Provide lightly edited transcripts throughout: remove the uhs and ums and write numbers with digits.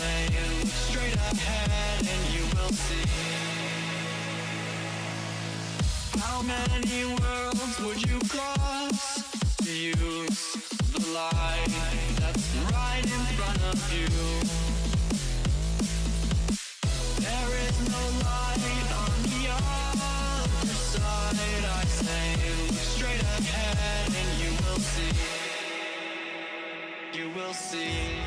say. Look straight ahead and you will see. How many worlds would you cross to use the light that's right in front of you? There is no light on the other side. I say, look straight ahead and you will see. You will see.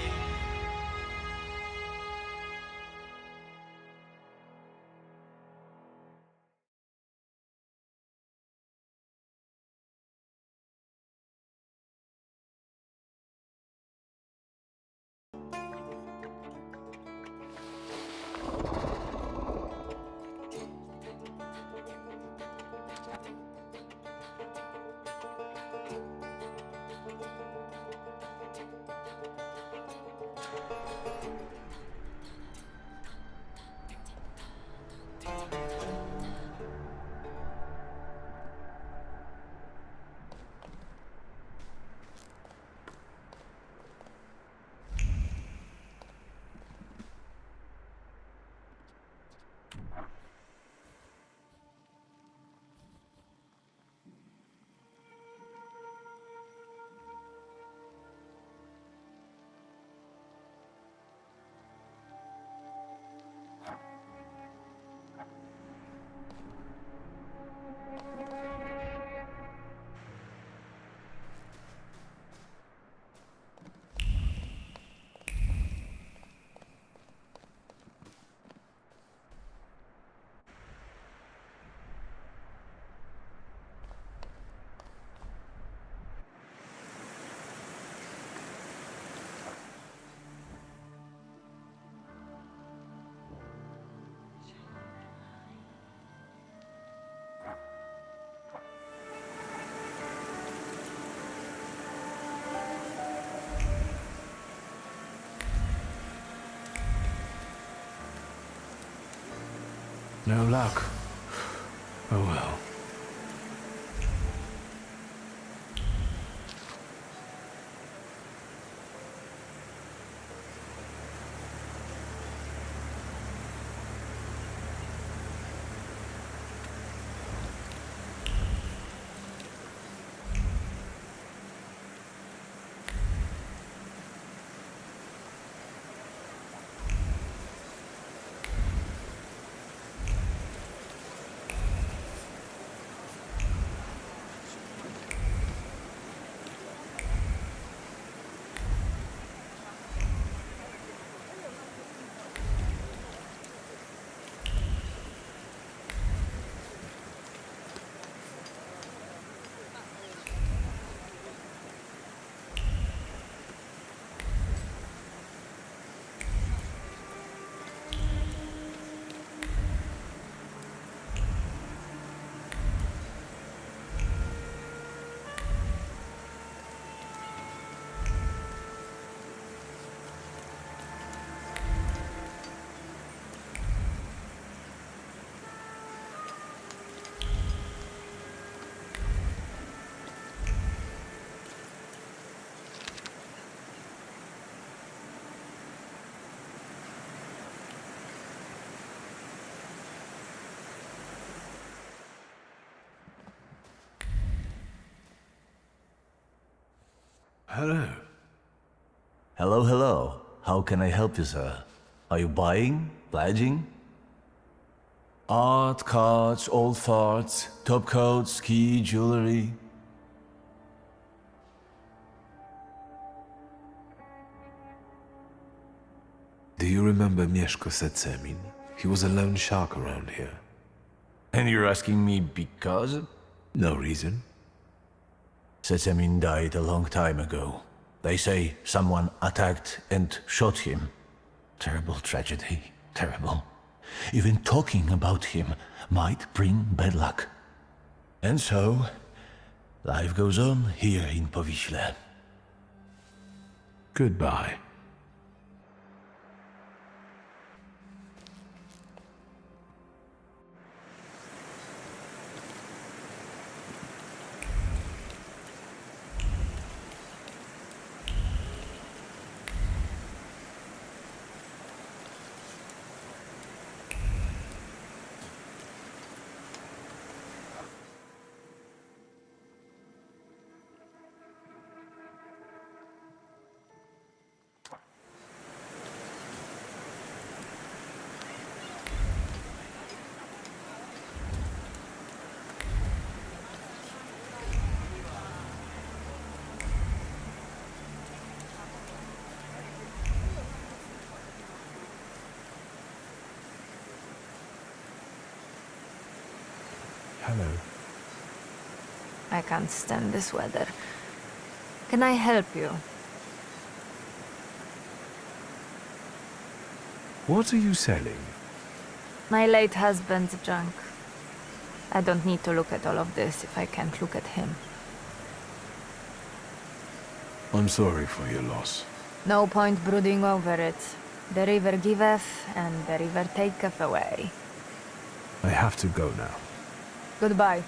No luck. Oh well. Hello. Hello, hello. How can I help you, sir? Are you buying? Pledging? Art, cards, old farts, top coats, ski, jewelry. Do you remember Mieszko Setsemin? He was a lone shark around here. And you're asking me because? No reason. Setsemin died a long time ago. They say someone attacked and shot him. Terrible tragedy. Terrible. Even talking about him might bring bad luck. And so, life goes on here in Powiśle. Goodbye. hello. I can't stand this weather. Can I help you? What are you selling? My late husband's junk. I don't need to look at all of this if I can't look at him. I'm sorry for your loss. No point brooding over it. The river giveth, and the river taketh away. I have to go now. Goodbye.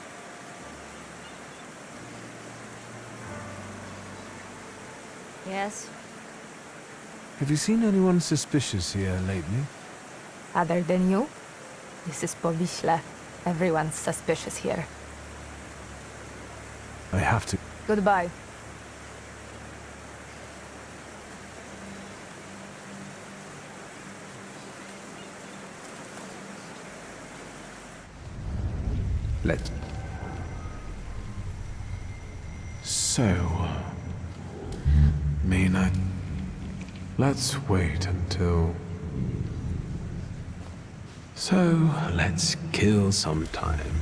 Yes? Have you seen anyone suspicious here lately? Other than you? This is Powiśle. Everyone's suspicious here. I have to... Goodbye. Let's... So... Mina... Let's wait until... So, let's kill some time.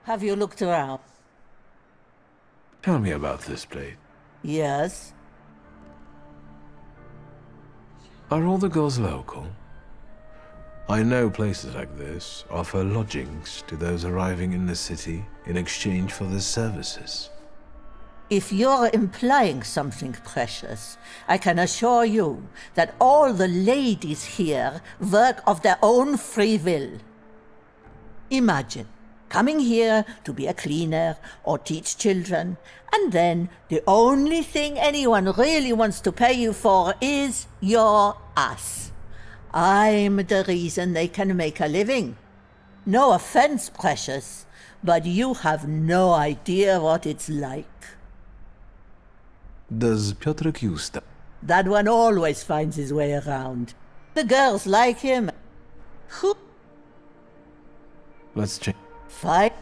Have you looked around? Tell me about this place. Yes. Are all the girls local? I know places like this offer lodgings to those arriving in the city in exchange for their services. If you're implying something precious, I can assure you that all the ladies here work of their own free will. Imagine coming here to be a cleaner or teach children, and then the only thing anyone really wants to pay you for is your ass. I'm the reason they can make a living. No offense, precious, but you have no idea what it's like. Does Piotrek use that? That one always finds his way around. The girls like him. Who Let's check. fight?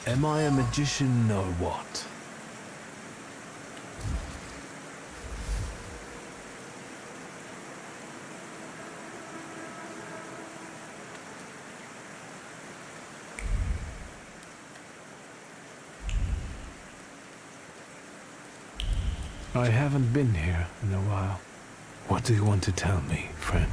Am I a magician or what? I haven't been here in a while. What do you want to tell me, friend?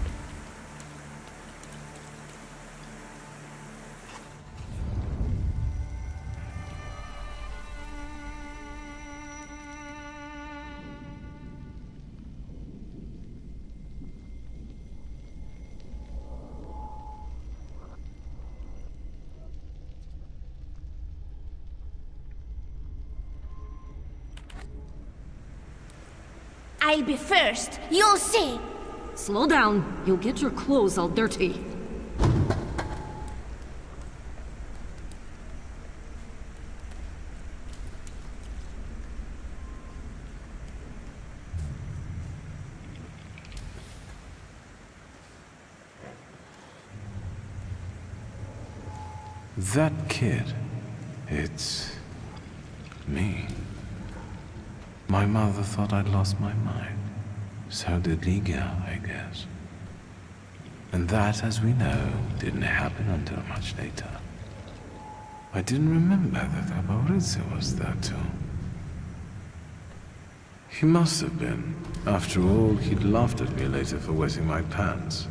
I'll be first. You'll see. Slow down. You'll get your clothes all dirty. That kid, it's me. My mother thought I'd lost my mind. So did Liga, I guess. And that, as we know, didn't happen until much later. I didn't remember that Abauriza was there too. He must have been. After all, he'd laughed at me later for wetting my pants.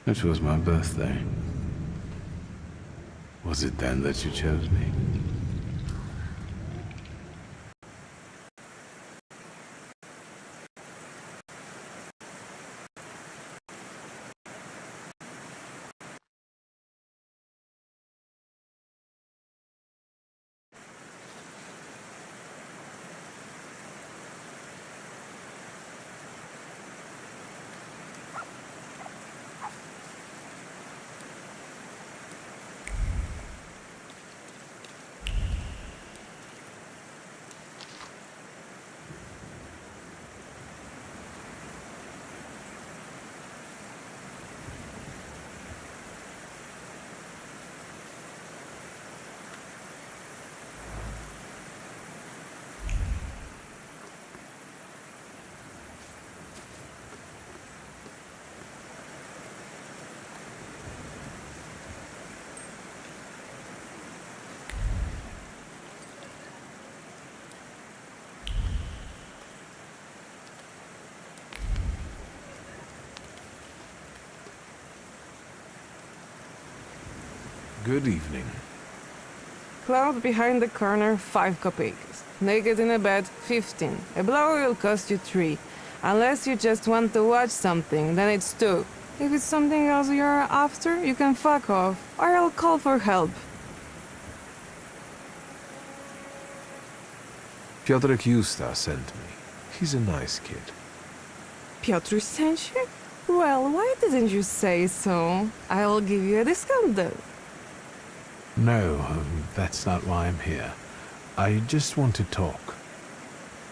It was my birthday. Was it then that you chose me? Good evening. Cloud behind the corner, 5 kopecks. Naked in a bed, 15. A blow will cost you 3. Unless you just want to watch something, then it's 2. If it's something else you're after, you can fuck off, or I'll call for help. Piotrek Justa sent me. He's a nice kid. Piotr sent you? Well, why didn't you say so? I'll give you a discount though. No, that's not why I'm here. I just want to talk.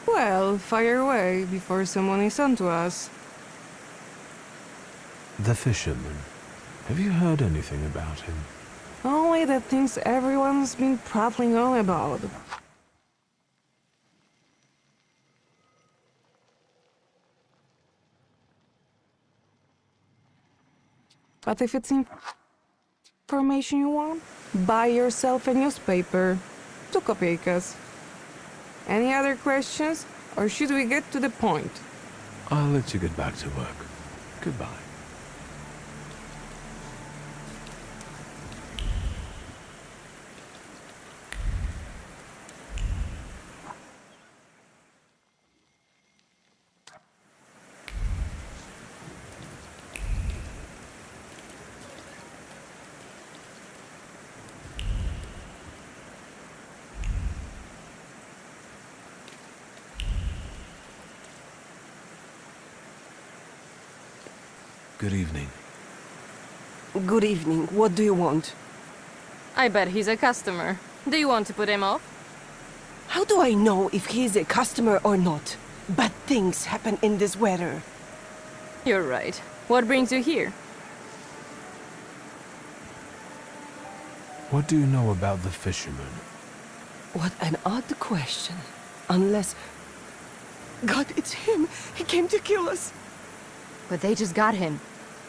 Well, fire away before someone is onto us. The fisherman. Have you heard anything about him? Only the things everyone's been prattling on about. But if it's information you want, buy yourself a newspaper. 2 kopeckas. Any other questions, or should we get to the point? I'll let you get back to work. Goodbye. Good evening. Good evening. What do you want? I bet he's a customer. Do you want to put him off? How do I know if he is a customer or not? Bad things happen in this weather. You're right. What brings you here? What do you know about the fisherman? What an odd question. Unless... God, it's him! He came to kill us! But they just got him.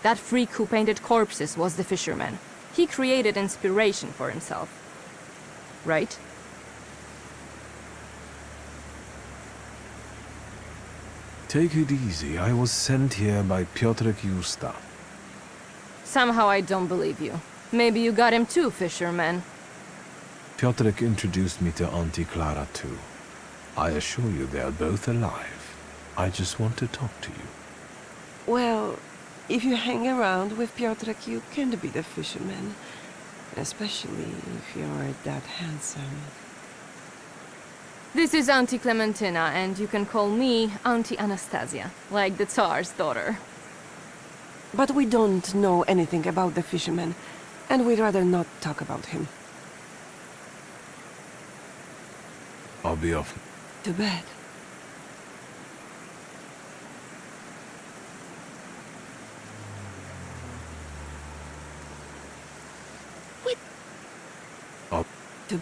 That freak who painted corpses was the fisherman. He created inspiration for himself. Right? Take it easy. I was sent here by Piotrek Justa. Somehow I don't believe you. Maybe you got him too, fisherman. Piotrek introduced me to Auntie Clara too. I assure you they are both alive. I just want to talk to you. Well, if you hang around with Piotrek, you can be the fisherman. Especially if you're that handsome. This is Auntie Clementina, and you can call me Auntie Anastasia, like the Tsar's daughter. But we don't know anything about the fisherman, and we'd rather not talk about him. I'll be off. To bed. I'll... To...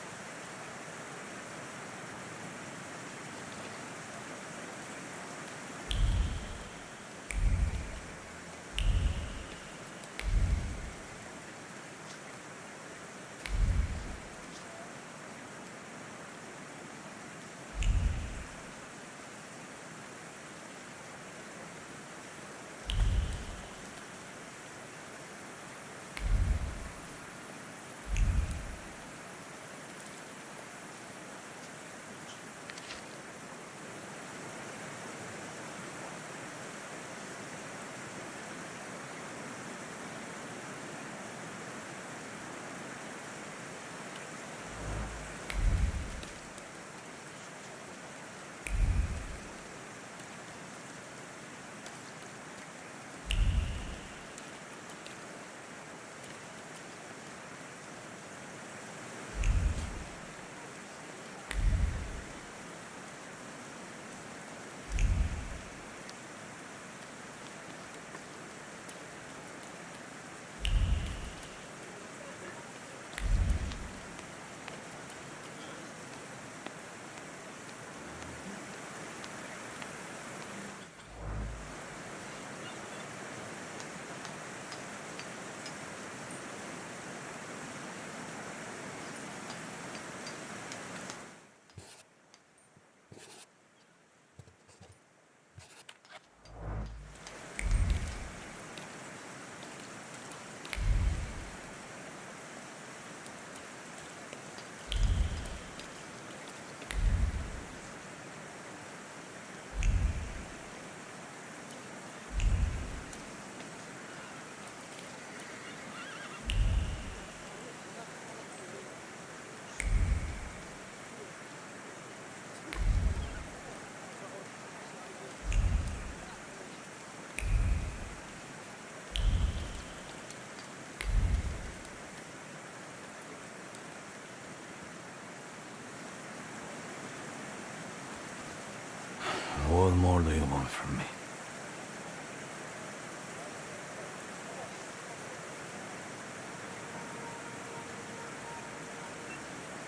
What more do you want from me?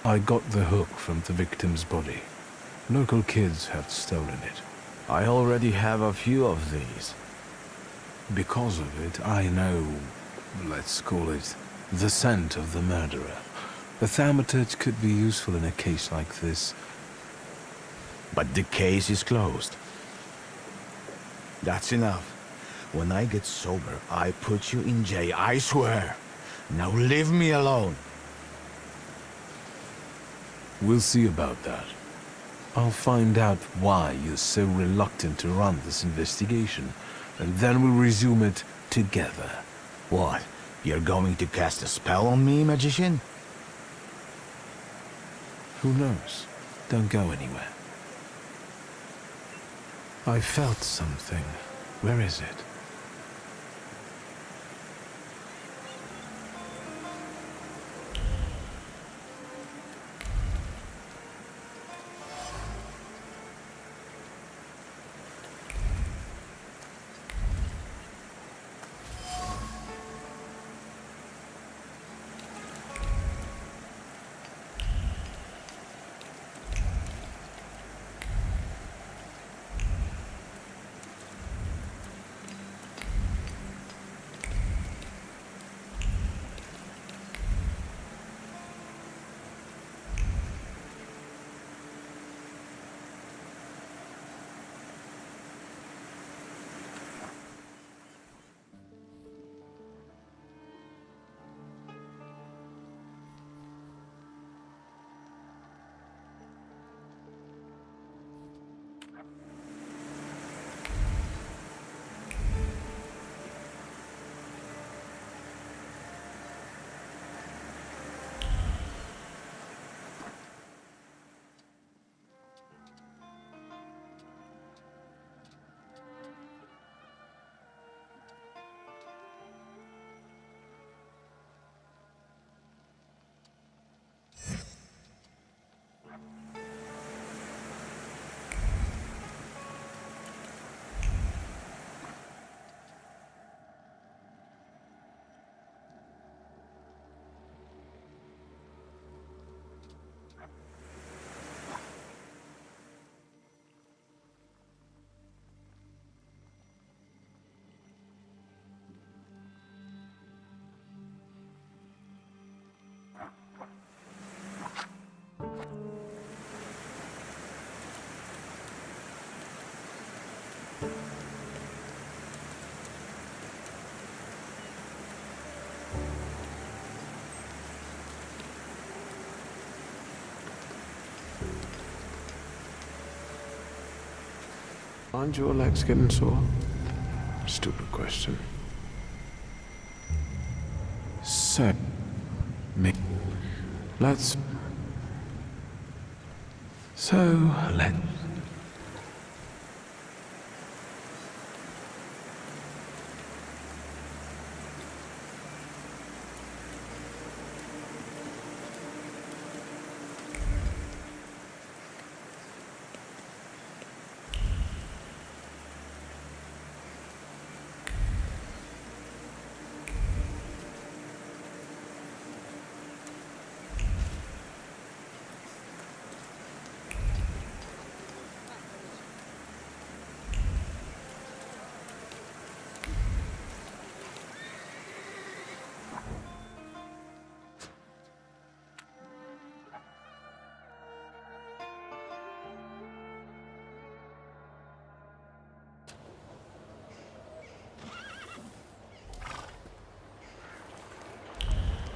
I got the hook from the victim's body. Local kids had stolen it. I already have a few of these. Because of it, I know, let's call it, the scent of the murderer. The Thaumaturge could be useful in a case like this. But the case is closed. That's enough. When I get sober, I put you in jail, I swear. Now leave me alone. We'll see about that. I'll find out why you're so reluctant to run this investigation, and then we'll resume it together. What? You're going to cast a spell on me, magician? Who knows? Don't go anywhere. I felt something. Where is it? Aren't your legs getting sore? Stupid question. So, let's...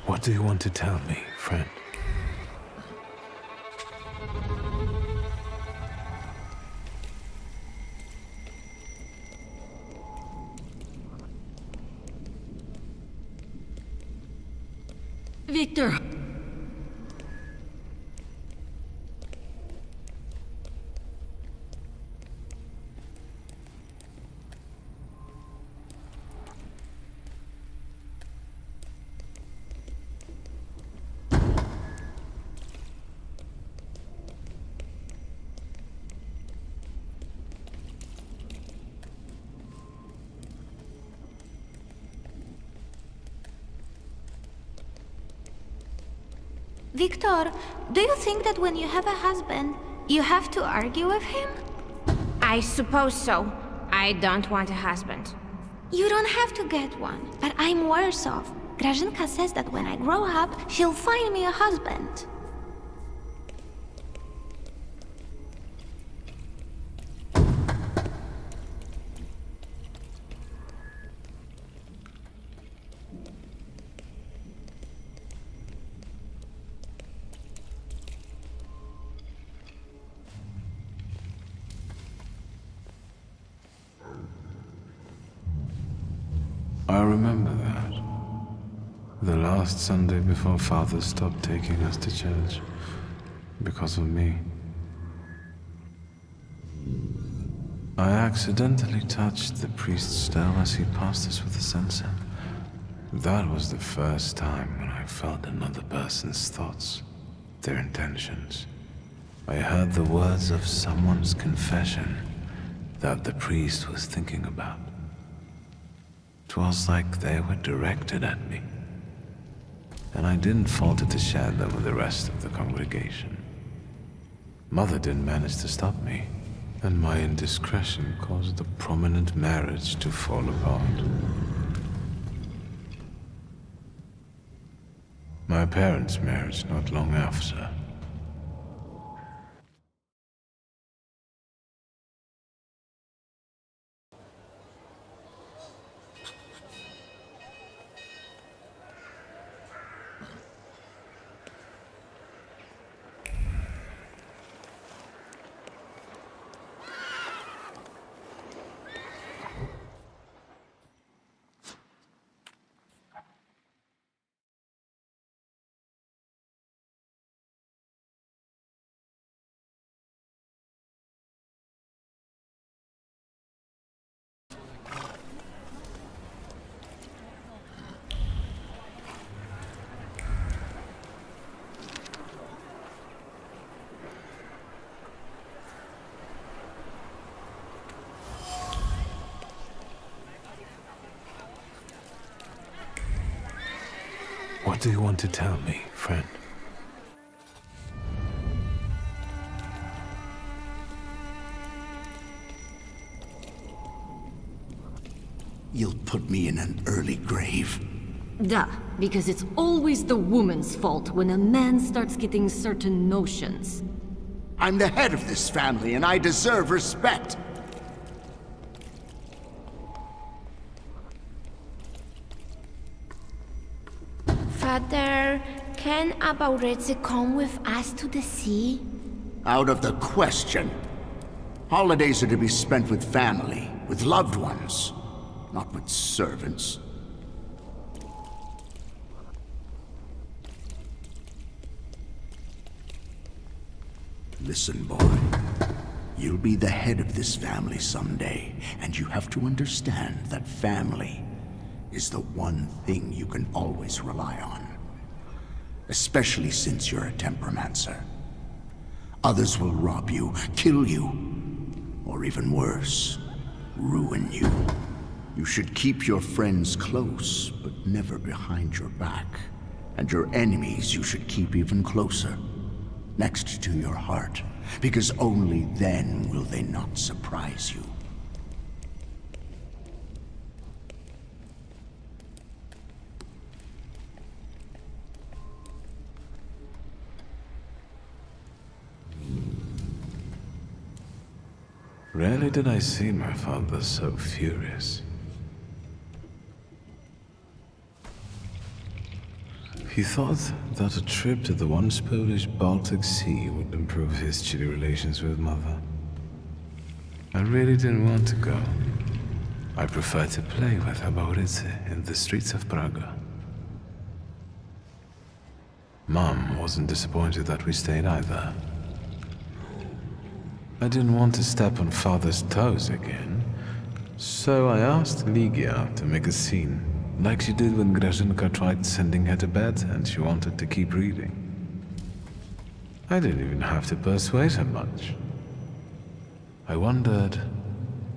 What do you want to tell me, friend? Victor! Victor, do you think that when you have a husband, you have to argue with him? I suppose so. I don't want a husband. You don't have to get one, but I'm worse off. Grażynka says that when I grow up, she'll find me a husband. I remember that. The last Sunday before Father stopped taking us to church. Because of me. I accidentally touched the priest's stele as he passed us with the censer. That was the first time when I felt another person's thoughts, their intentions. I heard the words of someone's confession that the priest was thinking about. It was like they were directed at me. And I didn't falter to share them with the rest of the congregation. Mother didn't manage to stop me, and my indiscretion caused a prominent marriage to fall apart. My parents' marriage not long after. What do you want to tell me, friend? You'll put me in an early grave. Duh, because it's always the woman's fault when a man starts getting certain notions. I'm the head of this family, and I deserve respect. Father, can Abauretze come with us to the sea? Out of the question. Holidays are to be spent with family, with loved ones, not with servants. Listen, boy. You'll be the head of this family someday, and you have to understand that family is the one thing you can always rely on. Especially since you're a Temperamancer. Others will rob you, kill you, or even worse, ruin you. You should keep your friends close, but never behind your back. And your enemies you should keep even closer, next to your heart, because only then will they not surprise you. Rarely did I see my father so furious. He thought that a trip to the once Polish Baltic Sea would improve his chilly relations with Mother. I really didn't want to go. I preferred to play with her Maurice in the streets of Prague. Mom wasn't disappointed that we stayed either. I didn't want to step on Father's toes again, so I asked Ligia to make a scene, like she did when Grażynka tried sending her to bed and she wanted to keep reading. I didn't even have to persuade her much. I wondered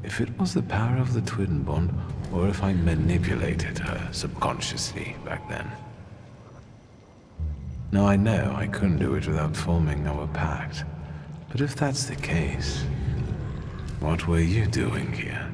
if it was the power of the twin bond or if I manipulated her subconsciously back then. Now I know I couldn't do it without forming our pact. But if that's the case, what were you doing here?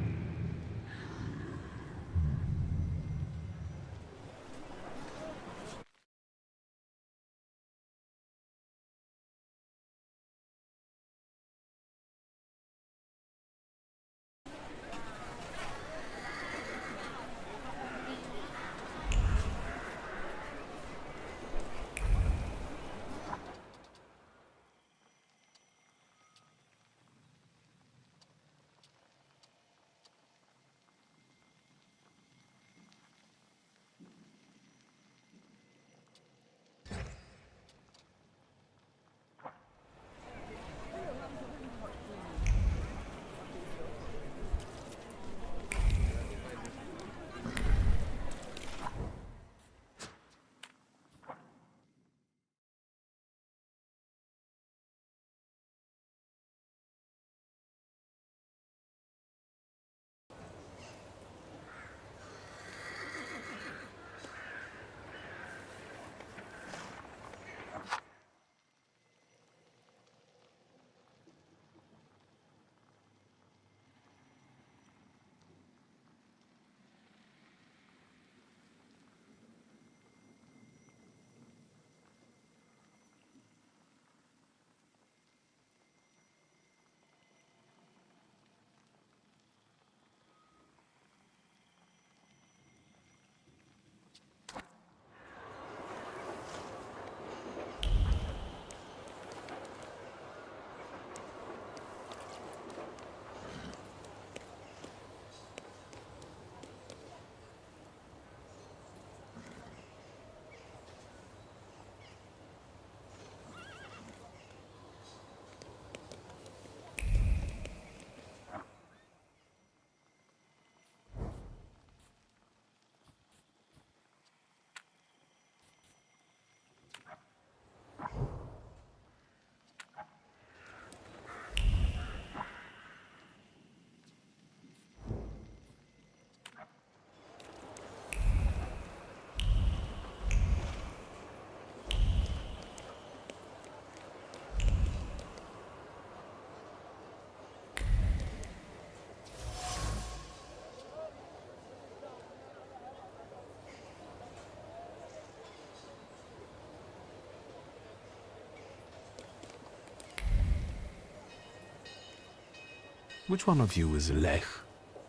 Which one of you is Lech?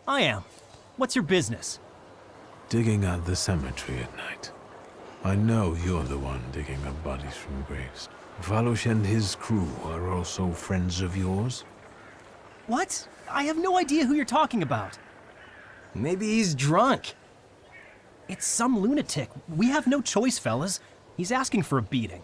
I am. What's your business? Digging out the cemetery at night. I know you're the one digging up bodies from graves. Valush and his crew are also friends of yours? What? I have no idea who you're talking about. Maybe he's drunk. It's some lunatic. We have no choice, fellas. He's asking for a beating.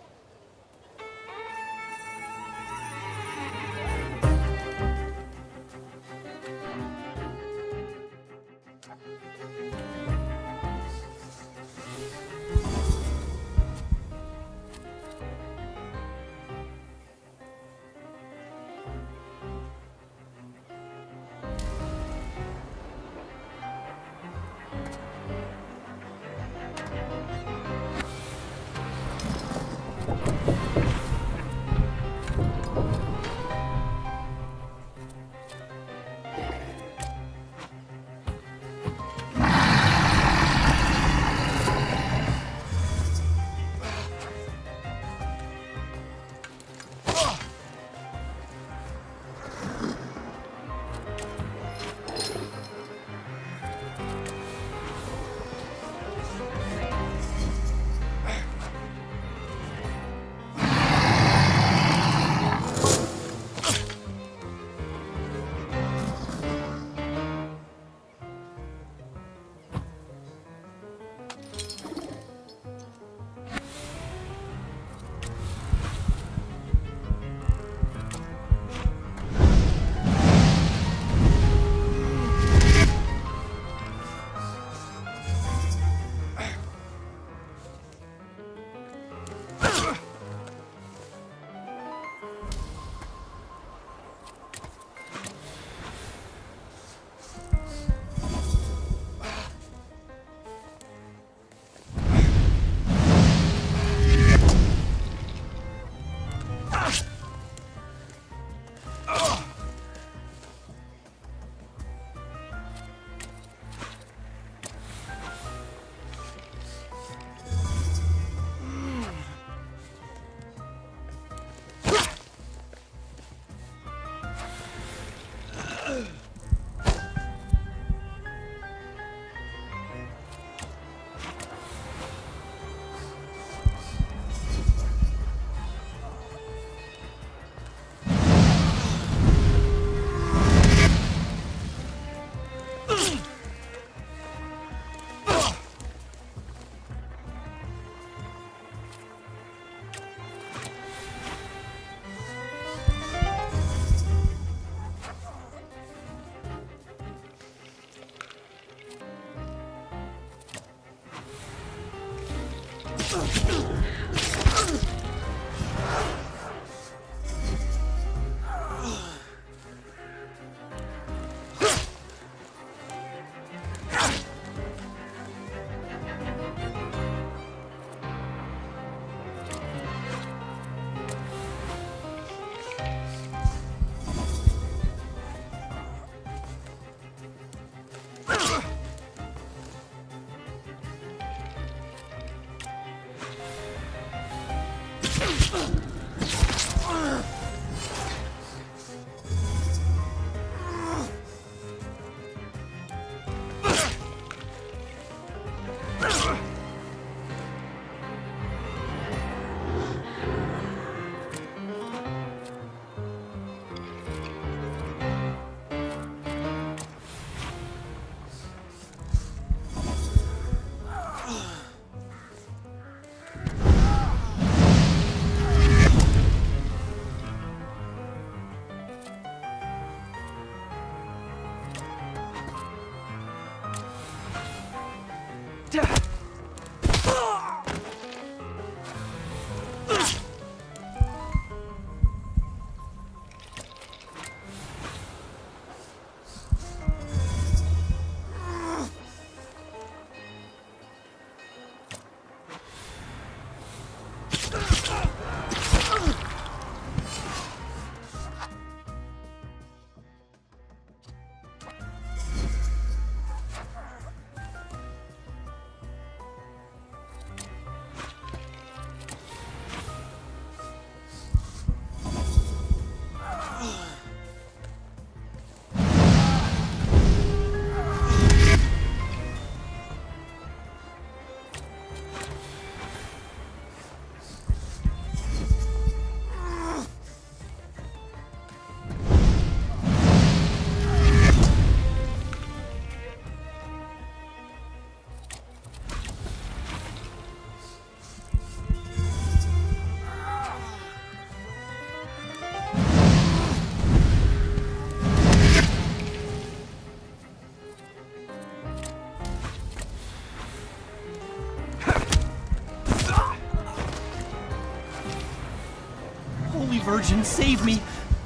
Virgin, save me!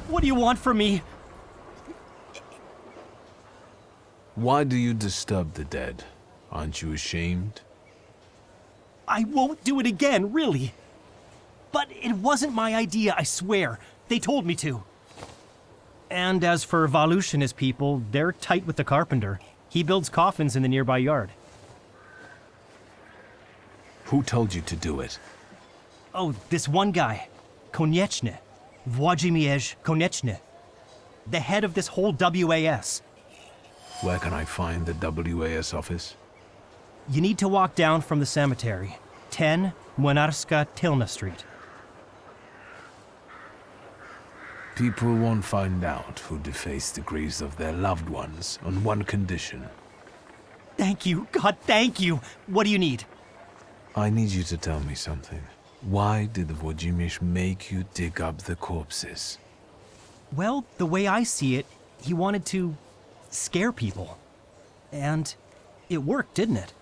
What do you want from me? Why do you disturb the dead? Aren't you ashamed? I won't do it again, really. But it wasn't my idea, I swear. They told me to. And as for Valush and his people, they're tight with the carpenter. He builds coffins in the nearby yard. Who told you to do it? Oh, this one guy. Konieczny. Włodzimierz Konieczny. The head of this whole WAS. Where can I find the WAS office? You need to walk down from the cemetery. 10 Młynarska Tylna Street. People won't find out who defaced the graves of their loved ones on one condition. Thank you. God, thank you. What do you need? I need you to tell me something. Why did Włodzimierz make you dig up the corpses? Well, the way I see it, he wanted to scare people. And it worked, didn't it?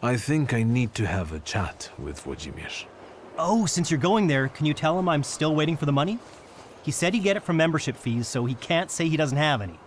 I think I need to have a chat with Włodzimierz. Oh, since you're going there, can you tell him I'm still waiting for the money? He said he'd get it from membership fees, so he can't say he doesn't have any.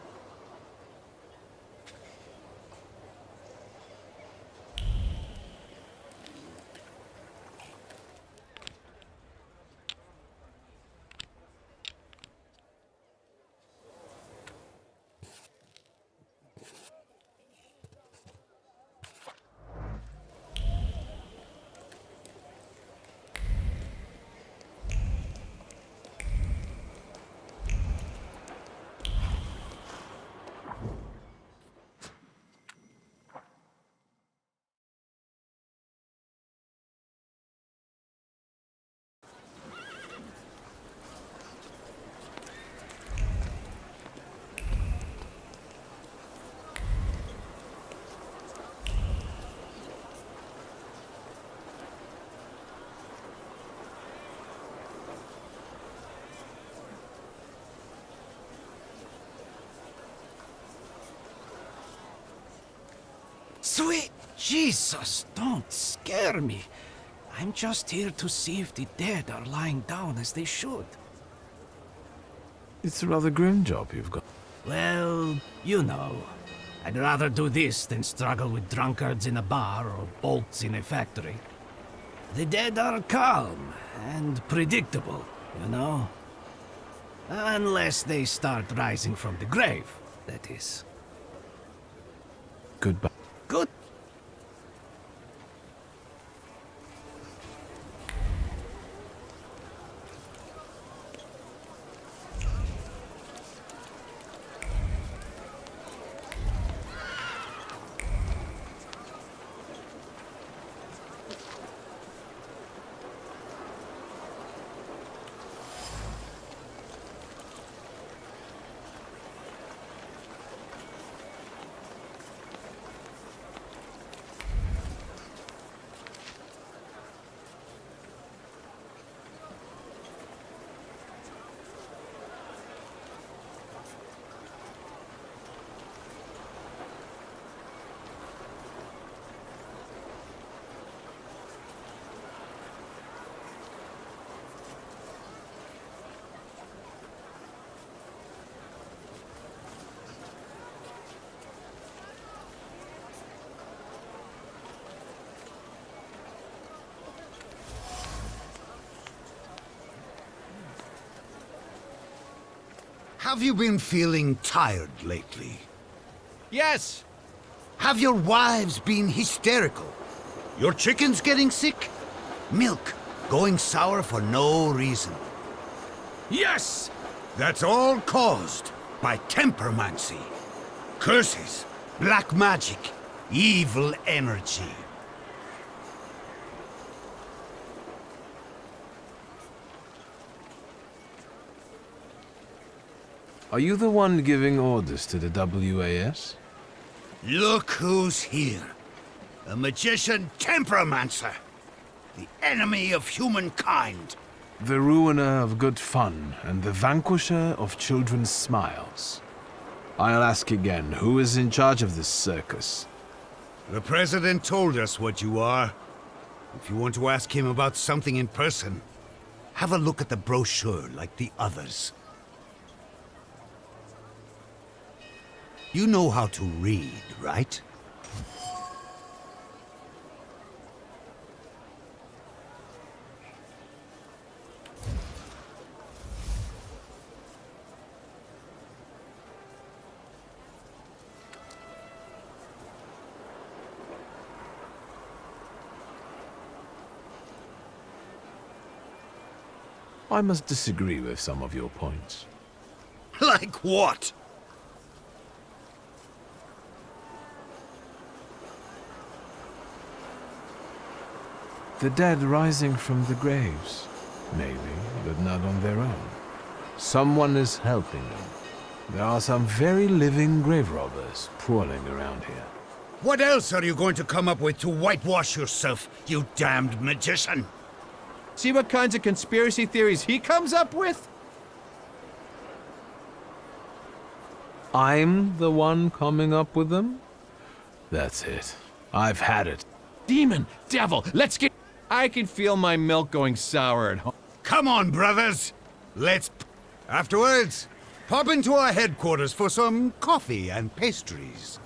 Sweet Jesus, don't scare me. I'm just here to see if the dead are lying down as they should. It's a rather grim job you've got. Well, you know. I'd rather do this than struggle with drunkards in a bar or bolts in a factory. The dead are calm and predictable, you know? Unless they start rising from the grave, that is. Goodbye. Good. Have you been feeling tired lately? Yes. Have your wives been hysterical? Your chickens getting sick? Milk going sour for no reason? Yes. That's all caused by tempermancy. Curses, black magic, evil energy. Are you the one giving orders to the WAS? Look who's here. A magician temperomancer. The enemy of humankind. The ruiner of good fun and the vanquisher of children's smiles. I'll ask again, who is in charge of this circus? The President told us what you are. If you want to ask him about something in person, Have a look at the brochure like the others. You know how to read, right? I must disagree with some of your points. Like what? The dead rising from the graves. Maybe, but not on their own. Someone is helping them. There are some very living grave robbers prowling around here. What else are you going to come up with to whitewash yourself, you damned magician? See what kinds of conspiracy theories he comes up with? I'm the one coming up with them? That's it. I've had it. Demon, devil, let's get... I can feel my milk going sour at home. Come on, brothers! Let's... Afterwards, pop into our headquarters for some coffee and pastries.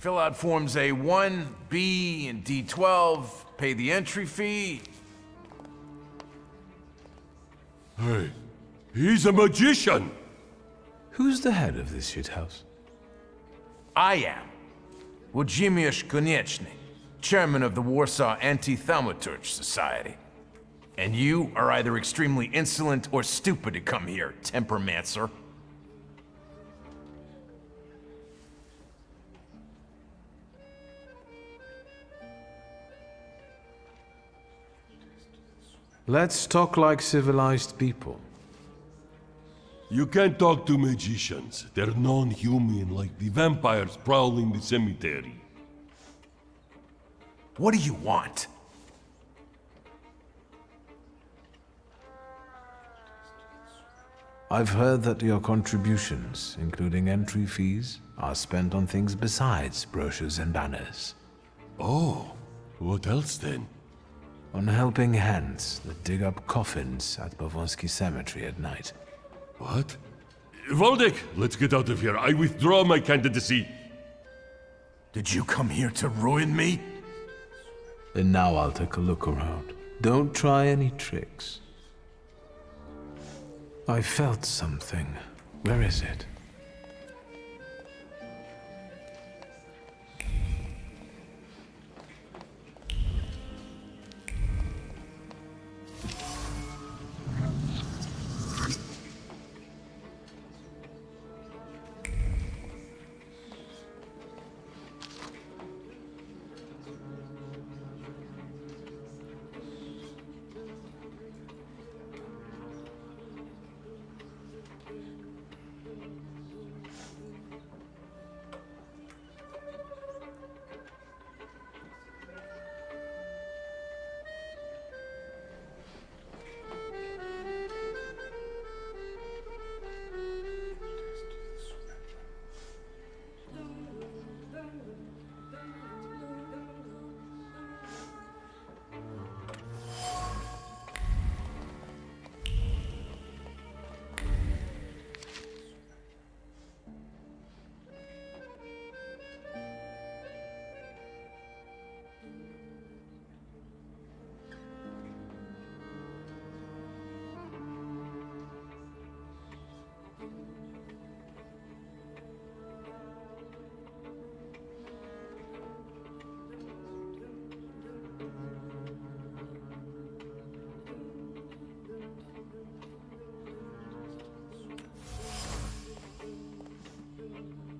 Fill out forms A1, B, and D12, pay the entry fee. Hey, he's a magician! Who's the head of this shithouse? I am. Włodzimierz Konieczny, chairman of the Warsaw Anti-Thaumaturge Society. And you are either extremely insolent or stupid to come here, Tempermancer. Let's talk like civilized people. You can't talk to magicians. They're non-human, like the vampires prowling the cemetery. What do you want? I've heard that your contributions, including entry fees, are spent on things besides brochures and banners. Oh, what else then? On helping hands that dig up coffins at Bavonsky Cemetery at night. What? Waldek, let's get out of here. I withdraw my candidacy. Did you come here to ruin me? And now I'll take a look around. Don't try any tricks. I felt something. Where is it?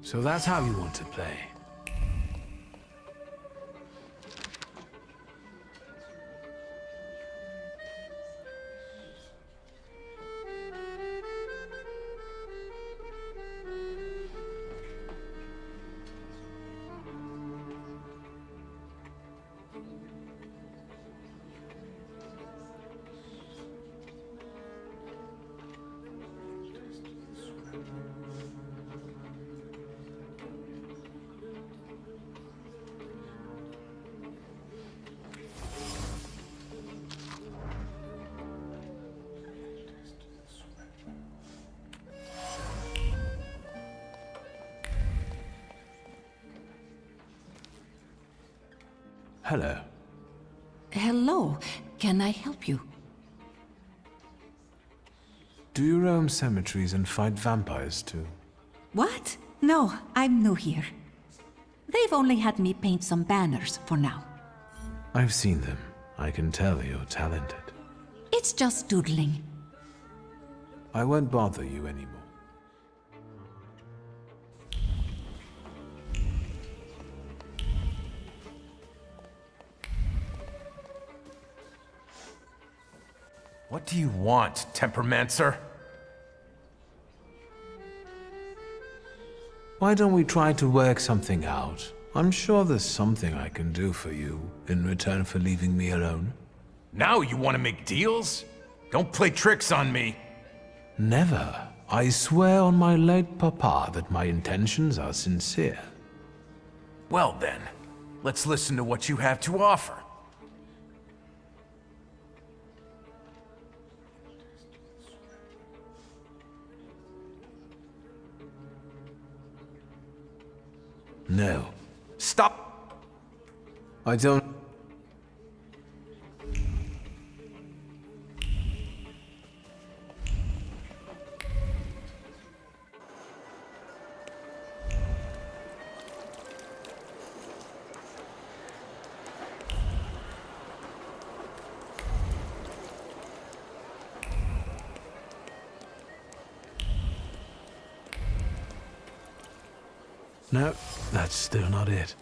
So that's how you want to play. Hello. Hello. Can I help you? Do you roam cemeteries and fight vampires too? What? No, I'm new here. They've only had me paint some banners for now. I've seen them. I can tell you're talented. It's just doodling. I won't bother you anymore. What do you want, Tempermancer? Why don't we try to work something out? I'm sure there's something I can do for you in return for leaving me alone. Now you want to make deals? Don't play tricks on me. Never. I swear on my late papa that my intentions are sincere. Well then, let's listen to what you have to offer. No. I don't... No, that's still not it.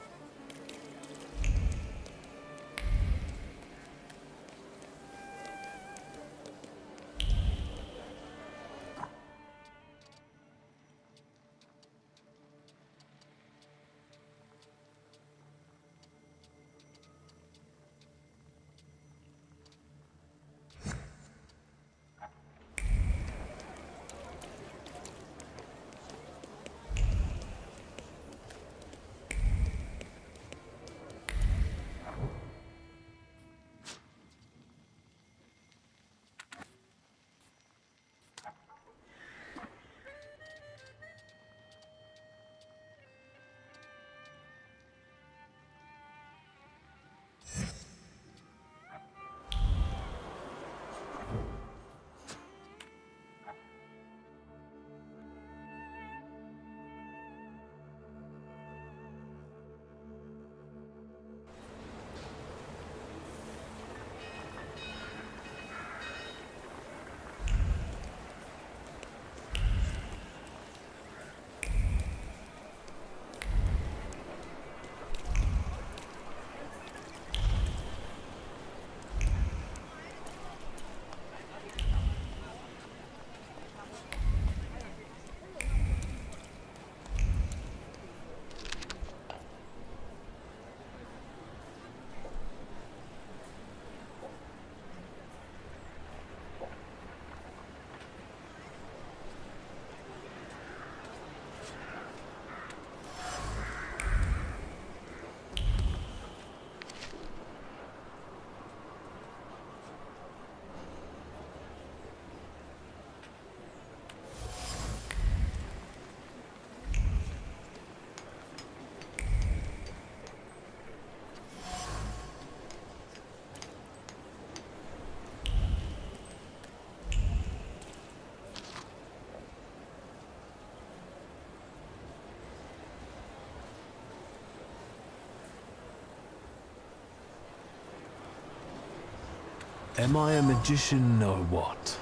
Am I a magician or what?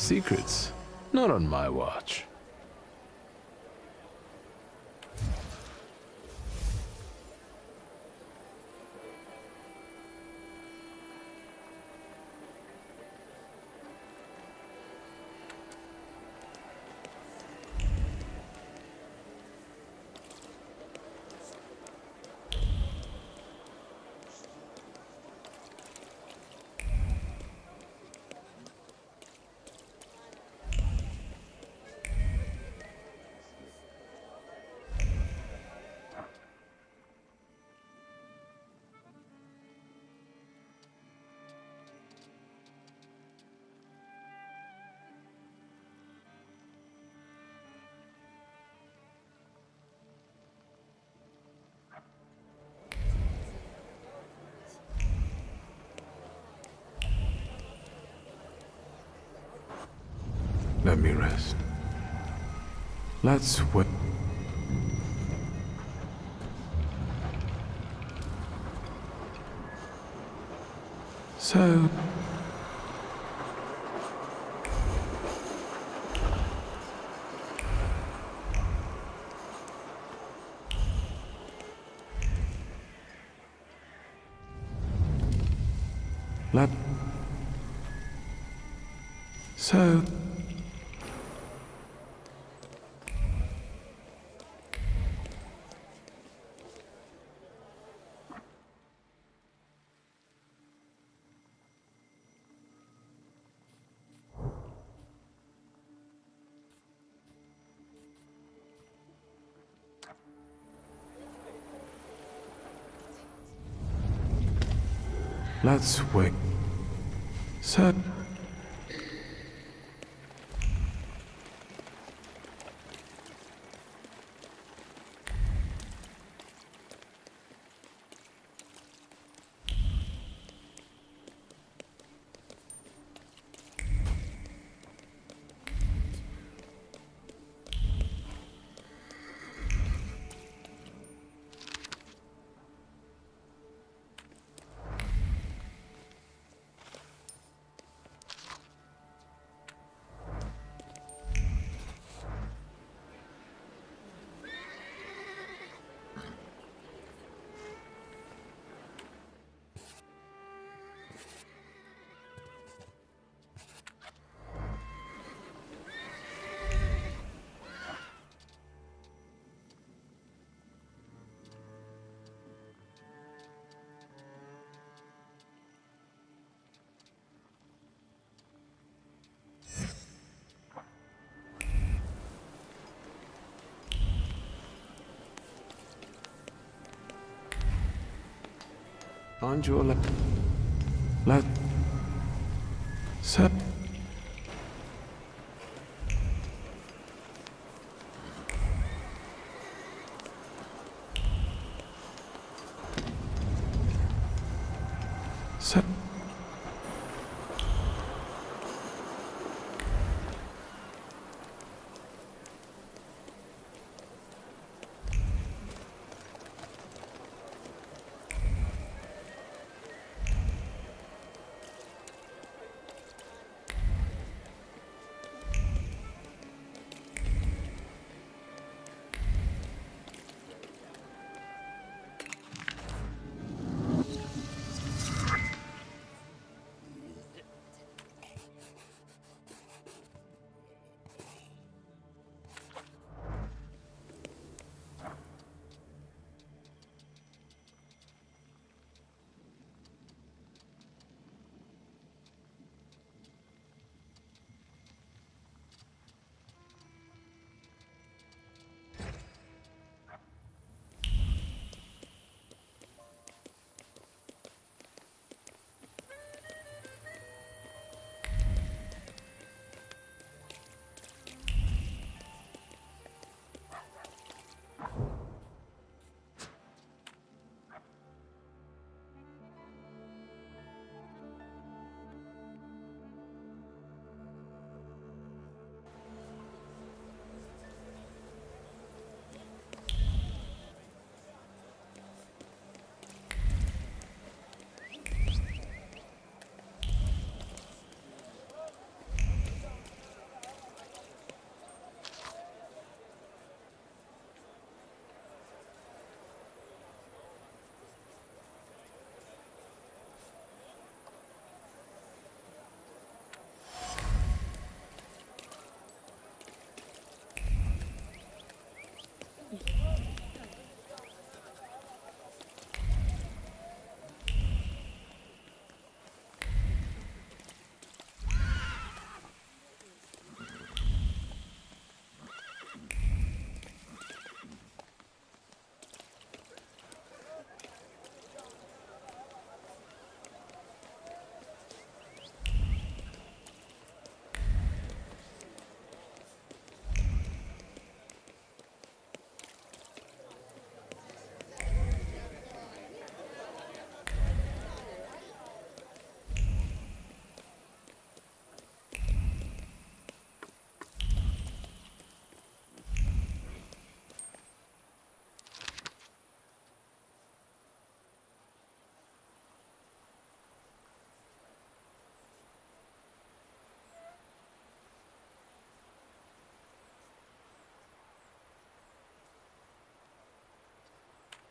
Secrets, not on my watch. Let me rest. Let's wait. So... So... Let's wait. So... Find your let set. Set.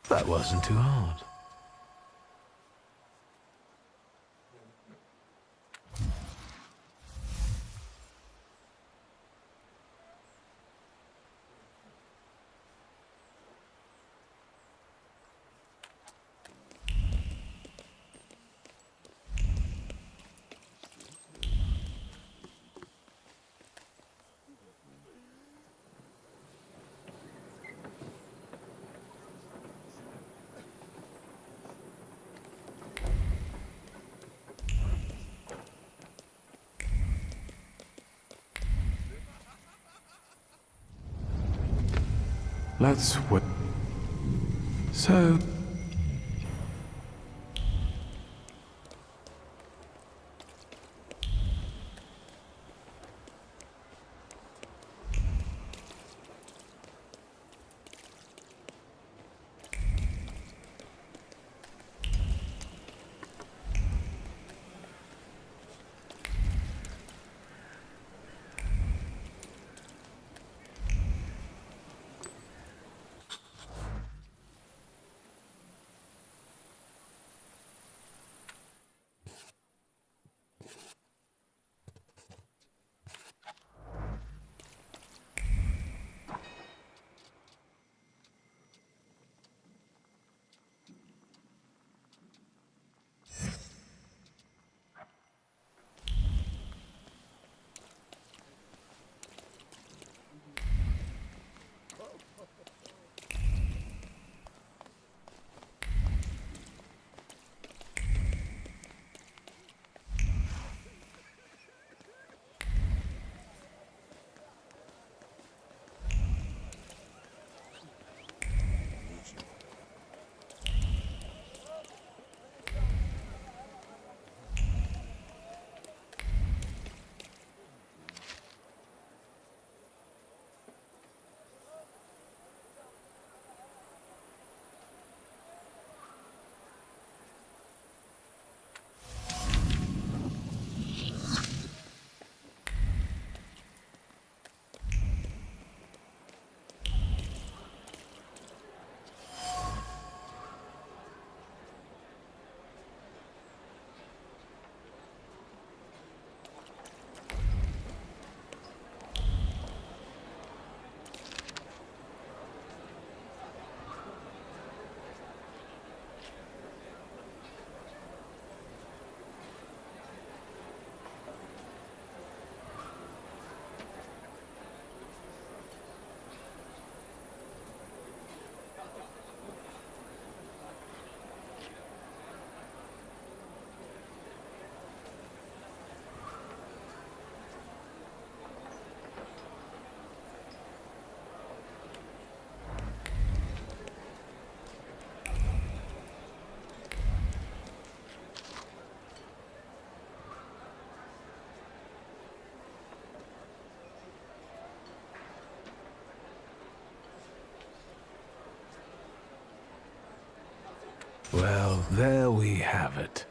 That wasn't too hard. Let's wait. So... Well, there we have it.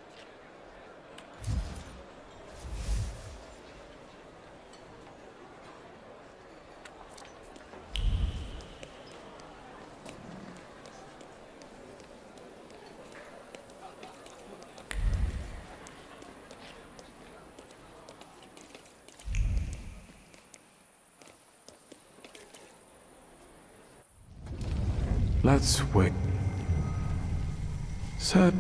Let's wait. Sir.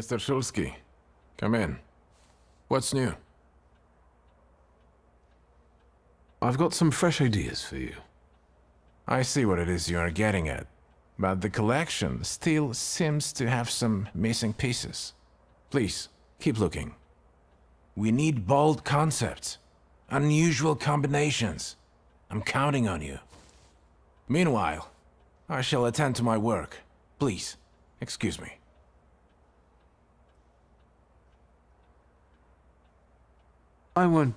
Mr. Shulsky, come in. What's new? I've got some fresh ideas for you. I see what it is you are getting at, but the collection still seems to have some missing pieces. Please, keep looking. We need bold concepts, unusual combinations. I'm counting on you. Meanwhile, I shall attend to my work. Please, excuse me. I won't.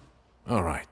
All right.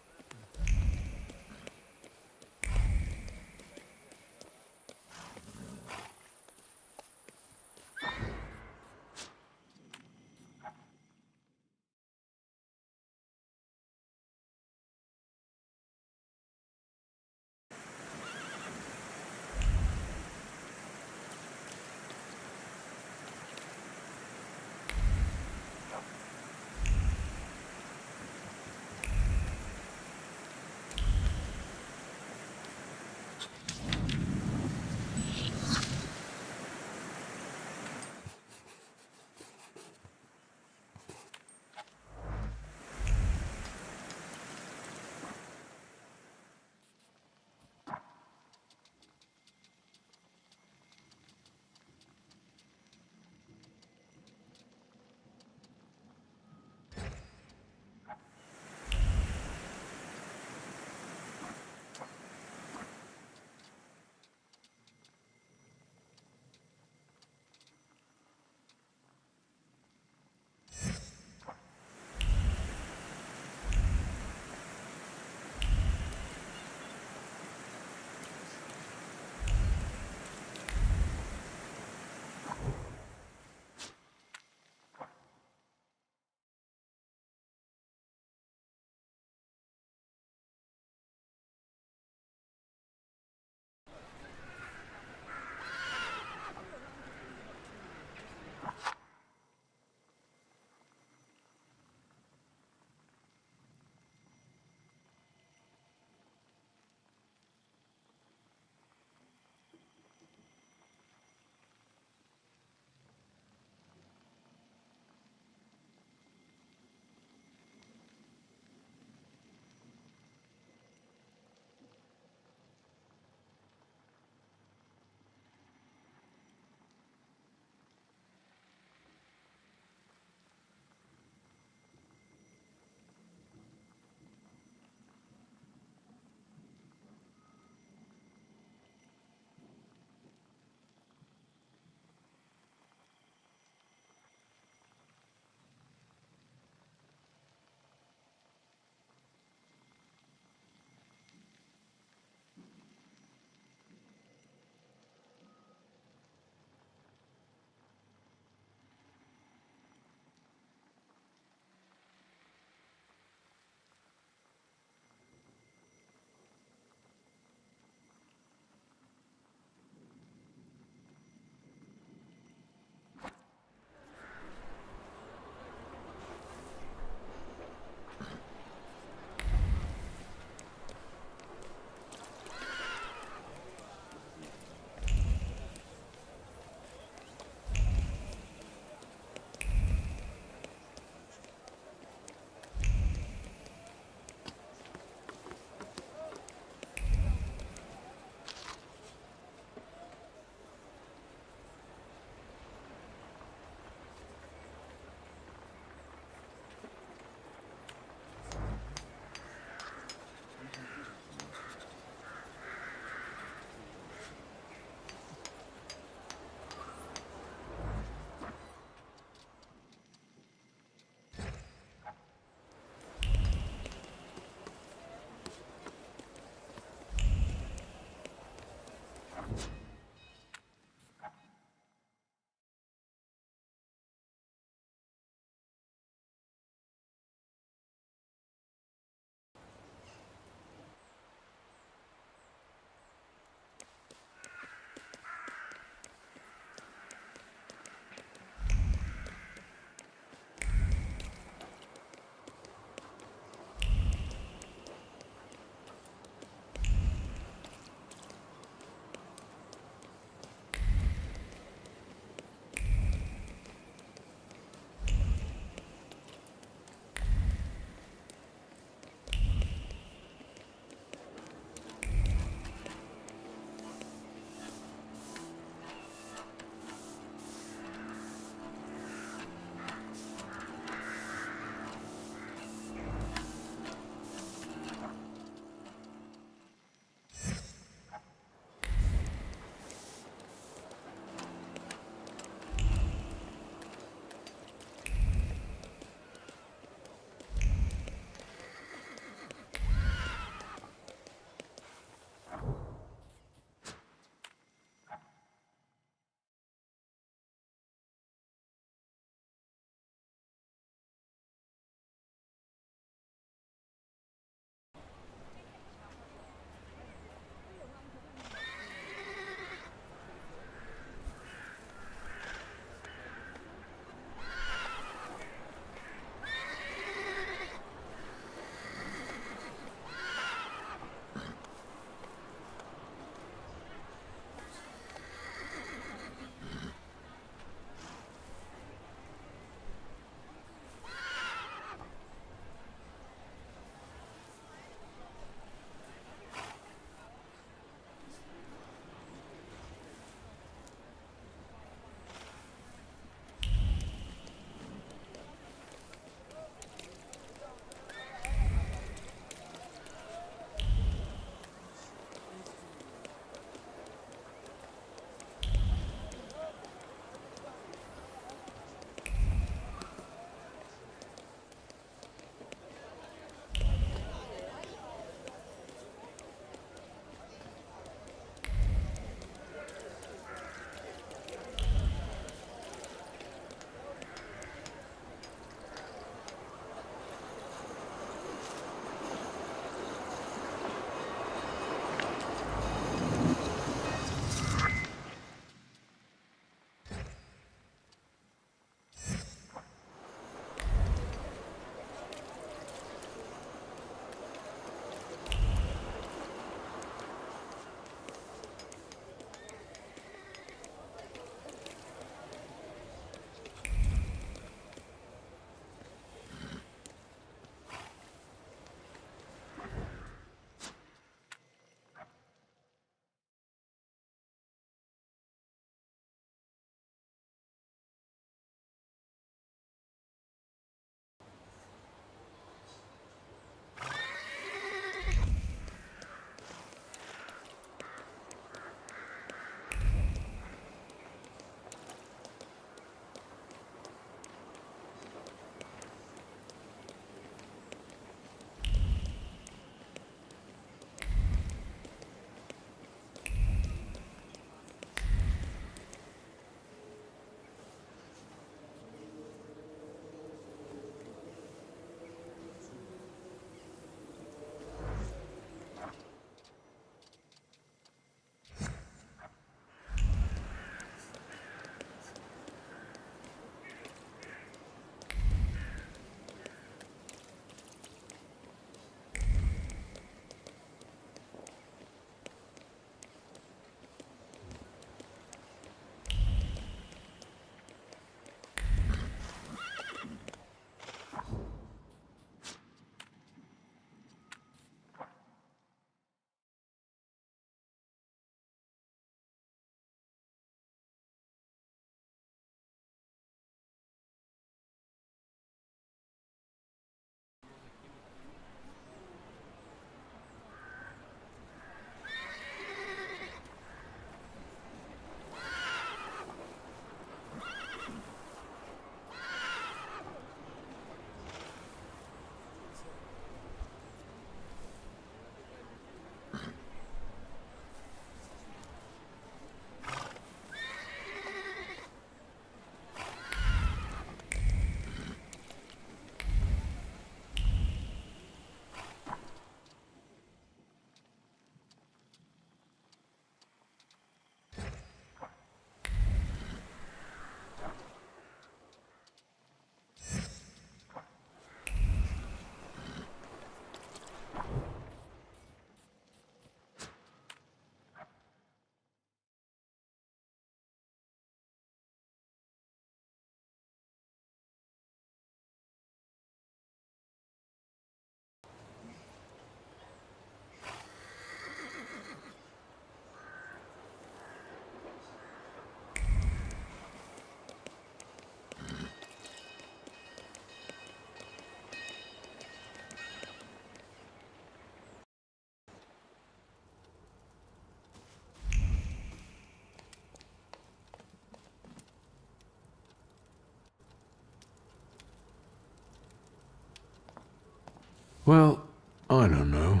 Well, I don't know.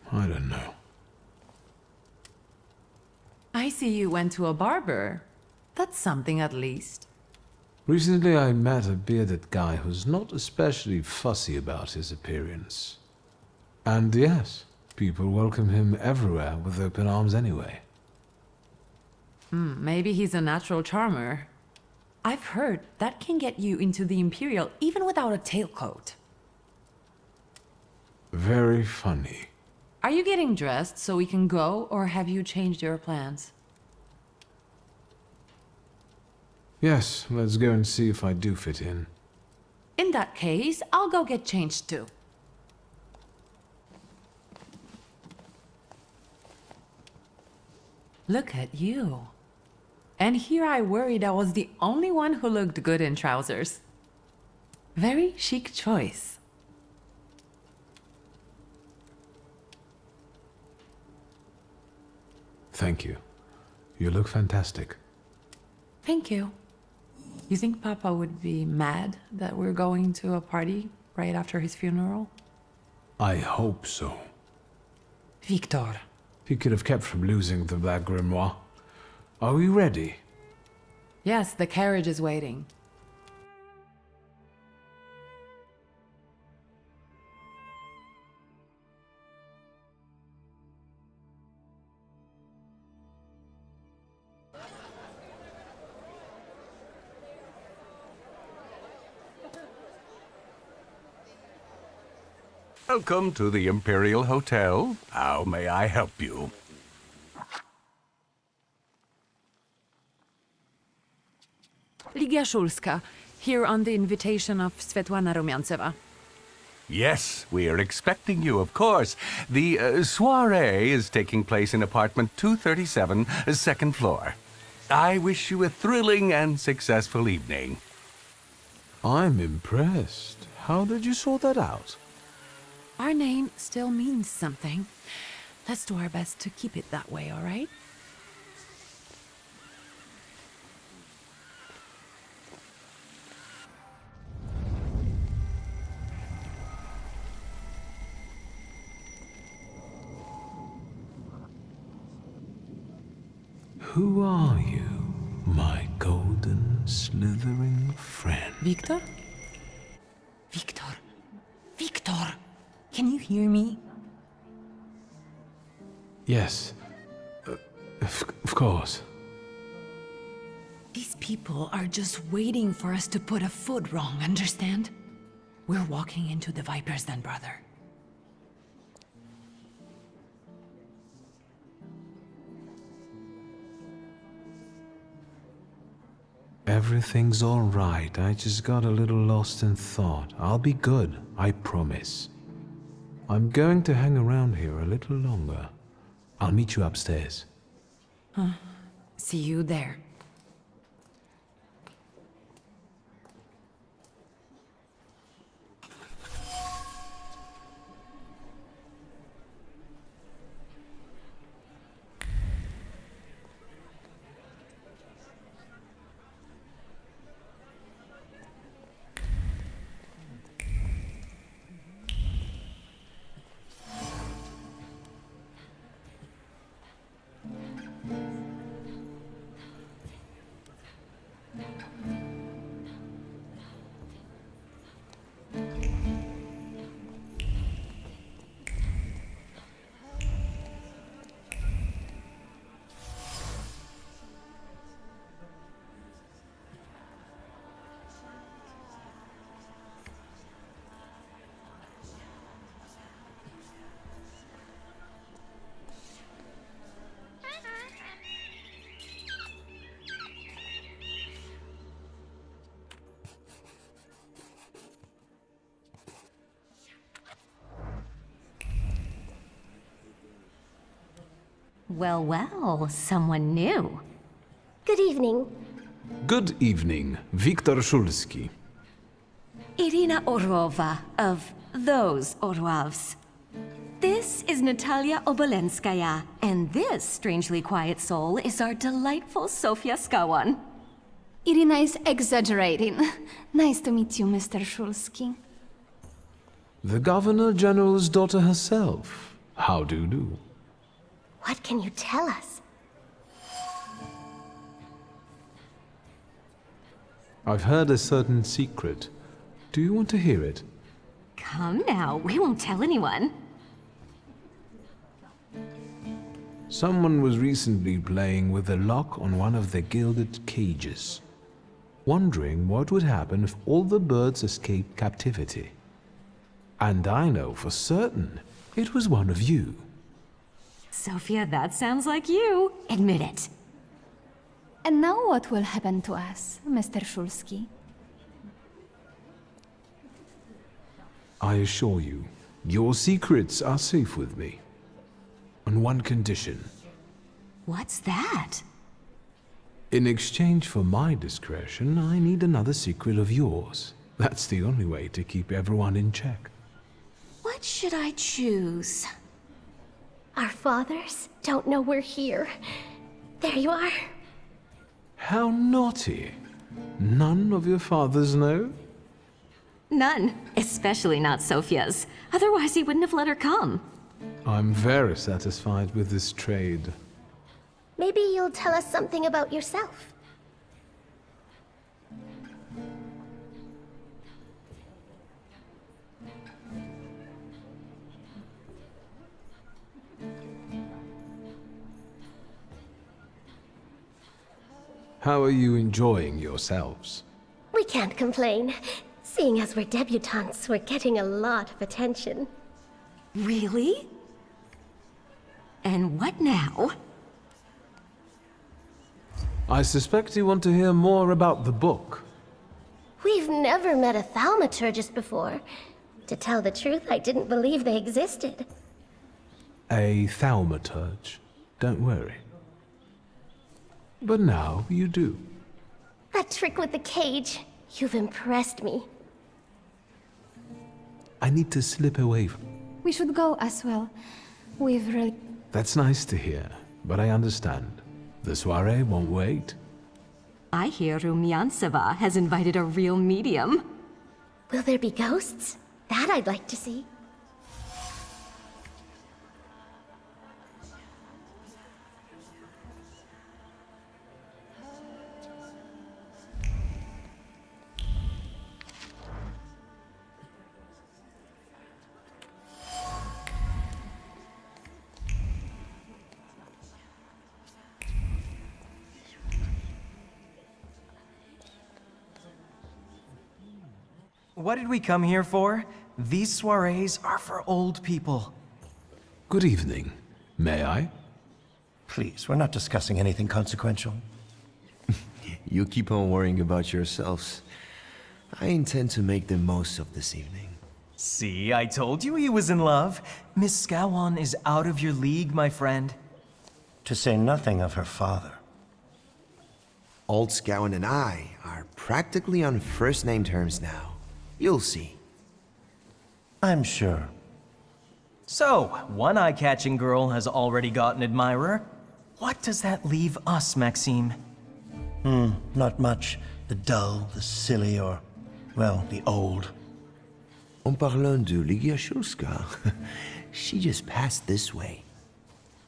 I don't know. I see you went to a barber. That's something at least. Recently I met a bearded guy who's not especially fussy about his appearance. And yes, people welcome him everywhere with open arms anyway. Maybe he's a natural charmer. I've heard that can get you into the Imperial even without a tailcoat. Very funny. Are you getting dressed so we can go, or have you changed your plans? Yes, let's go and see if I do fit in. In that case, I'll go get changed too. Look at you. And here I worried I was the only one who looked good in trousers. Very chic choice. Thank you. You look fantastic. Thank you. You think Papa would be mad that we're going to a party right after his funeral? I hope so. Victor. He could have kept from losing the Black Grimoire. Are we ready? Yes, the carriage is waiting. Welcome to the Imperial Hotel. How may I help you? Ligia Szulska, here on the invitation of Svetlana Rumiantseva. Yes, we are expecting you, of course. The soiree is taking place in apartment 237, second floor. I wish you a thrilling and successful evening. I'm impressed. How did you sort that out? Our name still means something. Let's do our best to keep it that way, all right? Who are you, my golden slithering friend? Victor? Victor. Victor! Can you hear me? Yes. Of course. These people are just waiting for us to put a foot wrong, understand? We're walking into the Viper's Den, brother. Everything's all right. I just got a little lost in thought. I'll be good, I promise. I'm going to hang around here a little longer. I'll meet you upstairs. See you there. Well, well, someone new. Good evening. Good evening, Viktor Szulski. Irina Orlova of those Orlovs. This is Natalia Obolenskaya, and this strangely quiet soul is our delightful Sofia Skawan. Irina is exaggerating. Nice to meet you, Mr. Szulski. The Governor General's daughter herself. How do you do? What can you tell us? I've heard a certain secret. Do you want to hear it? Come now, we won't tell anyone. Someone was recently playing with a lock on one of the gilded cages, wondering what would happen if all the birds escaped captivity. And I know for certain it was one of you. Sophia, that sounds like you. Admit it. And now what will happen to us, Mr. Shulsky? I assure you, your secrets are safe with me. On one condition. What's that? In exchange for my discretion, I need another secret of yours. That's the only way to keep everyone in check. What should I choose? Our fathers don't know we're here. There you are. How naughty. None of your fathers know? None. Especially not Sophia's. Otherwise he wouldn't have let her come. I'm very satisfied with this trade. Maybe you'll tell us something about yourself. How are you enjoying yourselves? We can't complain. Seeing as we're debutantes, we're getting a lot of attention. Really? And what now? I suspect you want to hear more about the book. We've never met a Thaumaturgist before. To tell the truth, I didn't believe they existed. A Thaumaturge. Don't worry. But now you do. That trick with the cage. You've impressed me. I need to slip away from... We should go as well. We've really... That's nice to hear, but I understand. The soiree won't wait. I hear Rumyantseva has invited a real medium. Will there be ghosts? That I'd like to see. What did we come here for? These soirees are for old people. Good evening. May I? Please, we're not discussing anything consequential. You keep on worrying about yourselves. I intend to make the most of this evening. See, I told you he was in love. Miss Scowan is out of your league, my friend. To say nothing of her father. Old Scowan and I are practically on first-name terms now. You'll see. I'm sure. So, one eye-catching girl has already got an admirer. What does that leave us, Maxime? Not much. The dull, the silly, or, well, the old. En parlant de Ligia Shulska, she just passed this way.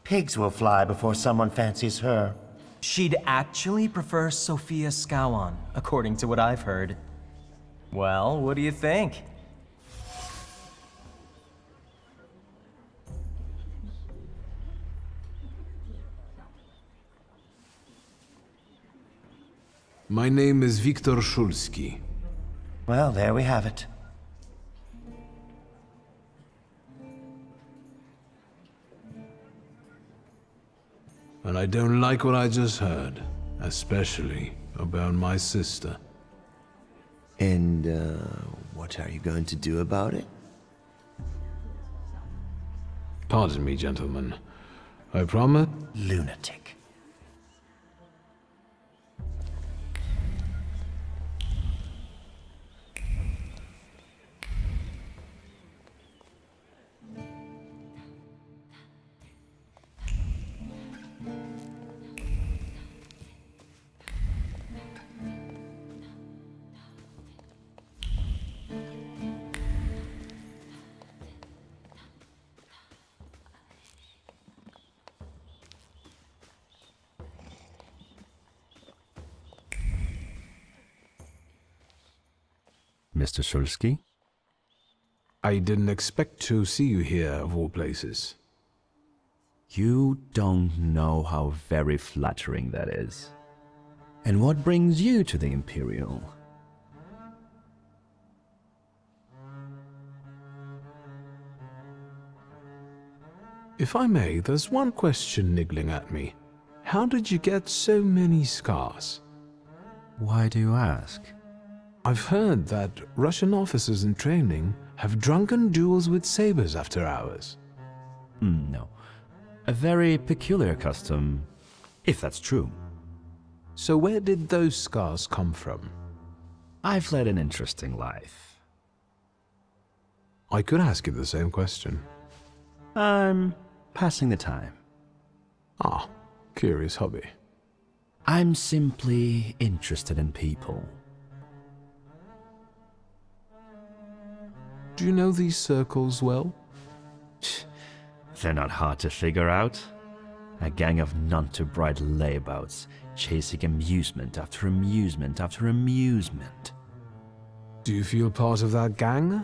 Pigs will fly before someone fancies her. She'd actually prefer Sophia Scowan, according to what I've heard. Well, what do you think? My name is Viktor Shulsky. Well, there we have it. And I don't like what I just heard, especially about my sister. And, what are you going to do about it? Pardon me, gentlemen. I promise... Lunatic. Mr. Shulsky? I didn't expect to see you here, of all places. You don't know how very flattering that is. And what brings you to the Imperial? If I may, there's one question niggling at me. How did you get so many scars? Why do you ask? I've heard that Russian officers in training have drunken duels with sabers after hours. No. A very peculiar custom, if that's true. So where did those scars come from? I've led an interesting life. I could ask you the same question. I'm passing the time. Ah, curious hobby. I'm simply interested in people. Do you know these circles well? They're not hard to figure out. A gang of none-too-bright layabouts, chasing amusement after amusement after amusement. Do you feel part of that gang?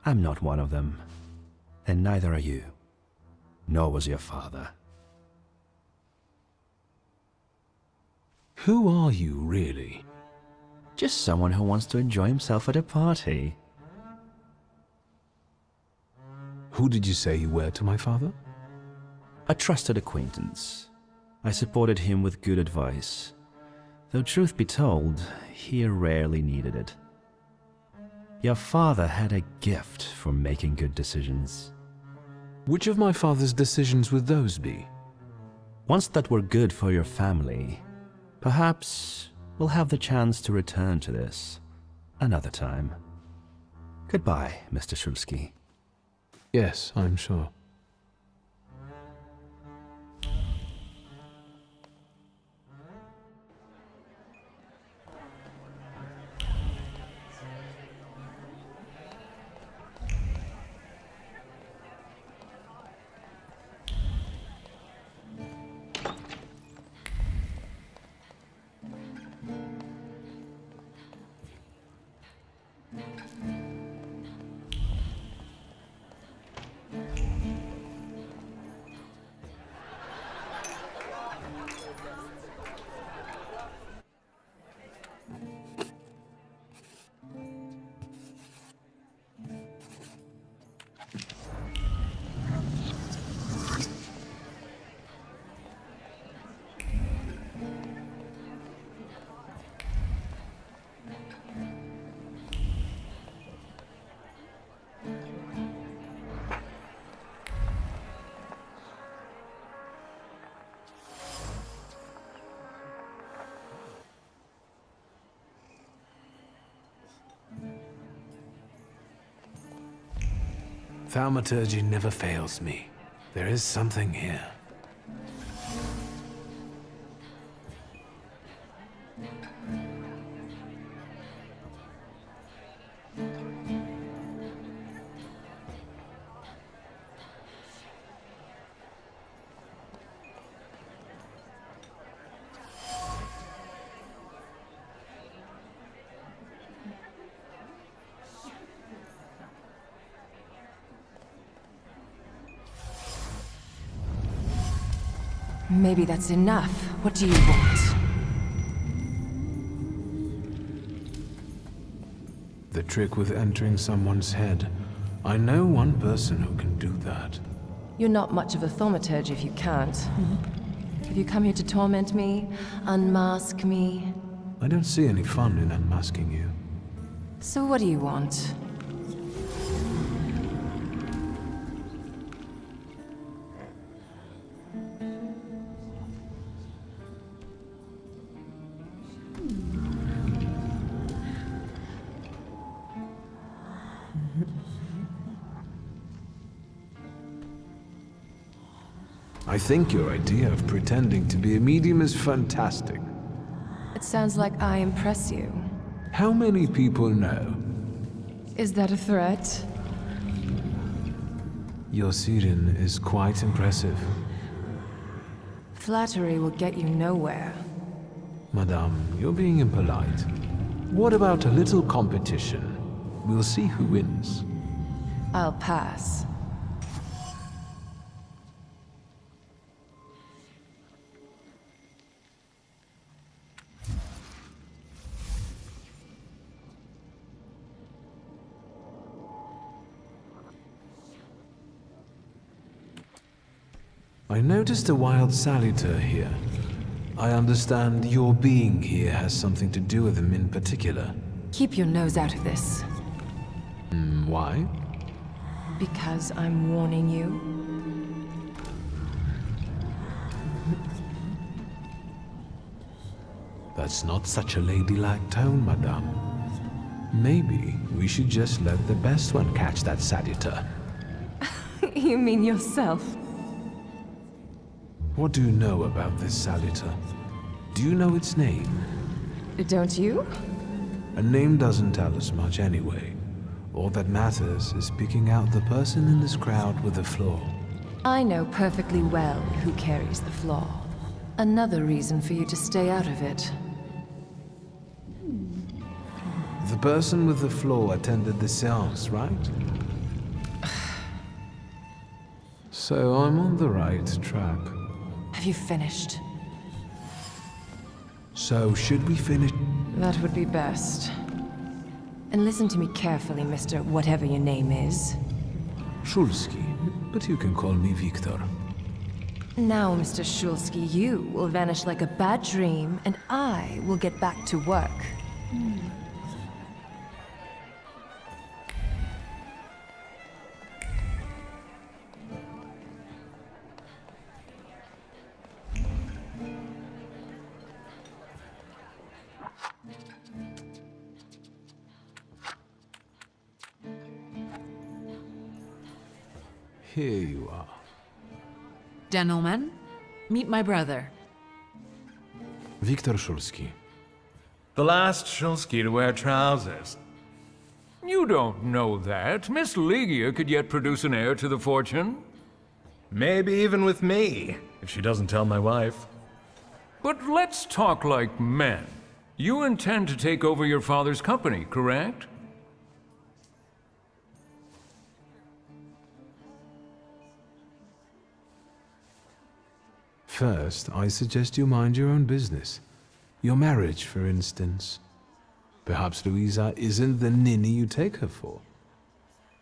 I'm not one of them. And neither are you. Nor was your father. Who are you, really? Just someone who wants to enjoy himself at a party. Who did you say you were to my father? A trusted acquaintance. I supported him with good advice. Though truth be told, he rarely needed it. Your father had a gift for making good decisions. Which of my father's decisions would those be? Ones that were good for your family. Perhaps we'll have the chance to return to this another time. Goodbye, Mr. Shulsky. Yes, I'm sure. Thaumaturge never fails me. There is something here. Maybe that's enough. What do you want? The trick with entering someone's head. I know one person who can do that. You're not much of a thaumaturge if you can't. Have you come here to torment me? Unmask me? I don't see any fun in unmasking you. So what do you want? I think your idea of pretending to be a medium is fantastic. It sounds like I impress you. How many people know? Is that a threat? Your siren is quite impressive. Flattery will get you nowhere. Madame, you're being impolite. What about a little competition? We'll see who wins. I'll pass. I noticed a wild saluter here. I understand your being here has something to do with him in particular. Keep your nose out of this. Why? Because I'm warning you. That's not such a ladylike tone, madame. Maybe we should just let the best one catch that saluter. You mean yourself? What do you know about this saluter? Do you know its name? Don't you? A name doesn't tell us much anyway. All that matters is picking out the person in this crowd with the flaw. I know perfectly well who carries the flaw. Another reason for you to stay out of it. The person with the flaw attended the séance, right? So I'm on the right track. Have you finished? So should we finish? That would be best. And listen to me carefully, Mr. Whatever your name is. Szulski, but you can call me Victor. Now, Mr. Szulski, you will vanish like a bad dream, and I will get back to work. Here you are. Gentlemen, meet my brother. Viktor Szulski. The last Szulski to wear trousers. You don't know that. Miss Ligia could yet produce an heir to the fortune. Maybe even with me, if she doesn't tell my wife. But let's talk like men. You intend to take over your father's company, correct? First, I suggest you mind your own business. Your marriage, for instance. Perhaps Louisa isn't the ninny you take her for.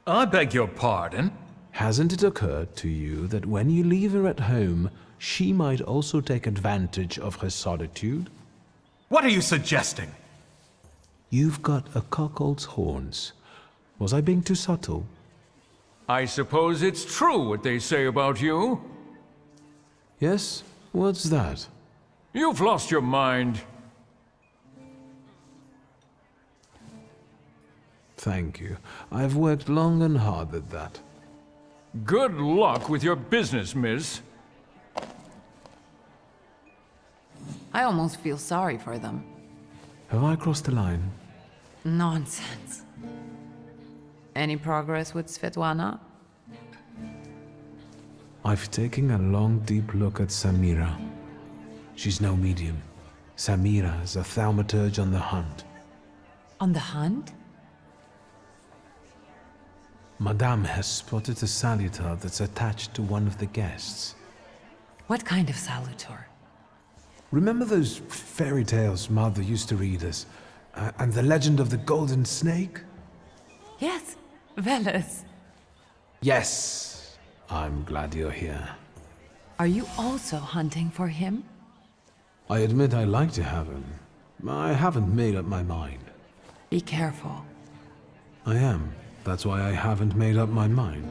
I beg your pardon? Hasn't it occurred to you that when you leave her at home, she might also take advantage of her solitude? What are you suggesting? You've got a cuckold's horns. Was I being too subtle? I suppose it's true what they say about you. Yes? What's that? You've lost your mind. Thank you. I've worked long and hard at that. Good luck with your business, miss. I almost feel sorry for them. Have I crossed the line? Nonsense. Any progress with Svetlana? I've taken a long, deep look at Samira. She's no medium. Samira is a thaumaturge on the hunt. On the hunt? Madame has spotted a saluter that's attached to one of the guests. What kind of salutor? Remember those fairy tales Mother used to read us? And the legend of the golden snake? Yes, Veles. Yes. I'm glad you're here. Are you also hunting for him? I admit I like to have him. I haven't made up my mind. Be careful. I am. That's why I haven't made up my mind.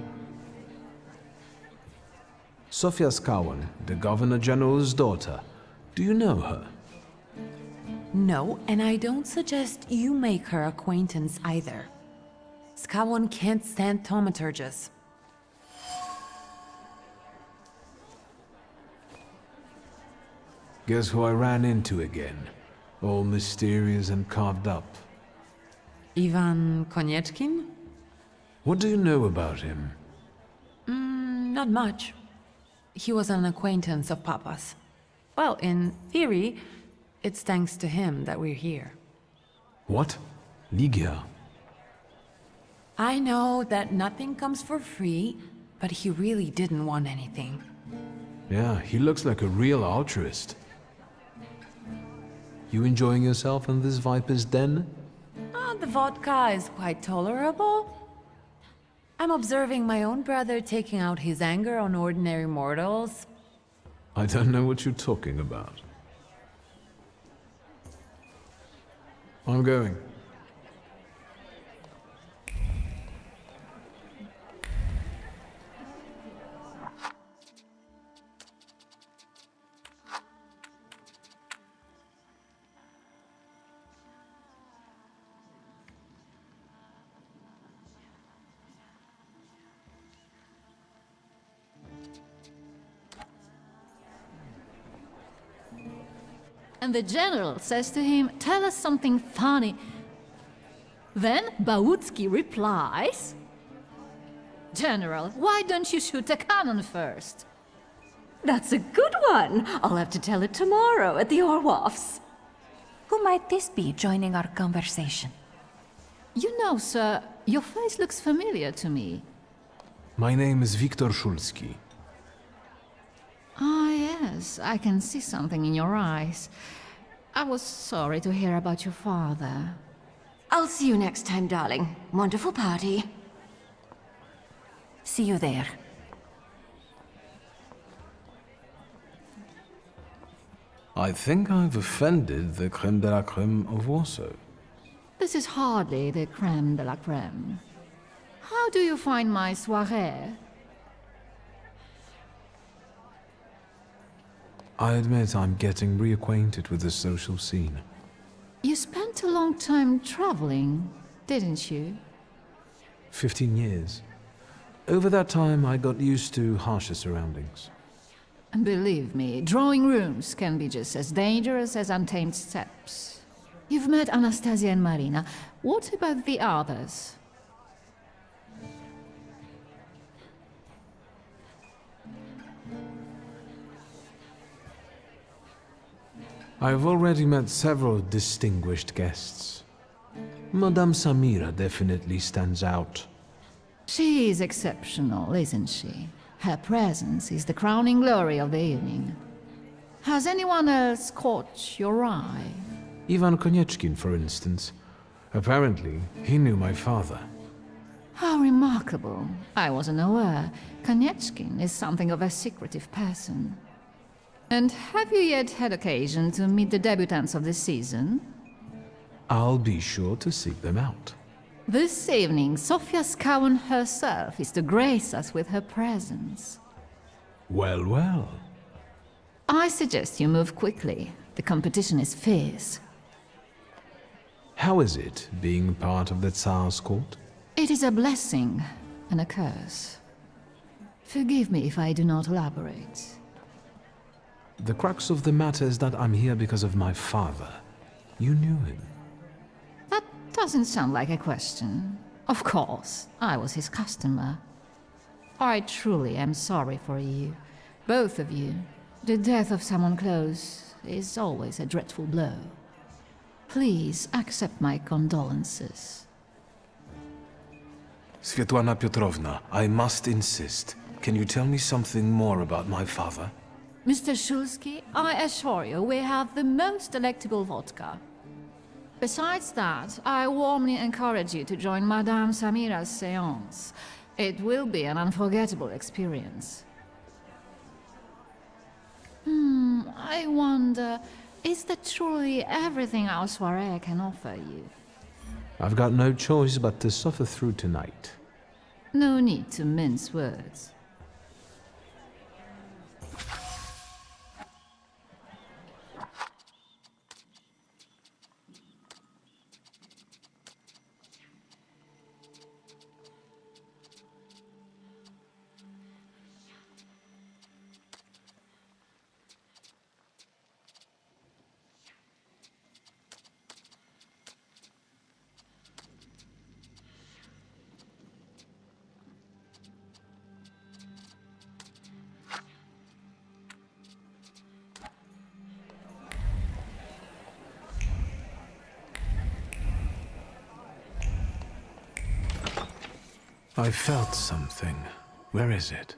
Sofia Skawan, the Governor General's daughter. Do you know her? No, and I don't suggest you make her acquaintance either. Skawon can't stand thaumaturges. Guess who I ran into again? All mysterious and carved up. Ivan Konieczkin? What do you know about him? Not much. He was an acquaintance of Papa's. Well, in theory, it's thanks to him that we're here. What? Ligia? I know that nothing comes for free, but he really didn't want anything. Yeah, he looks like a real altruist. You enjoying yourself in this viper's den? The vodka is quite tolerable. I'm observing my own brother taking out his anger on ordinary mortals. I don't know what you're talking about. I'm going. And the general says to him, "Tell us something funny." Then Bautsky replies, "General, why don't you shoot a cannon first?" That's a good one. I'll have to tell it tomorrow at the Orloffs. Who might this be joining our conversation? You know, sir, your face looks familiar to me. My name is Viktor Szulski. Ah, yes, I can see something in your eyes. I was sorry to hear about your father. I'll see you next time, darling. Wonderful party. See you there. I think I've offended the creme de la creme of Warsaw. This is hardly the creme de la creme. How do you find my soirée? I admit I'm getting reacquainted with the social scene. You spent a long time traveling, didn't you? 15 years. Over that time, I got used to harsher surroundings. And believe me, drawing rooms can be just as dangerous as untamed steppes. You've met Anastasia and Marina. What about the others? I've already met several distinguished guests. Madame Samira definitely stands out. She is exceptional, isn't she? Her presence is the crowning glory of the evening. Has anyone else caught your eye? Ivan Konieczkin, for instance. Apparently, he knew my father. How remarkable. I wasn't aware. Konieczkin is something of a secretive person. And have you yet had occasion to meet the debutants of the season? I'll be sure to seek them out. This evening, Sofia Skowan herself is to grace us with her presence. Well, well. I suggest you move quickly. The competition is fierce. How is it, being part of the Tsar's court? It is a blessing and a curse. Forgive me if I do not elaborate. The crux of the matter is that I'm here because of my father. You knew him. That doesn't sound like a question. Of course, I was his customer. I truly am sorry for you, both of you. The death of someone close is always a dreadful blow. Please accept my condolences. Svetlana Petrovna, I must insist. Can you tell me something more about my father? Mr. Szulski, I assure you we have the most delectable vodka. Besides that, I warmly encourage you to join Madame Samira's séance. It will be an unforgettable experience. I wonder, is that truly everything our soirée can offer you? I've got no choice but to suffer through tonight. No need to mince words. I felt something. Where is it?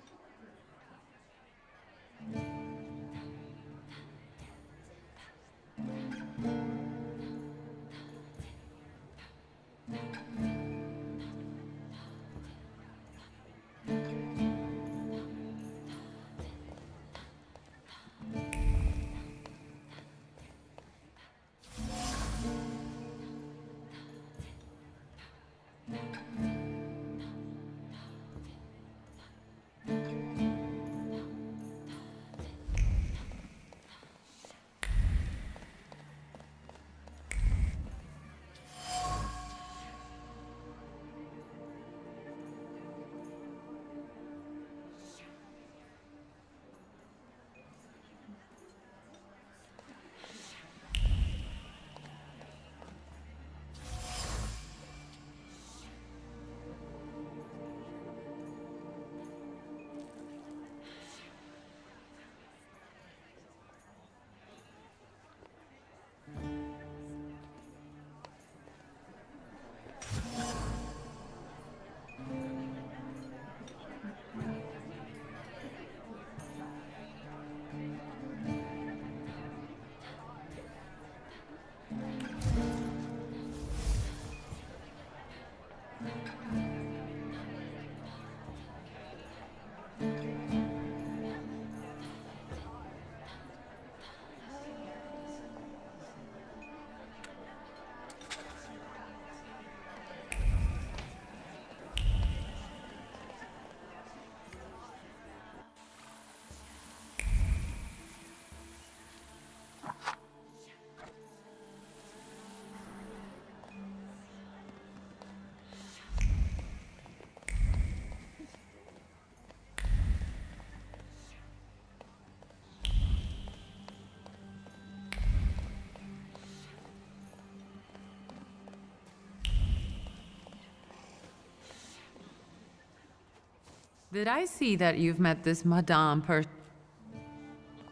Did I see that you've met this Madame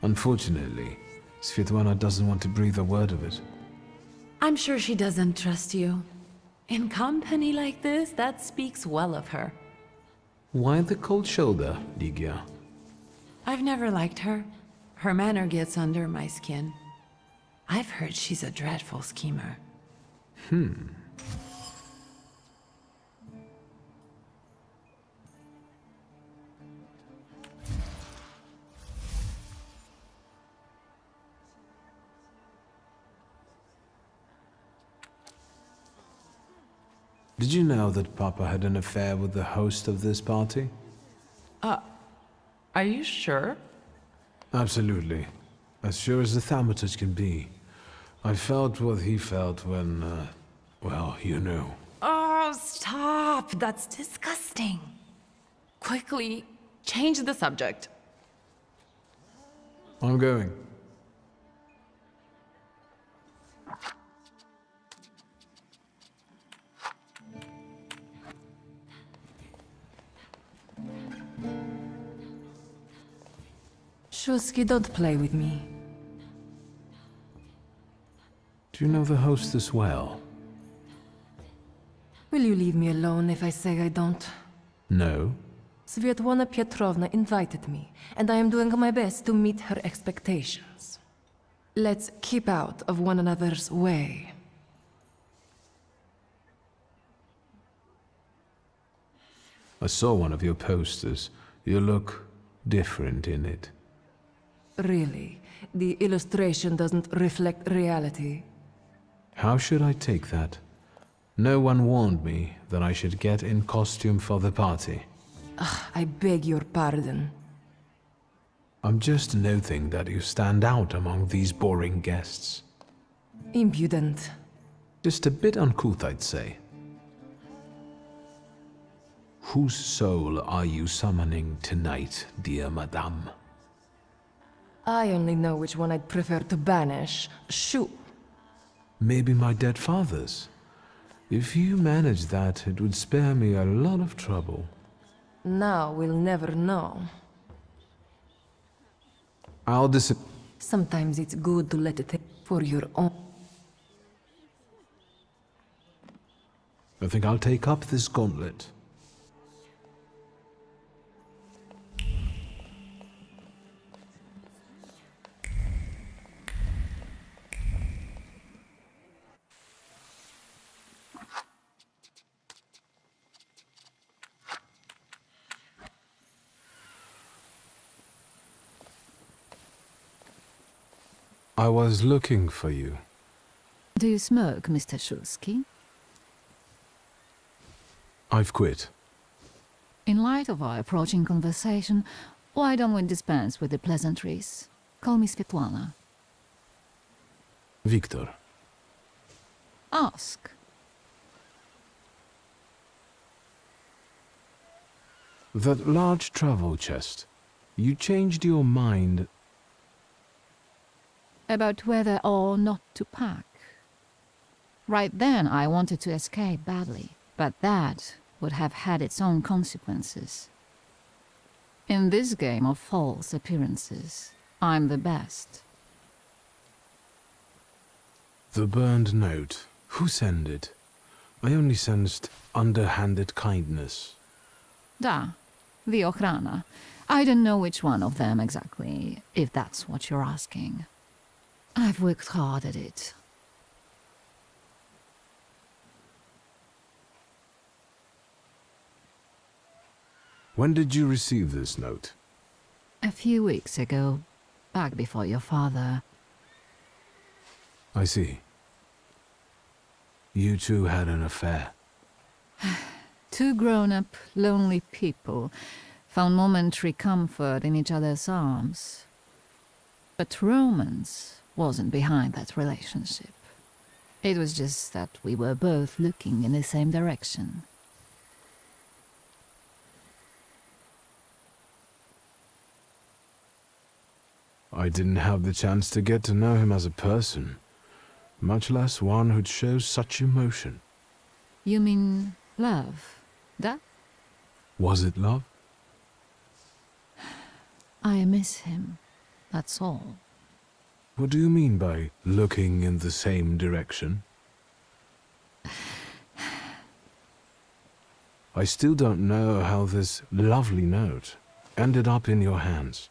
Unfortunately, Svetlana doesn't want to breathe a word of it. I'm sure she doesn't trust you. In company like this, that speaks well of her. Why the cold shoulder, Ligia? I've never liked her. Her manner gets under my skin. I've heard she's a dreadful schemer. Did you know that Papa had an affair with the host of this party? Are you sure? Absolutely. As sure as the Thaumaturge can be. I felt what he felt when, well, you know. Oh, stop! That's disgusting. Quickly, change the subject. I'm going. Shuski, don't play with me. Do you know the hostess well? Will you leave me alone if I say I don't? No. Svetlana Petrovna invited me, and I am doing my best to meet her expectations. Let's keep out of one another's way. I saw one of your posters. You look different in it. Really, the illustration doesn't reflect reality. How should I take that? No one warned me that I should get in costume for the party. I beg your pardon. I'm just noting that you stand out among these boring guests. Impudent. Just a bit uncouth, I'd say. Whose soul are you summoning tonight, dear Madame? I only know which one I'd prefer to banish. Shoo! Maybe my dead father's. If you manage that, it would spare me a lot of trouble. Now we'll never know. I'll Sometimes it's good to let it take for your own. I think I'll take up this gauntlet. I was looking for you. Do you smoke, Mr. Shulsky? I've quit. In light of our approaching conversation, why don't we dispense with the pleasantries? Call me Svetlana. Victor. Ask. That large travel chest. You changed your mind. About whether or not to pack. Right then I wanted to escape badly, but that would have had its own consequences. In this game of false appearances, I'm the best. The burned note. Who sent it? I only sensed underhanded kindness. Da, the Ochrana. I don't know which one of them exactly, if that's what you're asking. I've worked hard at it. When did you receive this note? A few weeks ago, back before your father. I see. You two had an affair. Two grown-up, lonely people found momentary comfort in each other's arms. But romance wasn't behind that relationship. It was just that we were both looking in the same direction. I didn't have the chance to get to know him as a person, much less one who'd show such emotion. You mean love? That? Was it love? I miss him, that's all. What do you mean by looking in the same direction? I still don't know how this lovely note ended up in your hands.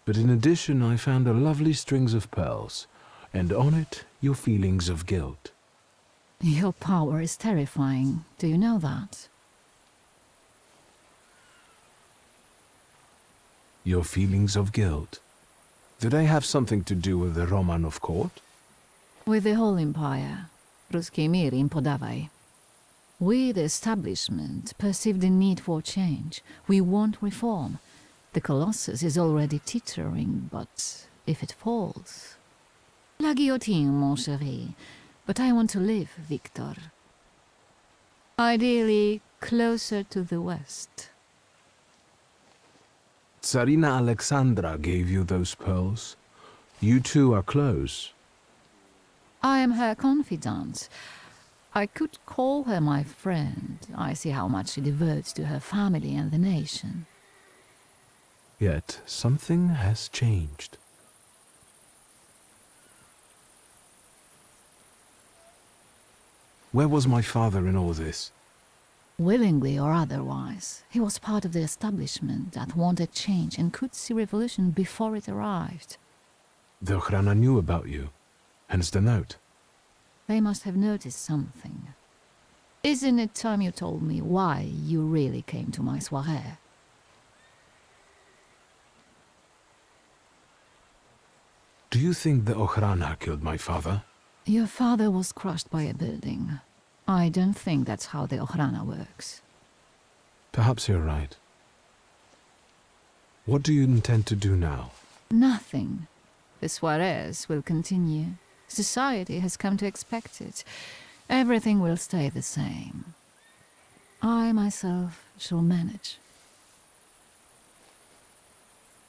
But in addition, I found a lovely strings of pearls, and on it, your feelings of guilt. Your power is terrifying. Do you know that? Your feelings of guilt. Did they have something to do with the Romanov court? With the whole empire. Ruski mir im podawaj. We, the establishment, perceive the need for change. We want reform. The Colossus is already teetering, but if it falls... La guillotine, mon chéri. But I want to live, Victor. Ideally, closer to the west. Tsarina Alexandra gave you those pearls. You two are close. I am her confidant. I could call her my friend. I see how much she devotes to her family and the nation. Yet something has changed. Where was my father in all this? Willingly or otherwise, he was part of the establishment that wanted change and could see revolution before it arrived. The Ochrana knew about you, hence the note. They must have noticed something. Isn't it time you told me why you really came to my soirée? Do you think the Ochrana killed my father? Your father was crushed by a building. I don't think that's how the Ochrana works. Perhaps you're right. What do you intend to do now? Nothing. The soirées will continue. Society has come to expect it. Everything will stay the same. I myself shall manage.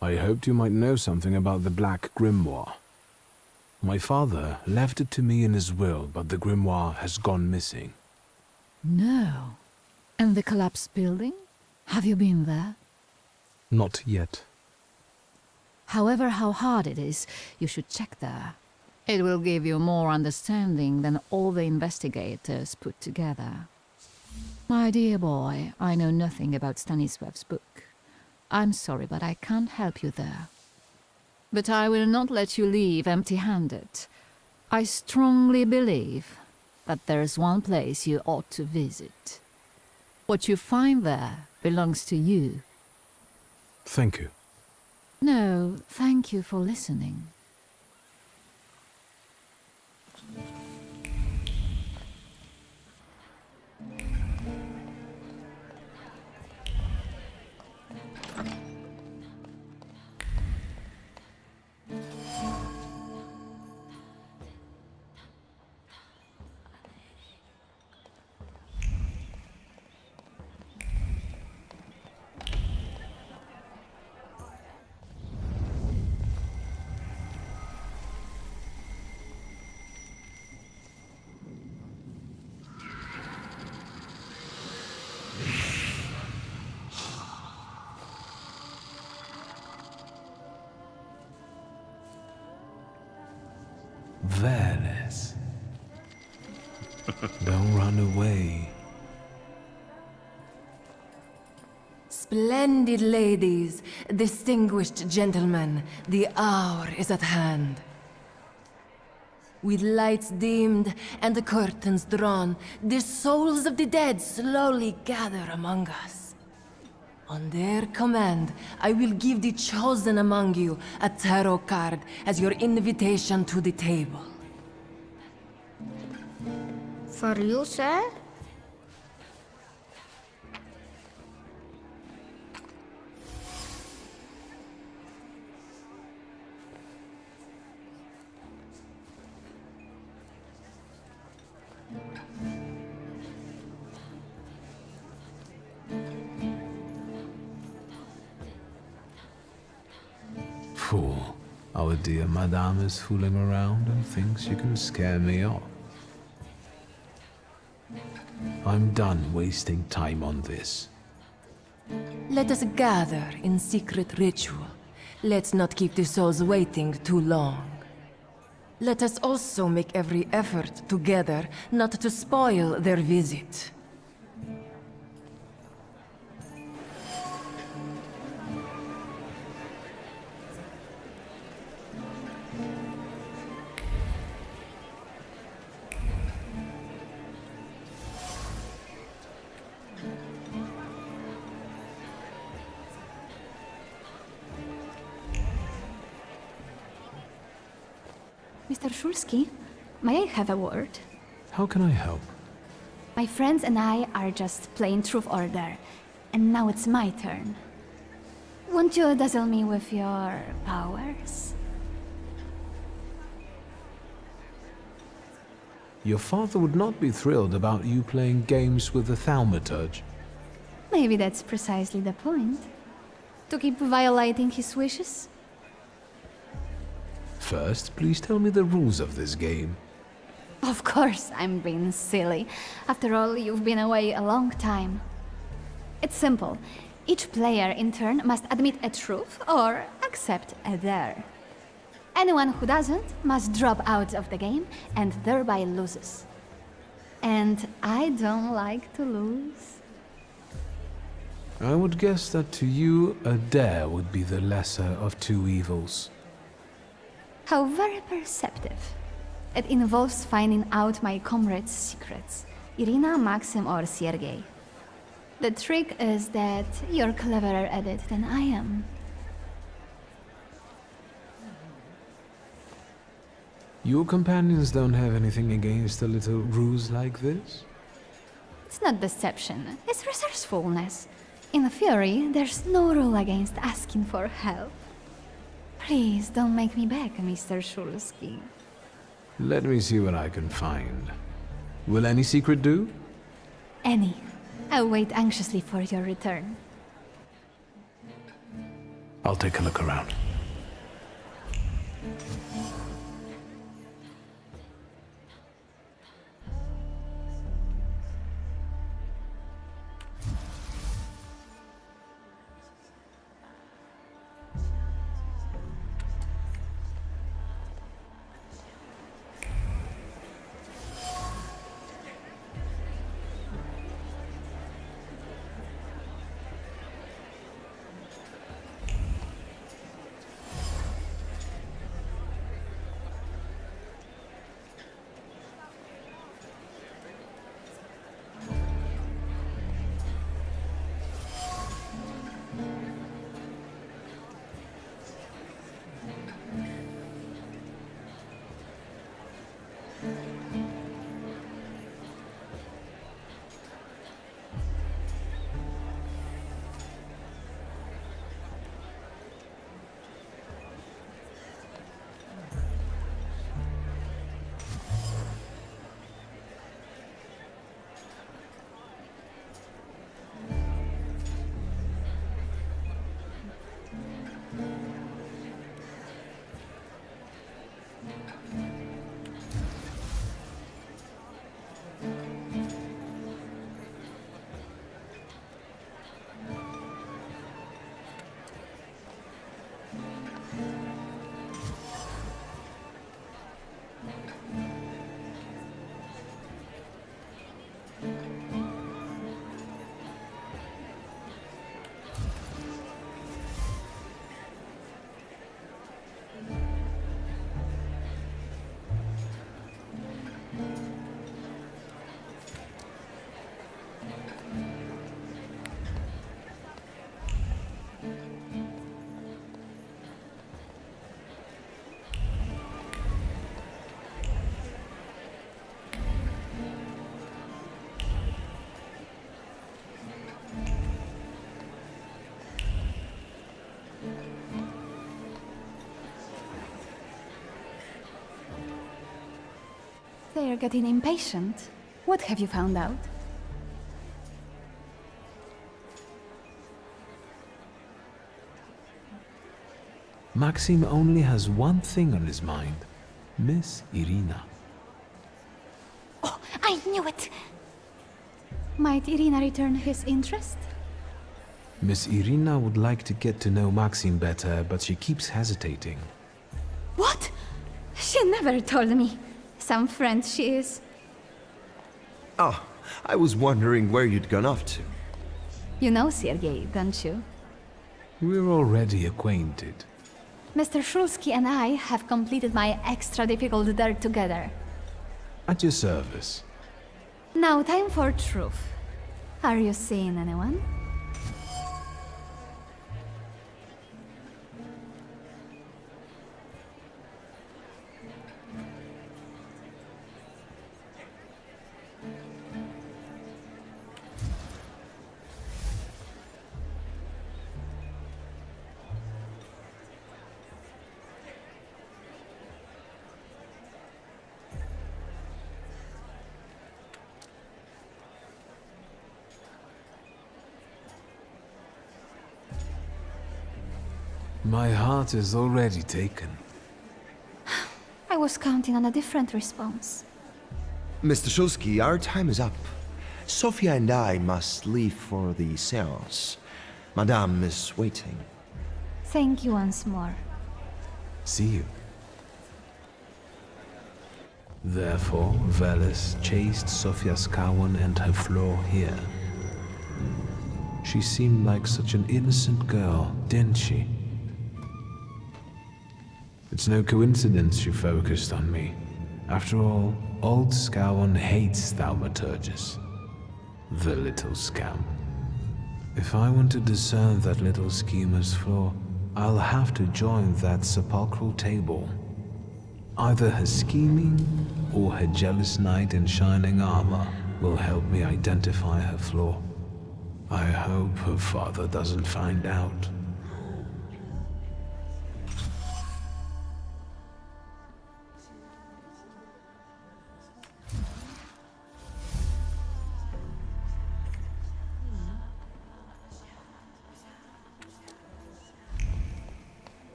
I hoped you might know something about the Black Grimoire. My father left it to me in his will, but the grimoire has gone missing. No. And the collapsed building? Have you been there? Not yet. However, how hard it is, you should check there. It will give you more understanding than all the investigators put together. My dear boy, I know nothing about Stanisław's book. I'm sorry, but I can't help you there. But I will not let you leave empty-handed. I strongly believe that there's one place you ought to visit. What you find there belongs to you. Thank you. No, thank you for listening. Venice. Don't run away. Splendid ladies, distinguished gentlemen, the hour is at hand. With lights dimmed and the curtains drawn, the souls of the dead slowly gather among us. On their command, I will give the chosen among you a tarot card as your invitation to the table. For you, sir? Fool. Our dear madame is fooling around and thinks you can scare me off. I'm done wasting time on this. Let us gather in secret ritual. Let's not keep the souls waiting too long. Let us also make every effort together not to spoil their visit. Mr. Shulsky, may I have a word? How can I help? My friends and I are just playing Truth Order, and now it's my turn. Won't you dazzle me with your powers? Your father would not be thrilled about you playing games with the Thaumaturge. Maybe that's precisely the point. To keep violating his wishes? First, please tell me the rules of this game. Of course, I'm being silly. After all, you've been away a long time. It's simple. Each player in turn must admit a truth or accept a dare. Anyone who doesn't must drop out of the game and thereby loses. And I don't like to lose. I would guess that to you, a dare would be the lesser of two evils. How very perceptive. It involves finding out my comrades' secrets, Irina, Maxim, or Sergei. The trick is that you're cleverer at it than I am. Your companions don't have anything against a little ruse like this? It's not deception, it's resourcefulness. In theory, there's no rule against asking for help. Please don't make me beg, Mr. Shulsky. Let me see what I can find. Will any secret do? Any. I'll wait anxiously for your return. I'll take a look around. They're getting impatient. What have you found out? Maxim only has one thing on his mind. Miss Irina. Oh, I knew it! Might Irina return his interest? Miss Irina would like to get to know Maxim better, but she keeps hesitating. What? She never told me. Some friend she is. Oh, I was wondering where you'd gone off to. You know Sergei, don't you? We're already acquainted. Mr. Shulsky and I have completed my extra difficult dirt together. At your service. Now time for truth. Are you seeing anyone? My heart is already taken. I was counting on a different response. Mr. Shulsky, our time is up. Sofia and I must leave for the seance. Madame is waiting. Thank you once more. See you. Therefore, Veles chased Sofia Skawan and her floor here. She seemed like such an innocent girl, didn't she? It's no coincidence she focused on me. After all, old Skawan hates Thaumaturges. The little scam. If I want to discern that little schemer's flaw, I'll have to join that sepulchral table. Either her scheming or her jealous knight in shining armor will help me identify her flaw. I hope her father doesn't find out.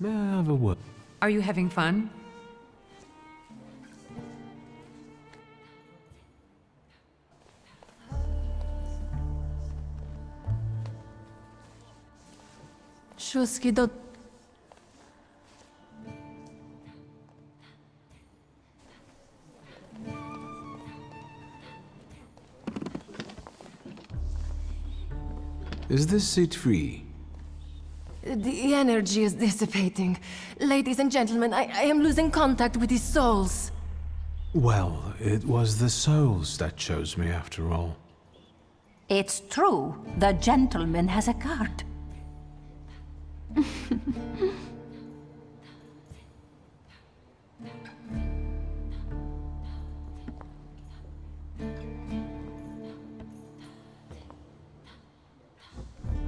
May I have a word? Are you having fun? Shulsky, don't... Is this seat free? The energy is dissipating. Ladies and gentlemen, I am losing contact with these souls. Well, it was the souls that chose me after all. It's true. The gentleman has a card.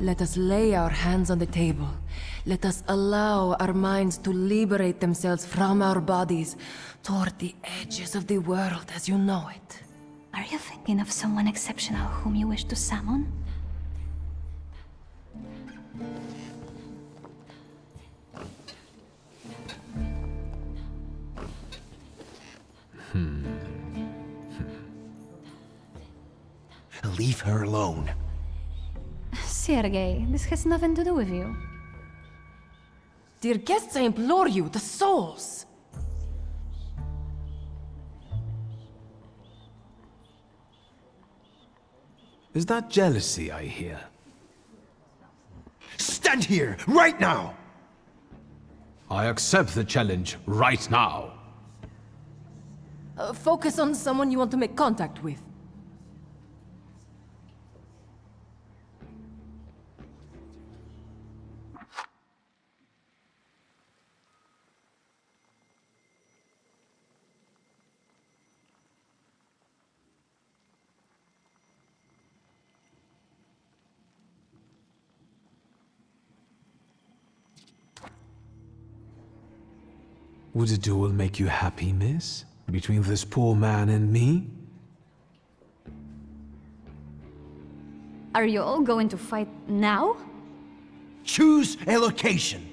Let us lay our hands on the table. Let us allow our minds to liberate themselves from our bodies toward the edges of the world as you know it. Are you thinking of someone exceptional whom you wish to summon? Leave her alone. Sergei, this has nothing to do with you. Dear guests, I implore you, the souls! Is that jealousy I hear? Stand here, right now! I accept the challenge right now. Focus on someone you want to make contact with. Would a duel make you happy, miss? Between this poor man and me? Are you all going to fight now? Choose a location.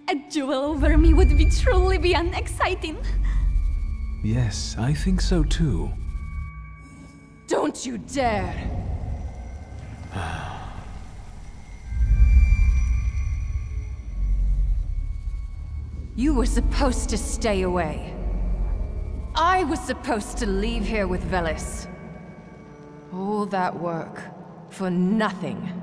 A duel over me would be truly beyond exciting. Yes, I think so too. Don't you dare! You were supposed to stay away. I was supposed to leave here with Velis. All that work for nothing.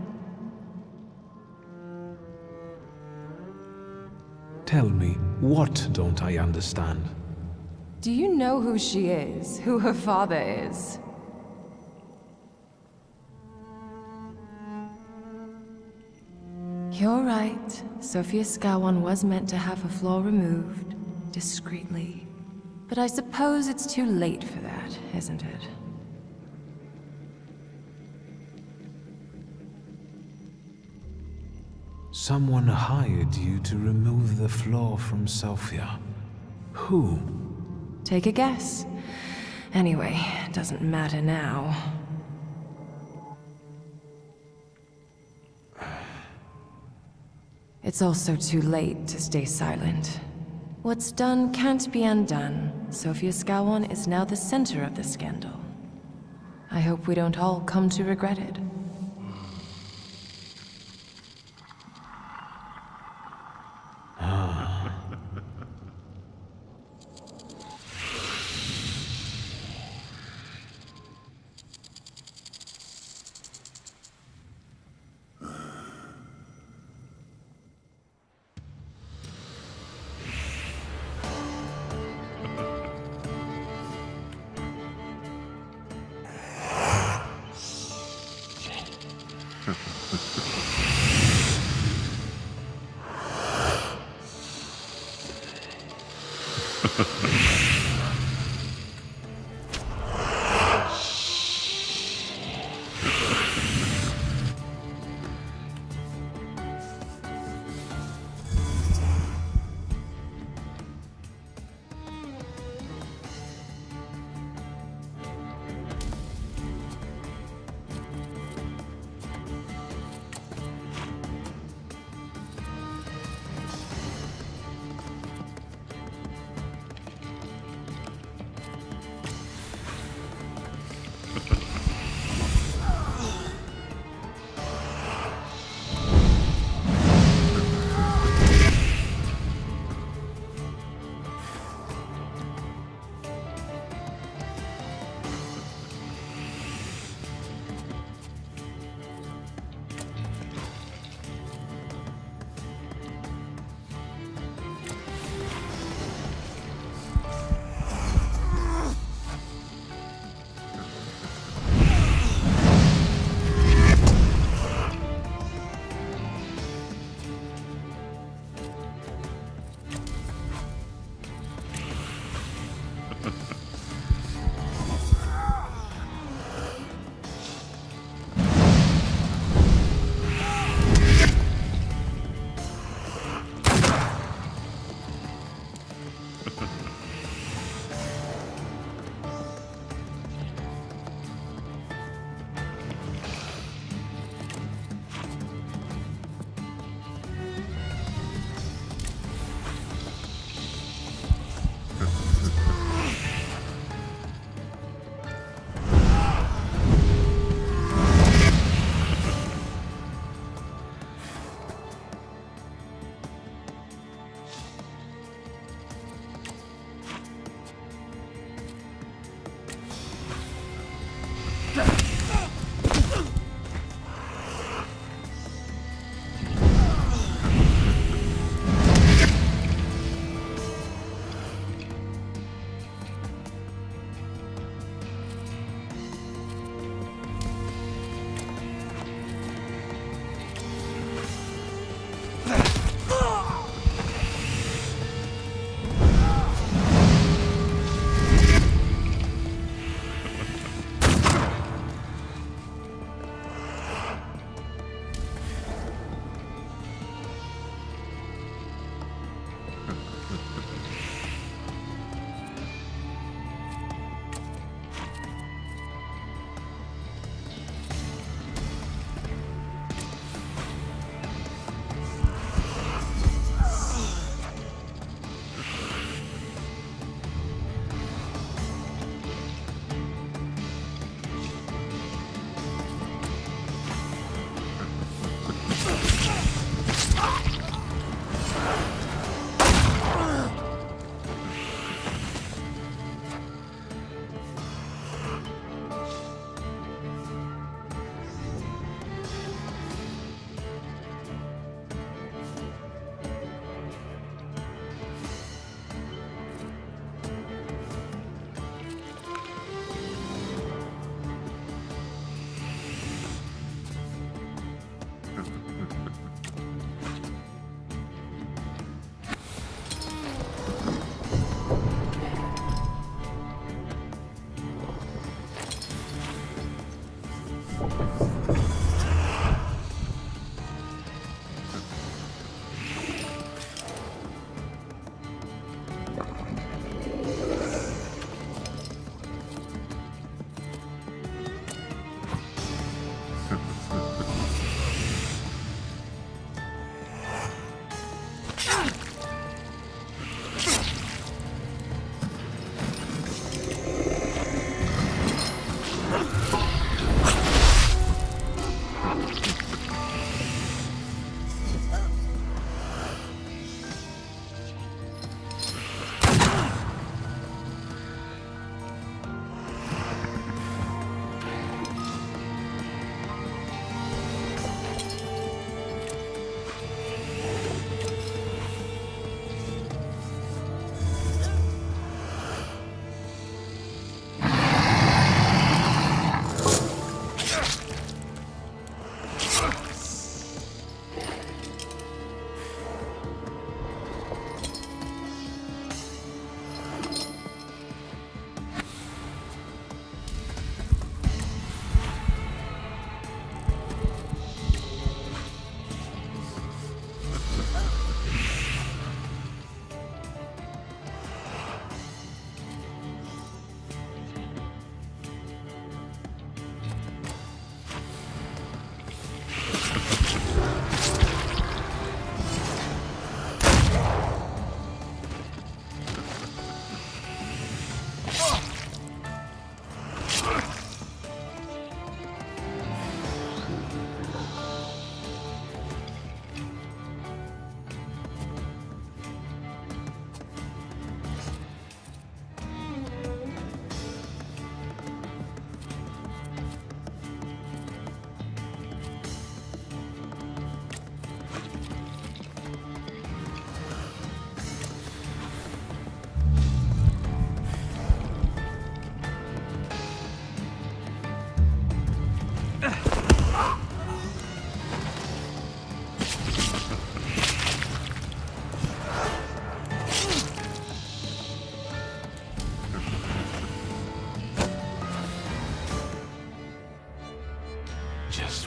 Tell me, what don't I understand? Do you know who she is? Who her father is? You're right. Sophia Skawan was meant to have her flaw removed, discreetly. But I suppose it's too late for that, isn't it? Someone hired you to remove the flaw from Sophia. Who? Take a guess. Anyway, it doesn't matter now. It's also too late to stay silent. What's done can't be undone. Sophia Skawan is now the center of the scandal. I hope we don't all come to regret it.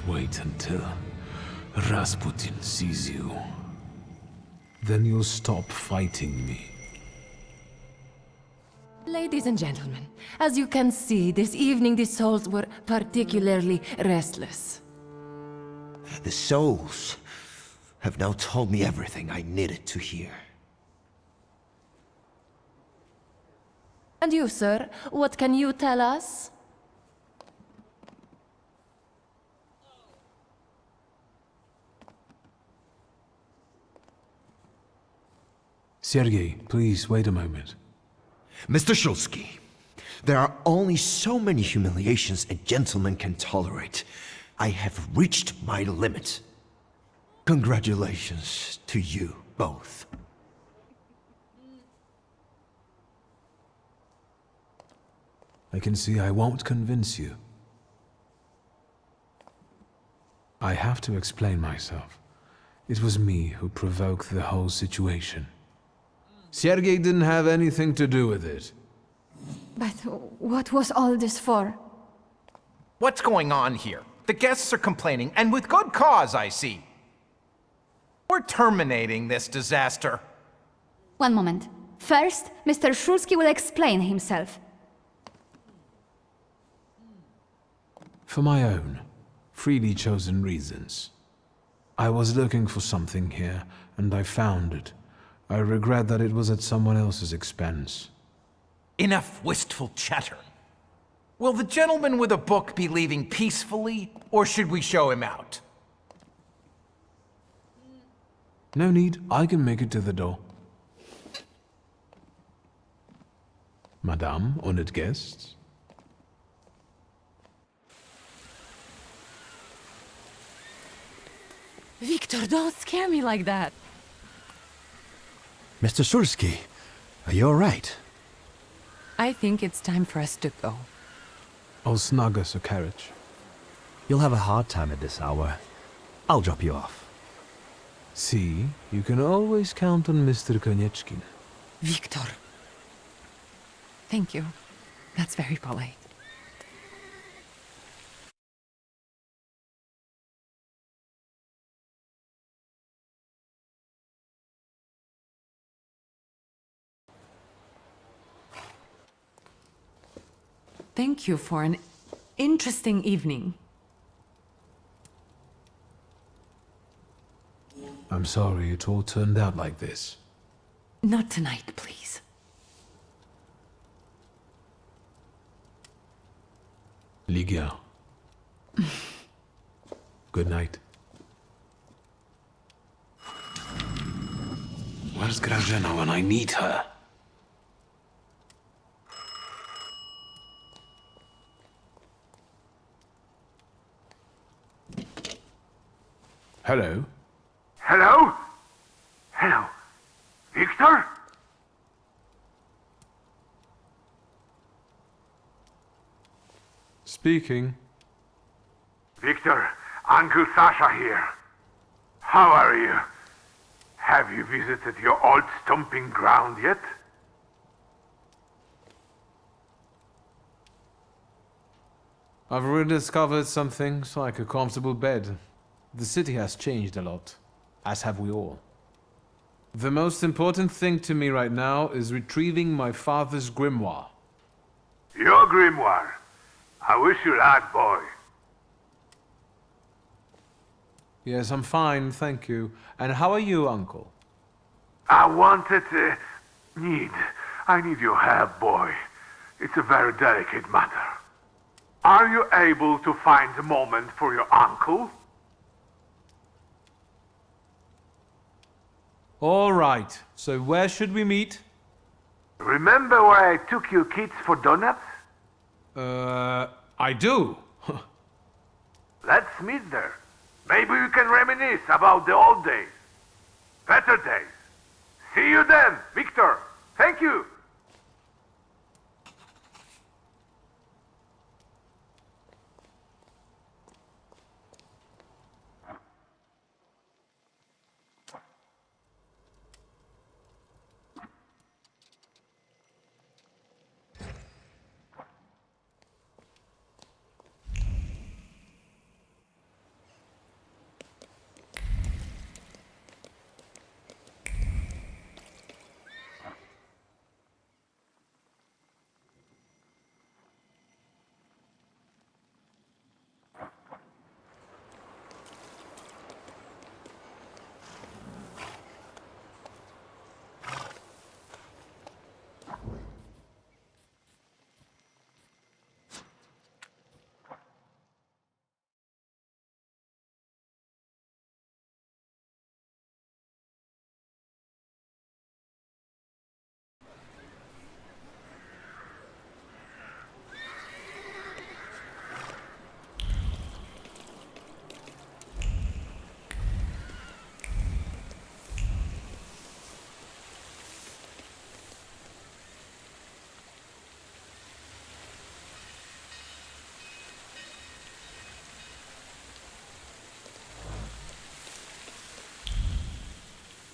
Just wait until Rasputin sees you. Then you'll stop fighting me. Ladies and gentlemen, as you can see, this evening the souls were particularly restless. The souls have now told me everything I needed to hear. And you, sir, what can you tell us? Sergei, please wait a moment. Mr. Shulsky, there are only so many humiliations a gentleman can tolerate. I have reached my limit. Congratulations to you both. I can see I won't convince you. I have to explain myself. It was me who provoked the whole situation. Sergei didn't have anything to do with it. But what was all this for? What's going on here? The guests are complaining, and with good cause, I see. We're terminating this disaster. One moment. First, Mr. Shulsky will explain himself. For my own, freely chosen reasons. I was looking for something here, and I found it. I regret that it was at someone else's expense. Enough wistful chatter. Will the gentleman with a book be leaving peacefully, or should we show him out? No need, I can make it to the door. Madame, honored guests. Victor, don't scare me like that. Mr. Shulsky, are you all right? I think it's time for us to go. I'll snug us a carriage. You'll have a hard time at this hour. I'll drop you off. See, you can always count on Mr. Konieczkin. Victor. Thank you. That's very polite. Thank you for an interesting evening. I'm sorry it all turned out like this. Not tonight, please. Ligia. Good night. Where's Grażyna when I need her? Hello? Hello? Hello? Victor? Speaking. Victor, Uncle Sasha here. How are you? Have you visited your old stomping ground yet? I've rediscovered some things like a comfortable bed. The city has changed a lot, as have we all. The most important thing to me right now is retrieving my father's grimoire. Your grimoire? I wish you luck, boy. Yes, I'm fine, thank you. And how are you, Uncle? I need your help, boy. It's a very delicate matter. Are you able to find a moment for your uncle? All right, so where should we meet? Remember where I took you kids for donuts? I do. Let's meet there. Maybe we can reminisce about the old days. Better days. See you then, Victor. Thank you.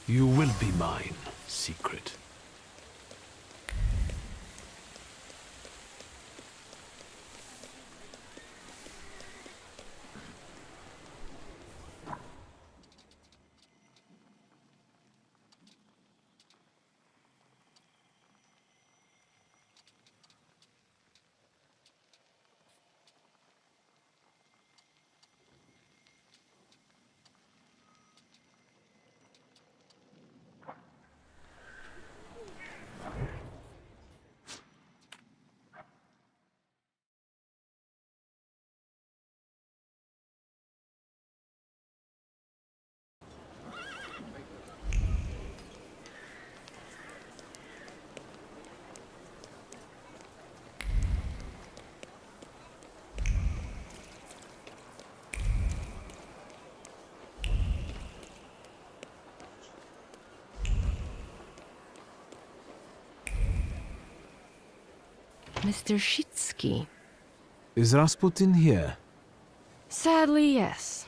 You will be mine, secret. Mr. Shitsky. Is Rasputin here? Sadly, yes.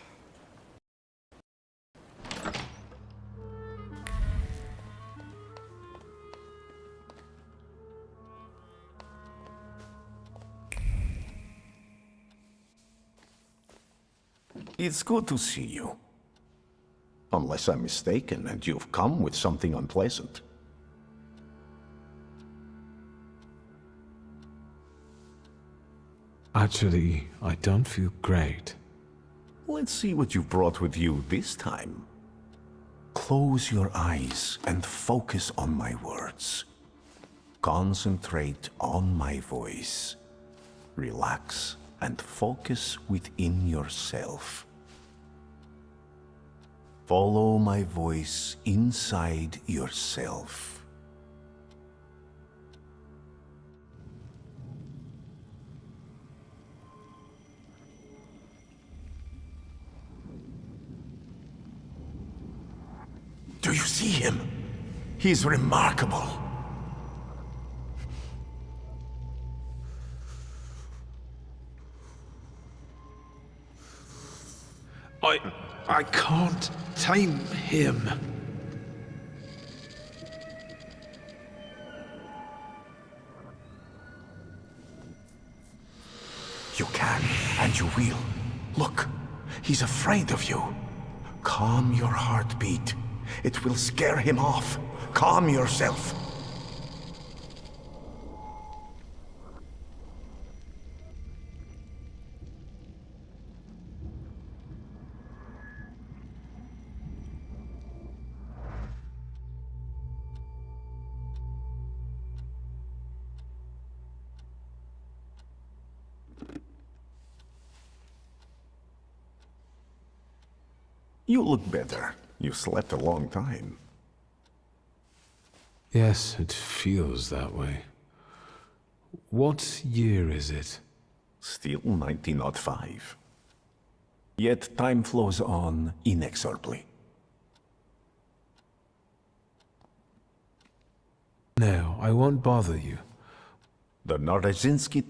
It's good to see you. Unless I'm mistaken and you've come with something unpleasant. Actually, I don't feel great. Let's see what you brought with you this time. Close your eyes and focus on my words. Concentrate on my voice. Relax and focus within yourself. Follow my voice inside yourself. Do you see him? He's remarkable. I can't tame him. You can, and you will. Look, he's afraid of you. Calm your heartbeat. It will scare him off. Calm yourself. You look better. You slept a long time. Yes, it feels that way. What year is it? Still 1905. Yet time flows on inexorably. No, I won't bother you. The Norodzinski...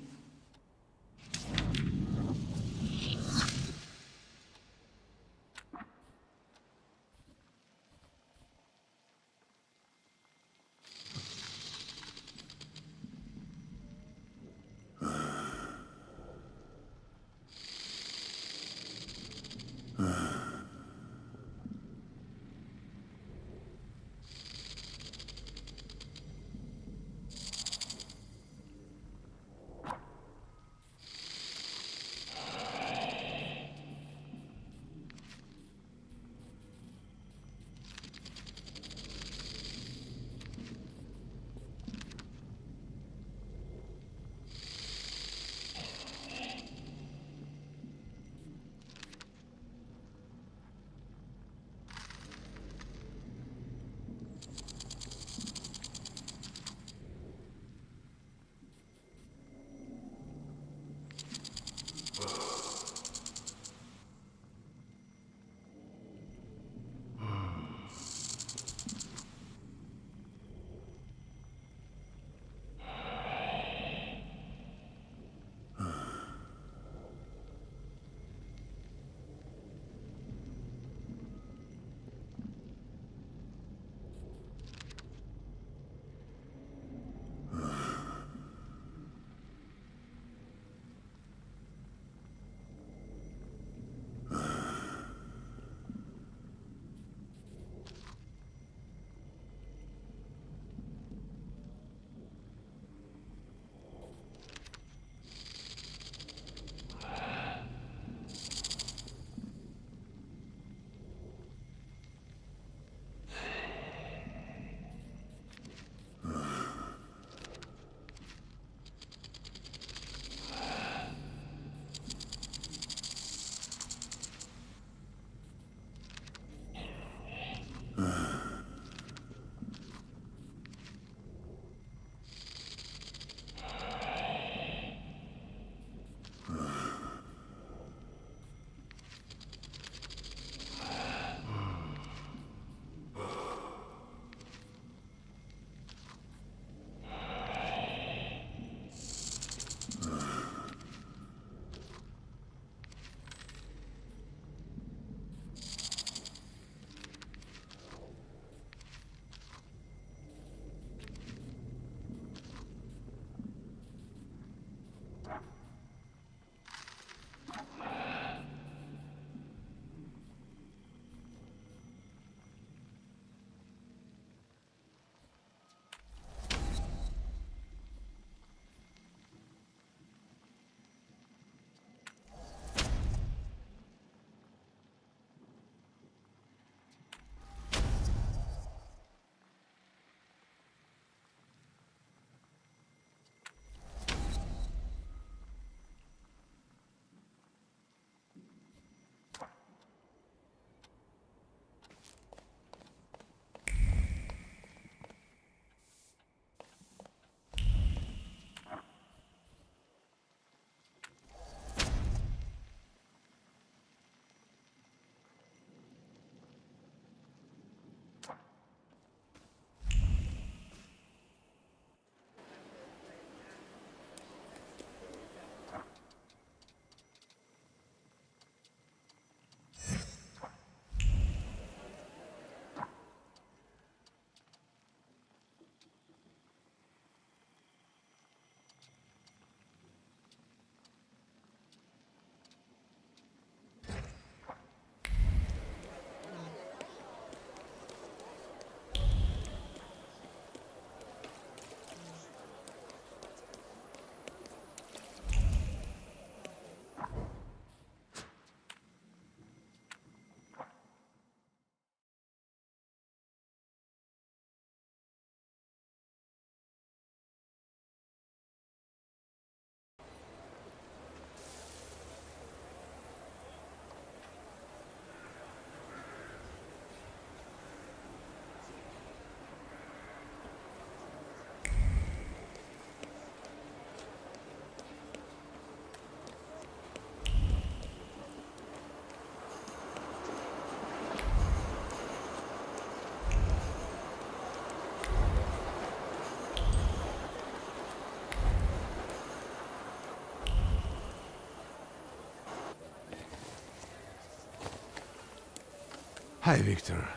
Hi, Victor.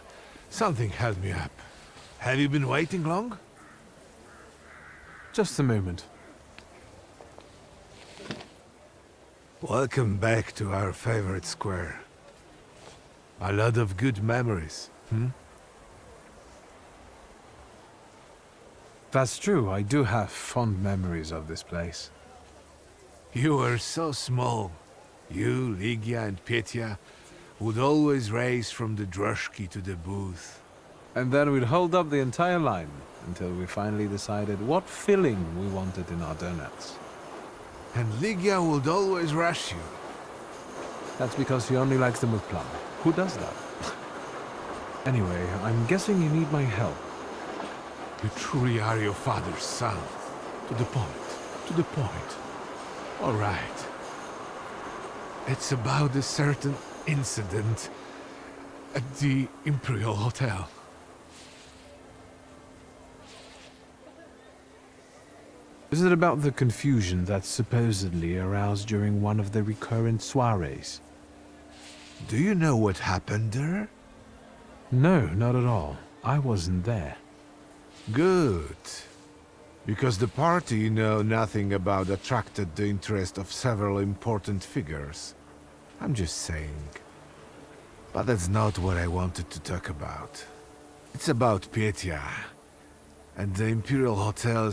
Something held me up. Have you been waiting long? Just a moment. Welcome back to our favorite square. A lot of good memories, hmm? That's true, I do have fond memories of this place. You were so small. You, Ligia, and Petya would always race from the droshky to the booth. And then we'd hold up the entire line until we finally decided what filling we wanted in our donuts. And Ligia would always rush you. That's because she only likes them with plum. Who does that? Anyway, I'm guessing you need my help. You truly are your father's son. To the point. To the point. All right. It's about a certain incident at the Imperial Hotel. Is it about the confusion that supposedly aroused during one of the recurrent soirees? Do you know what happened there? No, not at all. I wasn't there. Good. Because the party you know nothing about attracted the interest of several important figures. I'm just saying. But that's not what I wanted to talk about. It's about Petya. At the Imperial Hotel,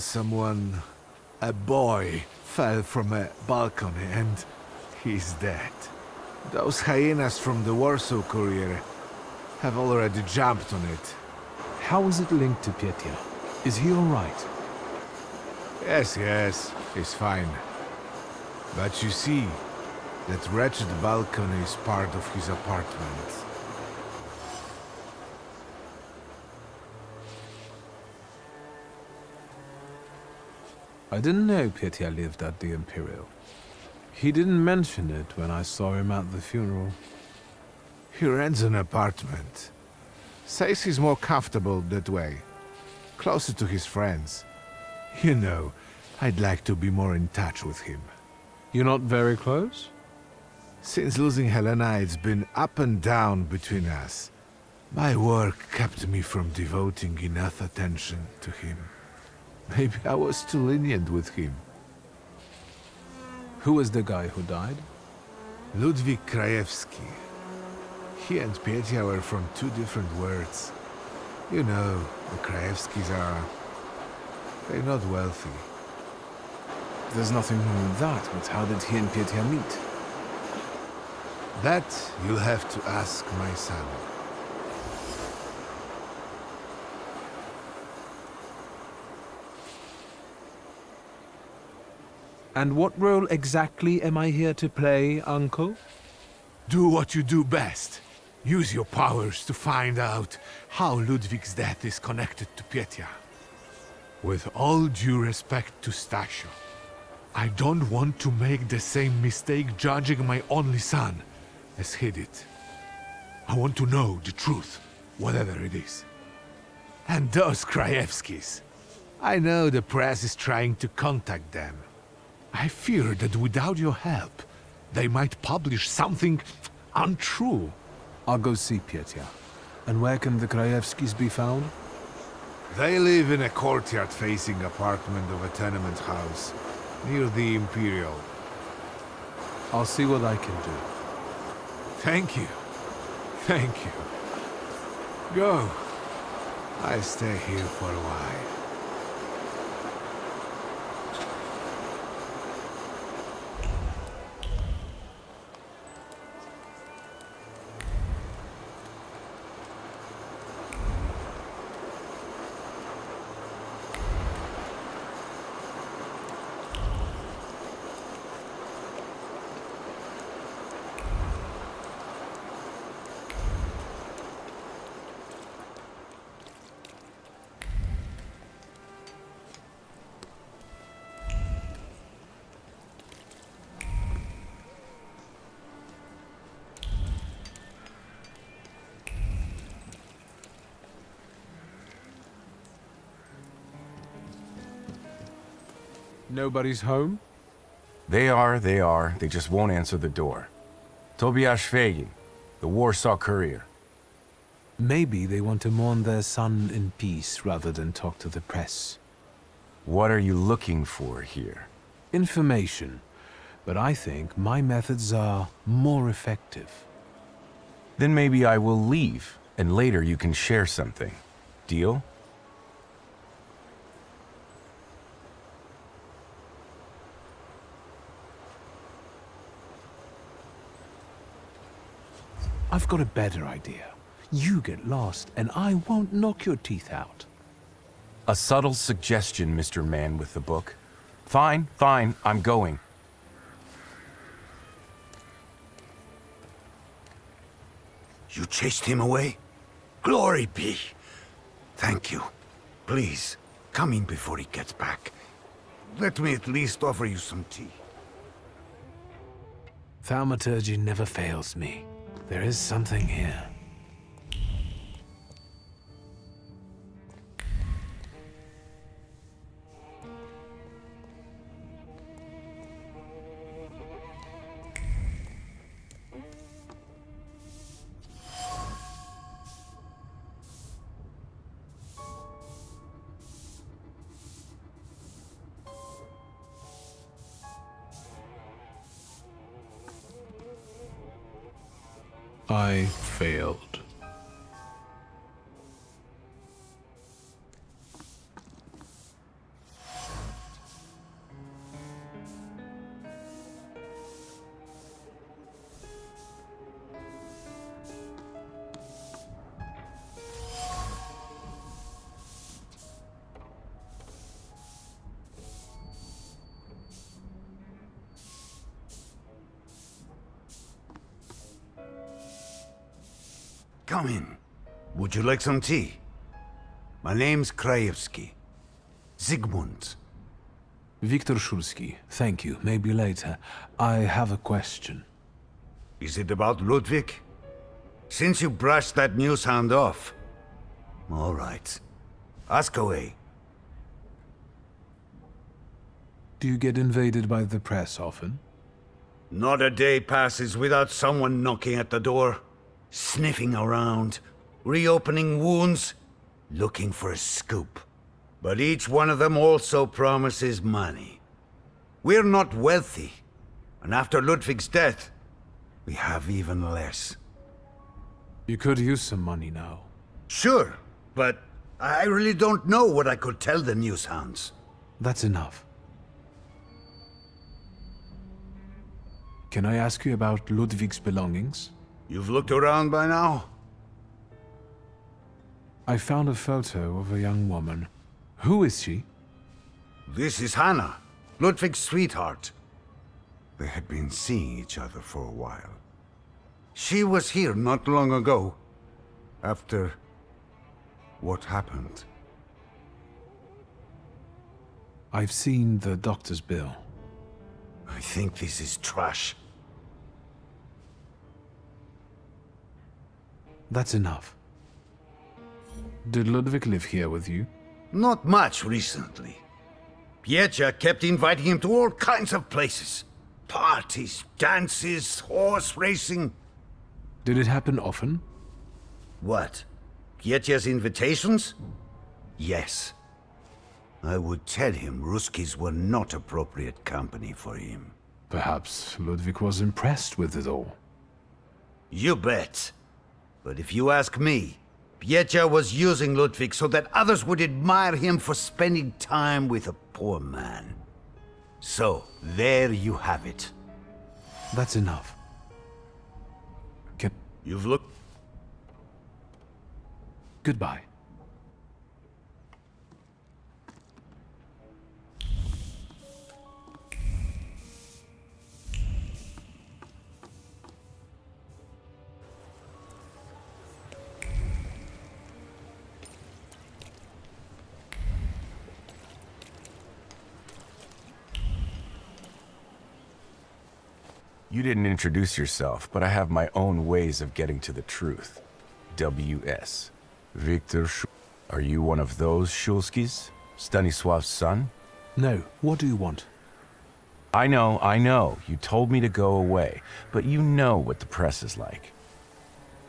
a boy, fell from a balcony and he's dead. Those hyenas from the Warsaw Courier have already jumped on it. How is it linked to Petya? Is he alright? Yes, he's fine. But you see, that wretched balcony is part of his apartment. I didn't know Petya lived at the Imperial. He didn't mention it when I saw him at the funeral. He rents an apartment. Says he's more comfortable that way. Closer to his friends. You know, I'd like to be more in touch with him. You're not very close? Since losing Helena, it's been up and down between us. My work kept me from devoting enough attention to him. Maybe I was too lenient with him. Who was the guy who died? Ludwik Krajewski. He and Petya were from two different worlds. You know, the Krajewskis they're not wealthy. There's nothing wrong with that, but how did he and Petya meet? That you'll have to ask my son. And what role exactly am I here to play, Uncle? Do what you do best. Use your powers to find out how Ludwig's death is connected to Petya. With all due respect to Stasio, I don't want to make the same mistake judging my only son as he did. I want to know the truth, whatever it is. And those Krajewskis. I know the press is trying to contact them. I fear that without your help, they might publish something untrue. I'll go see Petya. And where can the Krajewskis be found? They live in a courtyard-facing apartment of a tenement house, near the Imperial. I'll see what I can do. Thank you. Thank you. Go. I stay here for a while. Nobody's home? They are. They just won't answer the door. Tobias Fagin, the Warsaw Courier. Maybe they want to mourn their son in peace rather than talk to the press. What are you looking for here? Information. But I think my methods are more effective. Then maybe I will leave, and later you can share something. Deal? I've got a better idea. You get lost, and I won't knock your teeth out. A subtle suggestion, Mr. Man with the book. Fine, fine, I'm going. You chased him away? Glory be! Thank you. Please, come in before he gets back. Let me at least offer you some tea. Thaumaturge never fails me. There is something here. I failed. Come in. Would you like some tea? My name's Krajewski. Zygmunt. Viktor Szulski, thank you. Maybe later. I have a question. Is it about Ludwig? Since you brushed that news hound off. All right. Ask away. Do you get invaded by the press often? Not a day passes without someone knocking at the door. Sniffing around, reopening wounds, looking for a scoop. But each one of them also promises money. We're not wealthy, and after Ludwig's death, we have even less. You could use some money now. Sure, but I really don't know what I could tell the news hounds. That's enough. Can I ask you about Ludwig's belongings? You've looked around by now? I found a photo of a young woman. Who is she? This is Hannah, Ludwig's sweetheart. They had been seeing each other for a while. She was here not long ago, after what happened. I've seen the doctor's bill. I think this is trash. That's enough. Did Ludwig live here with you? Not much recently. Piecia kept inviting him to all kinds of places. Parties, dances, horse racing. Did it happen often? What? Piecia's invitations? Yes. I would tell him Ruskies were not appropriate company for him. Perhaps Ludwig was impressed with it all. You bet. But if you ask me, Piecia was using Ludwig so that others would admire him for spending time with a poor man. So, there you have it. That's enough. You've looked... Goodbye. You didn't introduce yourself, but I have my own ways of getting to the truth. W.S. Viktor Sh... Are you one of those Szulskis? Stanisław's son? No. What do you want? I know. You told me to go away, but you know what the press is like.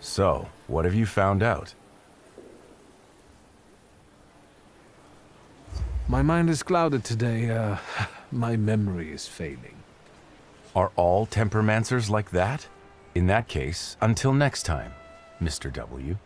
So, what have you found out? My mind is clouded today. My memory is failing. Are all temperamancers like that? In that case, until next time, Mr. W.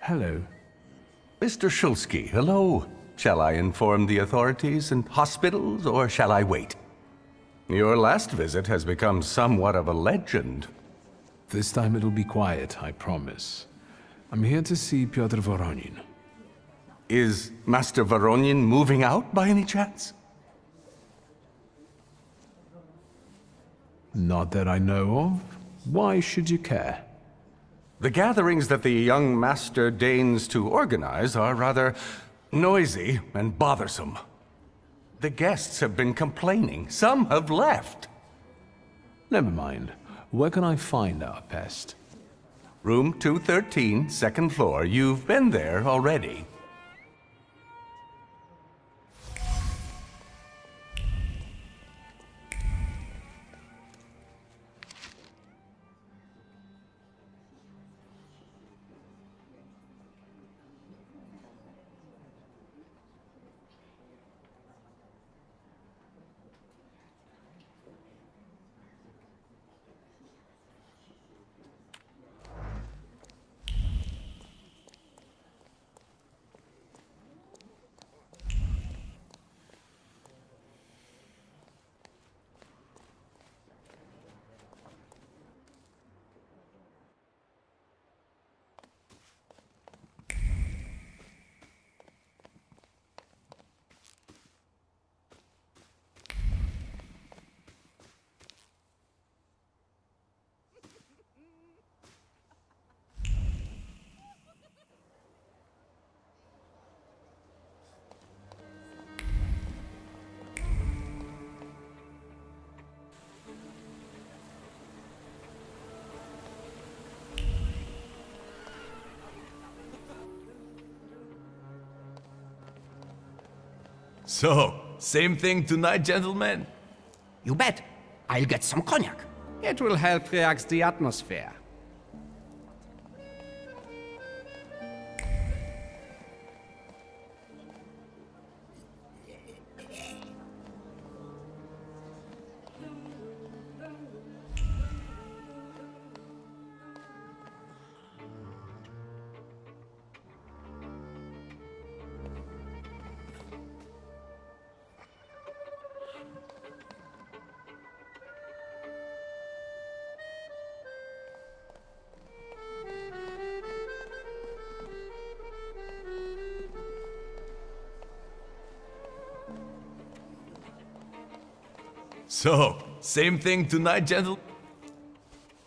Hello. Mr. Shulsky, hello. Shall I inform the authorities and hospitals, or shall I wait? Your last visit has become somewhat of a legend. This time it'll be quiet, I promise. I'm here to see Pyotr Voronin. Is Master Voronin moving out by any chance? Not that I know of. Why should you care? The gatherings that the young master deigns to organize are rather noisy and bothersome. The guests have been complaining. Some have left. Never mind. Where can I find our pest? Room 213, second floor. You've been there already. So, same thing tonight, gentlemen? You bet. I'll get some cognac. It will help relax the atmosphere. So, same thing tonight, gentlemen?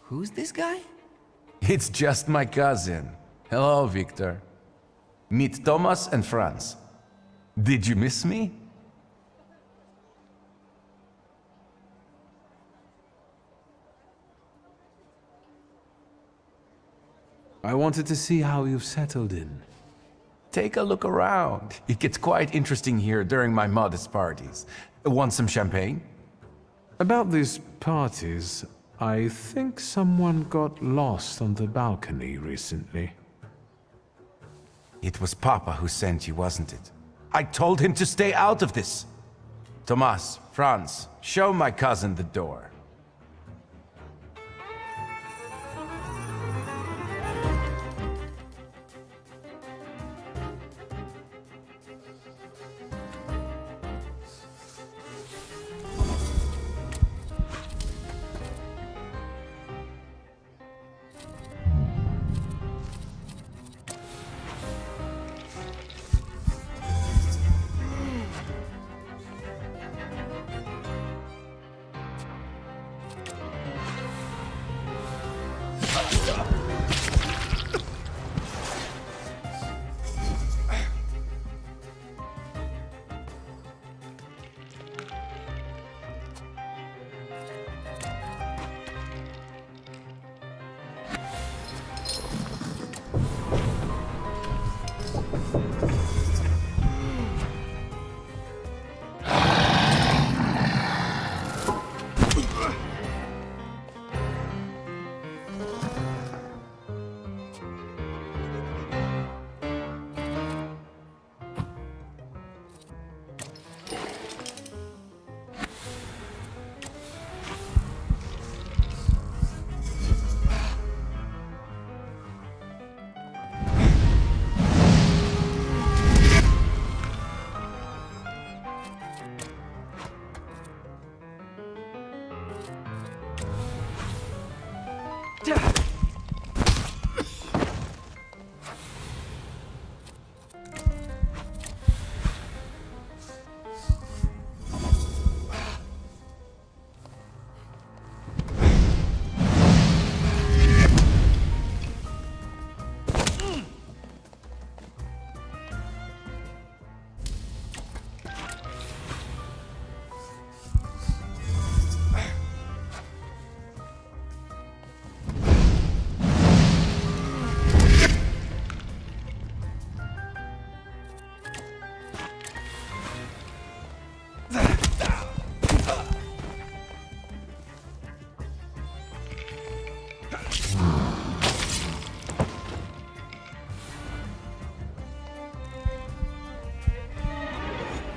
Who's this guy? It's just my cousin. Hello, Victor. Meet Thomas and Franz. Did you miss me? I wanted to see how you've settled in. Take a look around. It gets quite interesting here during my modest parties. Want some champagne? About these parties, I think someone got lost on the balcony recently. It was Papa who sent you, wasn't it? I told him to stay out of this. Thomas, Franz, show my cousin the door.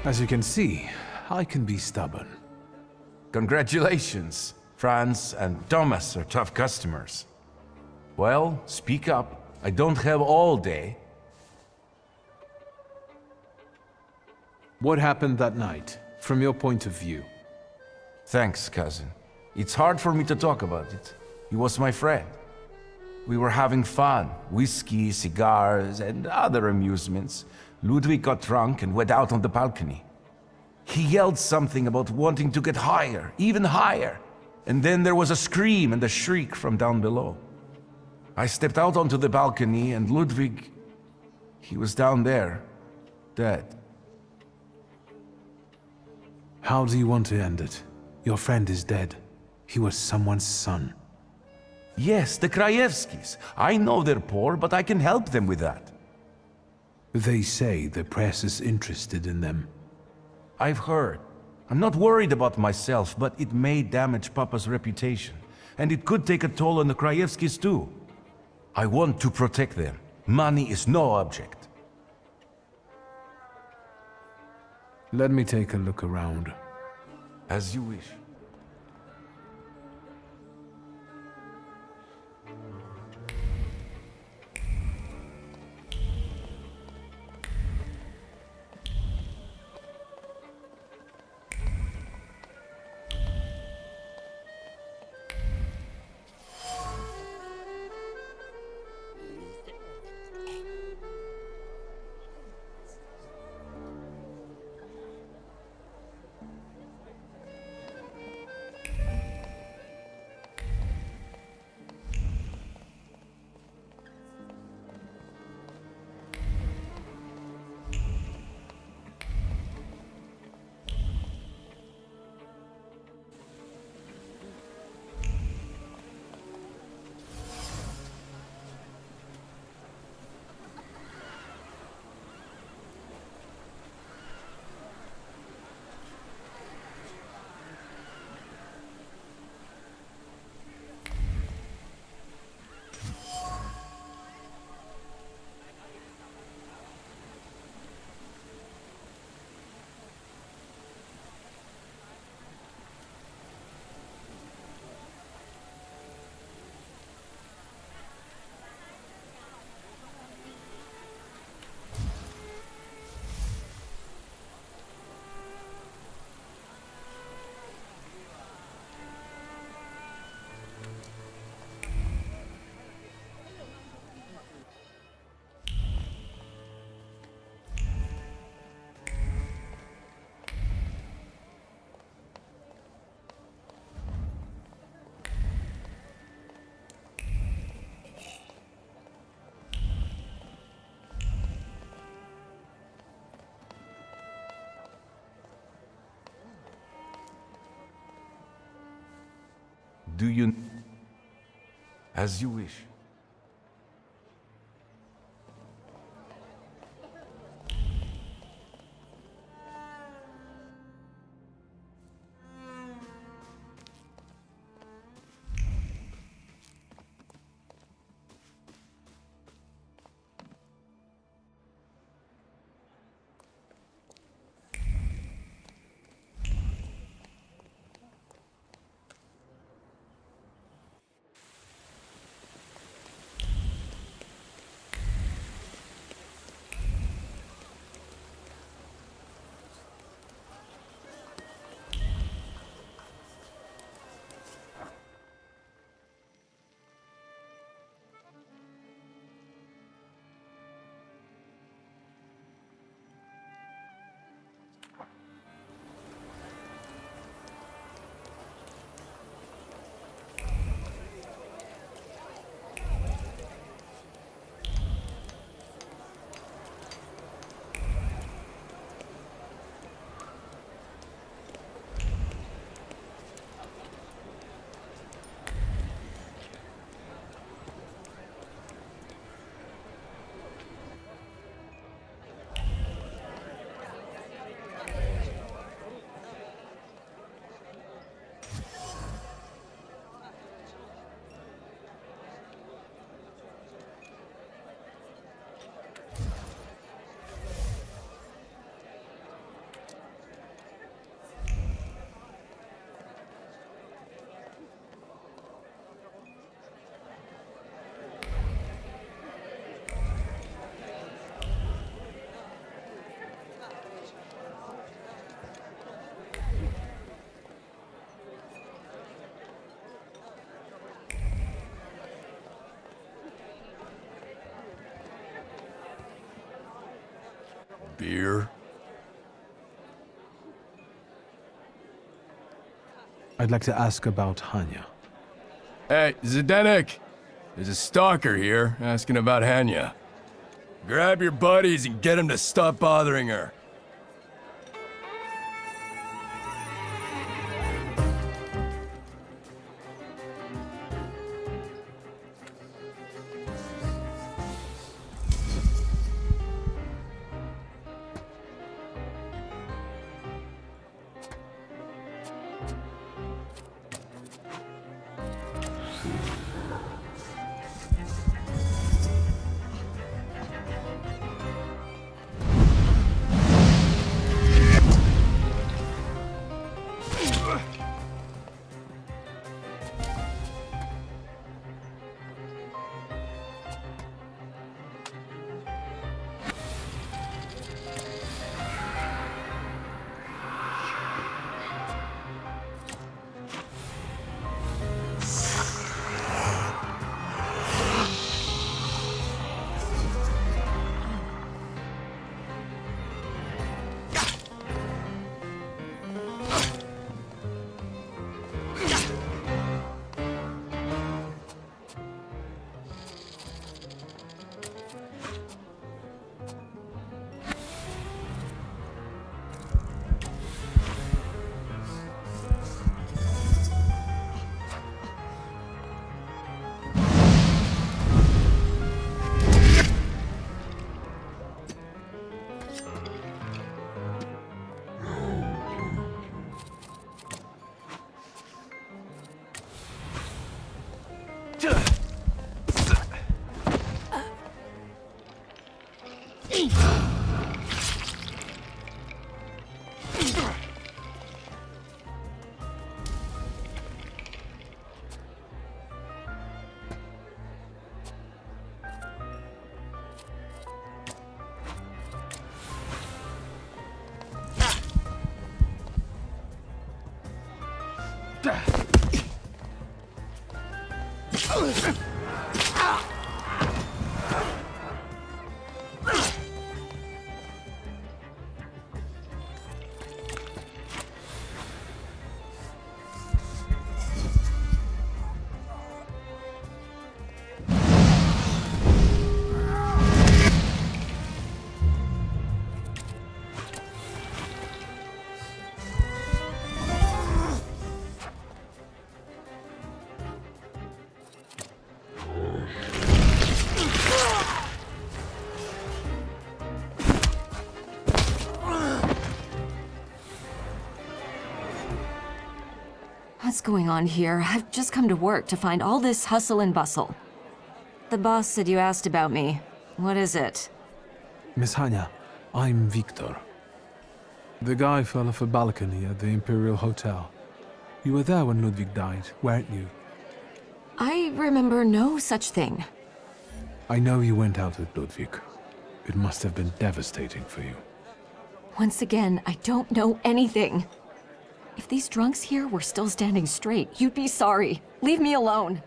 As you can see, I can be stubborn. Congratulations. Franz and Thomas are tough customers. Well, speak up. I don't have all day. What happened that night, from your point of view? Thanks, cousin. It's hard for me to talk about it. He was my friend. We were having fun. Whiskey, cigars, and other amusements. Ludwig got drunk and went out on the balcony. He yelled something about wanting to get higher, even higher. And then there was a scream and a shriek from down below. I stepped out onto the balcony and Ludwig, he was down there, dead. How do you want to end it? Your friend is dead. He was someone's son. Yes, the Krajewskis. I know they're poor, but I can help them with that. They say the press is interested in them. I've heard. I'm not worried about myself, but it may damage Papa's reputation. And it could take a toll on the Krajewskis too. I want to protect them. Money is no object. Let me take a look around. As you wish. Do you... As you wish. beer? I'd like to ask about Hanya. Hey, Zdenek! There's a stalker here asking about Hanya. Grab your buddies and get them to stop bothering her. What's going on here? I've just come to work to find all this hustle and bustle. The boss said you asked about me. What is it? Miss Hanya, I'm Victor. The guy fell off a balcony at the Imperial Hotel. You were there when Ludwig died, weren't you? I remember no such thing. I know you went out with Ludwig. It must have been devastating for you. Once again, I don't know anything. If these drunks here were still standing straight, you'd be sorry. Leave me alone.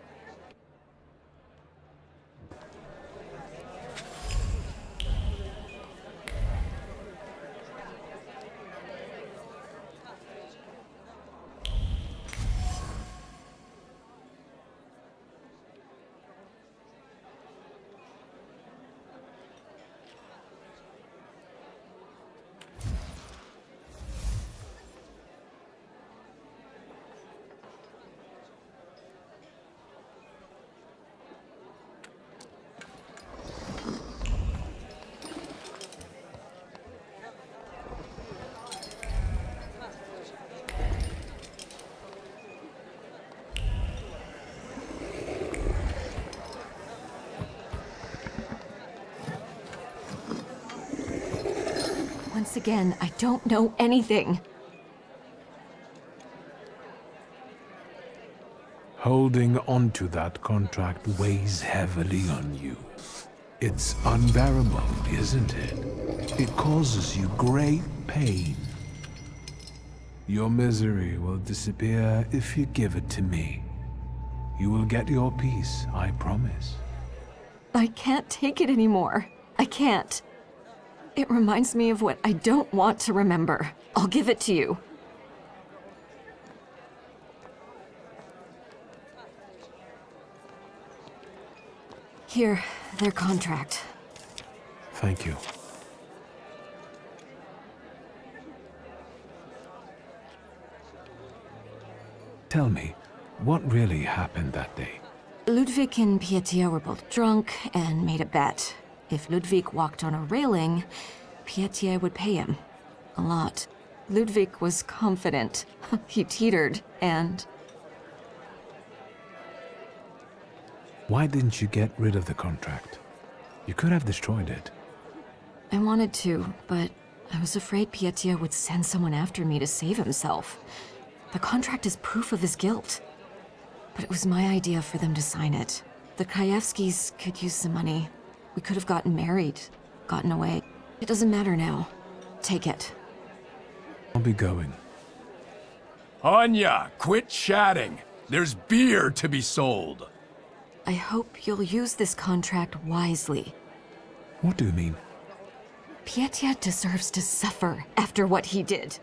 Once again, I don't know anything. Holding onto that contract weighs heavily on you. It's unbearable, isn't it? It causes you great pain. Your misery will disappear if you give it to me. You will get your peace, I promise. I can't take it anymore. I can't. It reminds me of what I don't want to remember. I'll give it to you. Here, their contract. Thank you. Tell me, what really happened that day? Ludwig and Pietia were both drunk and made a bet. If Ludwig walked on a railing, Pietia would pay him. A lot. Ludwig was confident. He teetered, and... Why didn't you get rid of the contract? You could have destroyed it. I wanted to, but I was afraid Pietia would send someone after me to save himself. The contract is proof of his guilt. But it was my idea for them to sign it. The Krajewskis could use some money. We could have gotten married, gotten away. It doesn't matter now. Take it. I'll be going. Anya, quit chatting. There's beer to be sold. I hope you'll use this contract wisely. What do you mean? Pietia deserves to suffer after what he did.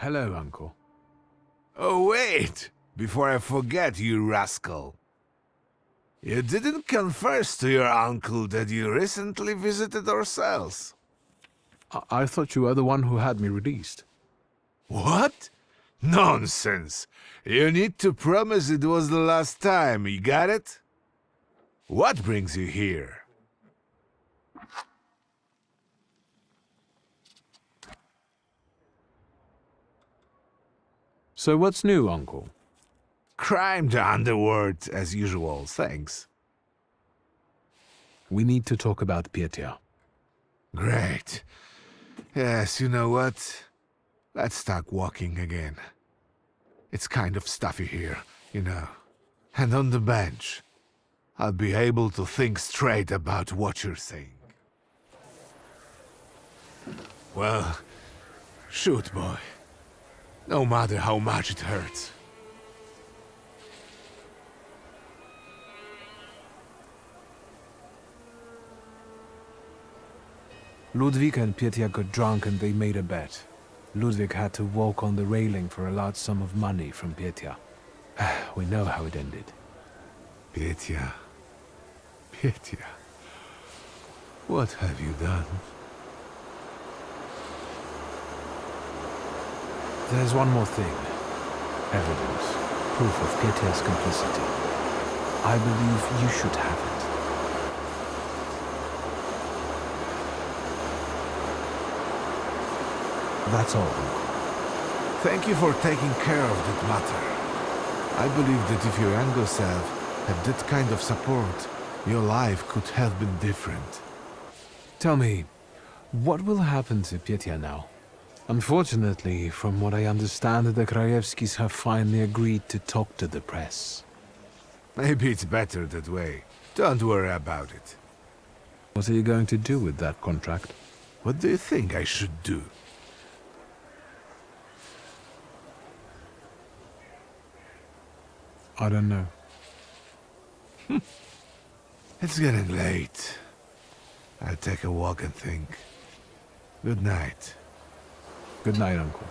Hello, Uncle. Oh, wait! Before I forget, you rascal. You didn't confess to your uncle that you recently visited our cells. I thought you were the one who had me released. What? Nonsense! You need to promise it was the last time, you got it? What brings you here? So what's new, Uncle? Crime the underworld, as usual, thanks. We need to talk about Pietia. Great. Yes, you know what? Let's start walking again. It's kind of stuffy here, you know. And on the bench, I'll be able to think straight about what you're saying. Well, shoot, boy. No matter how much it hurts. Ludwig and Pietia got drunk and they made a bet. Ludwig had to walk on the railing for a large sum of money from Pietia. We know how it ended. Pietia. Pietia. What have you done? There's one more thing. Evidence. Proof of Pietia's complicity. I believe you should have it. That's all. Thank you for taking care of that matter. I believe that if your younger self had that kind of support, your life could have been different. Tell me, What will happen to Petya now? Unfortunately, from what I understand, the Krajewskis have finally agreed to talk to the press. Maybe it's better that way. Don't worry about it. What are you going to do with that contract? What do you think I should do? I don't know. It's getting late. I'll take a walk and think. Good night. Good night, Uncle.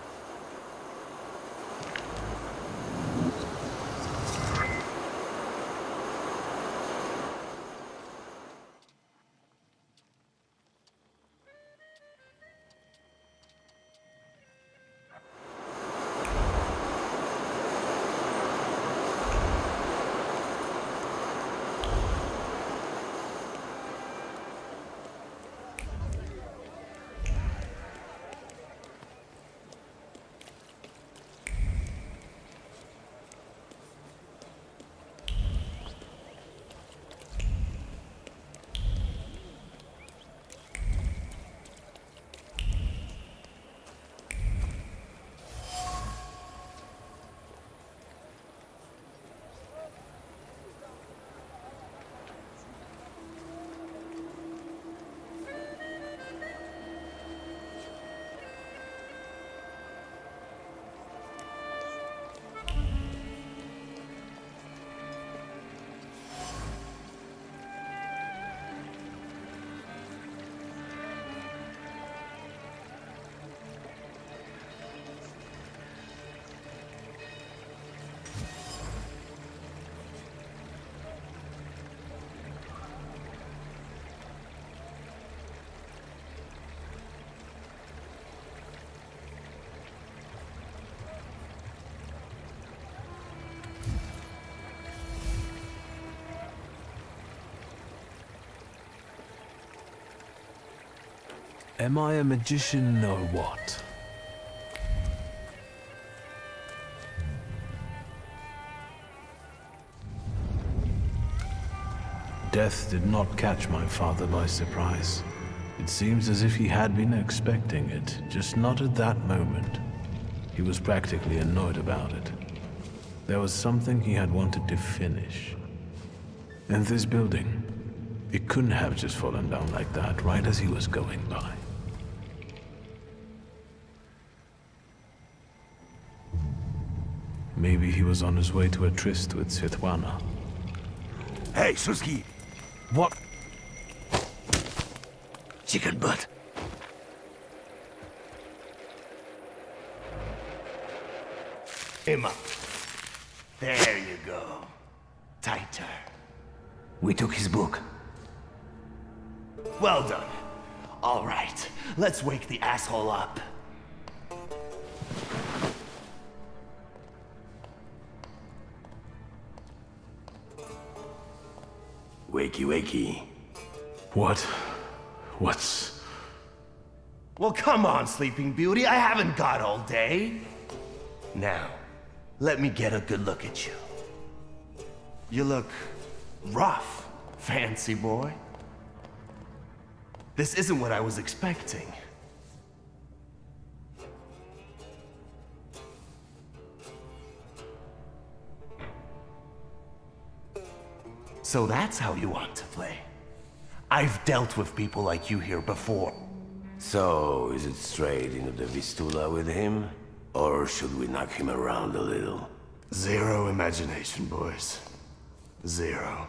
Am I a magician or what? Death did not catch my father by surprise. It seems as if he had been expecting it, just not at that moment. He was practically annoyed about it. There was something he had wanted to finish. And this building, it couldn't have just fallen down like that, right as he was going by. Maybe he was on his way to a tryst with Svetlana. Hey, Suski! What? Chicken butt. Him up. There you go. Tighter. We took his book. Well done. All right, let's wake the asshole up. Wakey, wakey. What's... Well, come on, Sleeping Beauty. I haven't got all day. Now, let me get a good look at you. You look rough, fancy boy. This isn't what I was expecting. So that's how you want to play. I've dealt with people like you here before. So, is it straight into the Vistula with him? Or should we knock him around a little? Zero imagination, boys. Zero.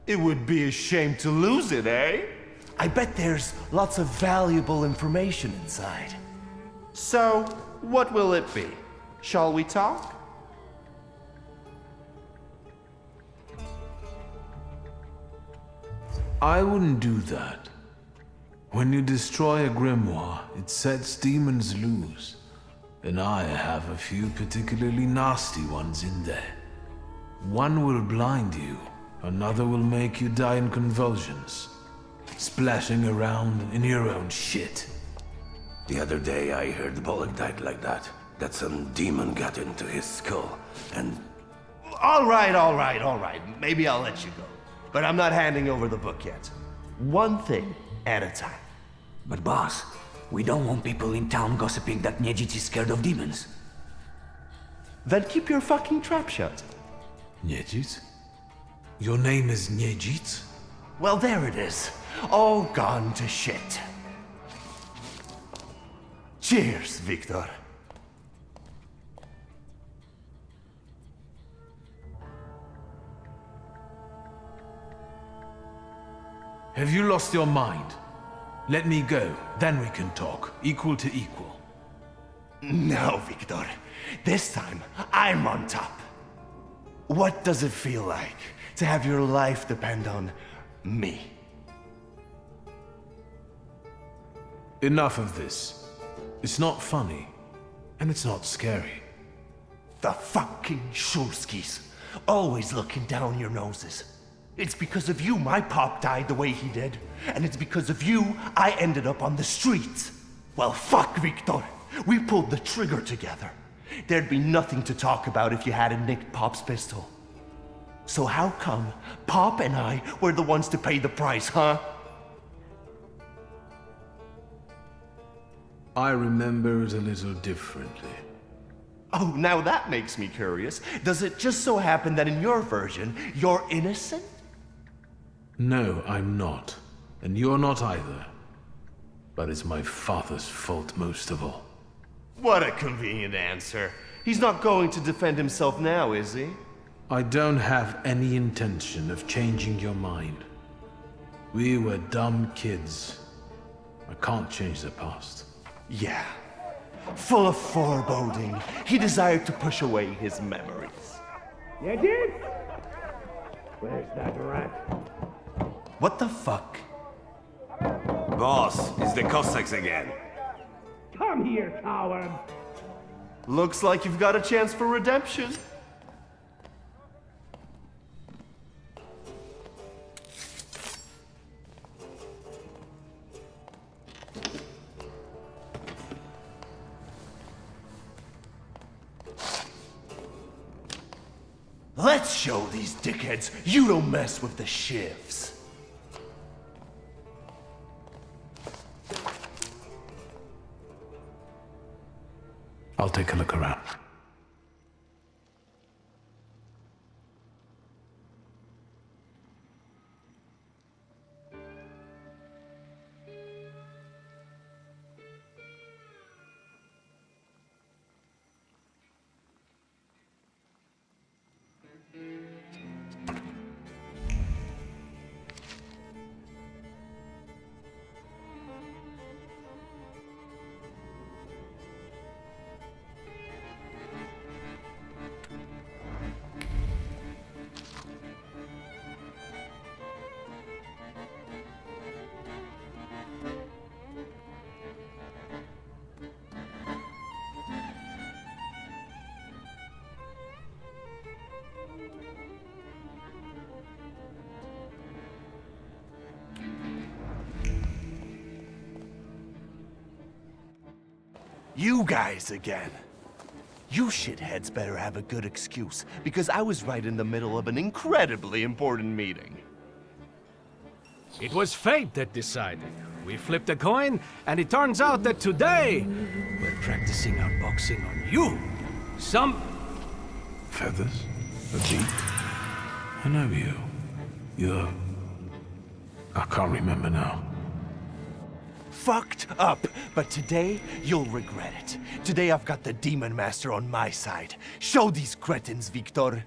It would be a shame to lose it, eh? I bet there's lots of valuable information inside. So, what will it be? Shall we talk? I wouldn't do that. When you destroy a grimoire, it sets demons loose. And I have a few particularly nasty ones in there. One will blind you, another will make you die in convulsions, splashing around in your own shit. The other day I heard Bolek died like that. That some demon got into his skull, and... All right. Maybe I'll let you go. but I'm not handing over the book yet. One thing at a time. But boss, we don't want people in town gossiping that Niedzic is scared of demons. Then keep your fucking trap shut. Niedzic? Your name is Niedzic? Well, there it is. All gone to shit. Cheers, Victor. Have you lost your mind? Let me go, then we can talk, equal to equal. No, Victor. This time, I'm on top. What does it feel like to have your life depend on me? Enough of this. It's not funny, and it's not scary. The fucking Shulskis. Always looking down your noses. It's because of you my pop died the way he did. And it's because of you I ended up on the streets. Well, fuck, Victor. We pulled the trigger together. There'd be nothing to talk about if you hadn't nicked Pop's pistol. So how come Pop and I were the ones to pay the price, huh? I remember it a little differently. Oh, now that makes me curious. Does it just so happen that in your version, you're innocent? No, I'm not. And you're not either. But it's my father's fault most of all. What a convenient answer. He's not going to defend himself now, is he? I don't have any intention of changing your mind. We were dumb kids. I can't change the past. Yeah. Full of foreboding, he desired to push away his memories. You did? Where's that rat? What the fuck? Boss, it's the Cossacks again. Come here, coward! Looks like you've got a chance for redemption. Let's show these dickheads you don't mess with the shivs. I'll take a look around. You guys again. You shitheads better have a good excuse, because I was right in the middle of an incredibly important meeting. It was fate that decided. We flipped a coin, and it turns out that today, we're practicing our boxing on you. Some... Feathers? A beat? I know you. You're... I can't remember now. Fucked up, but today you'll regret it. Today I've got the Demon Master on my side. Show these cretins, Victor.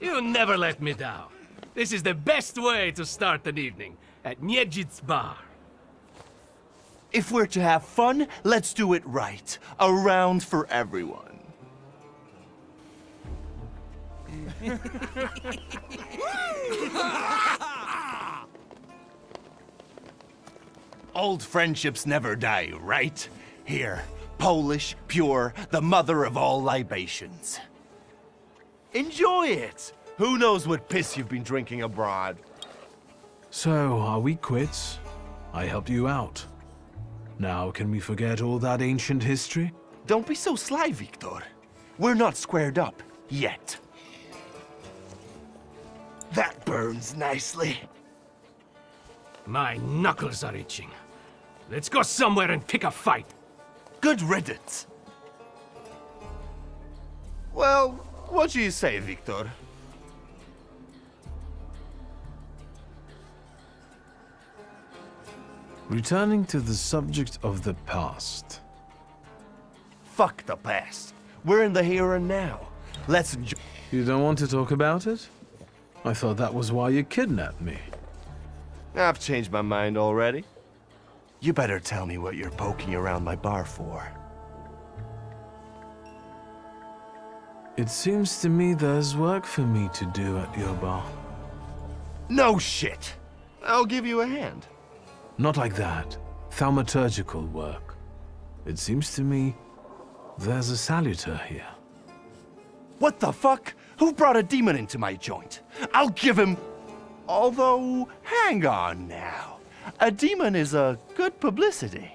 You never let me down. This is the best way to start an evening, at Niedzic's bar. If we're to have fun, let's do it right. A round for everyone. Old friendships never die, right? Here, Polish, pure, the mother of all libations. Enjoy it! Who knows what piss you've been drinking abroad? So, are we quits? I helped you out. Now, can we forget all that ancient history? Don't be so sly, Victor. We're not squared up, yet. That burns nicely. My knuckles are itching. Let's go somewhere and pick a fight. Good riddance. Well, what do you say, Victor? Returning to the subject of the past. Fuck the past. We're in the here and now. Let's enjoy. You don't want to talk about it? I thought that was why you kidnapped me. I've changed my mind already. You better tell me what you're poking around my bar for. It seems to me there's work for me to do at your bar. No shit! I'll give you a hand. Not like that. Thaumaturgical work. It seems to me there's a saluter here. What the fuck? Who brought a demon into my joint? I'll give him... Although, hang on now. A demon is a good publicity.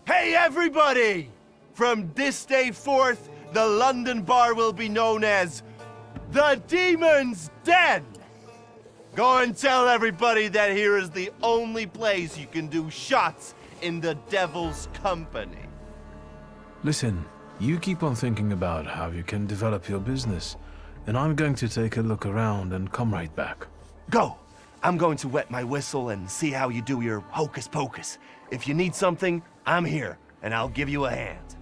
Hey everybody! From this day forth, the London bar will be known as the Demon's Den! Go and tell everybody that here is the only place you can do shots in the devil's company. Listen, you keep on thinking about how you can develop your business, and I'm going to take a look around and come right back. Go! I'm going to wet my whistle and see how you do your hocus pocus. If you need something, I'm here, and I'll give you a hand.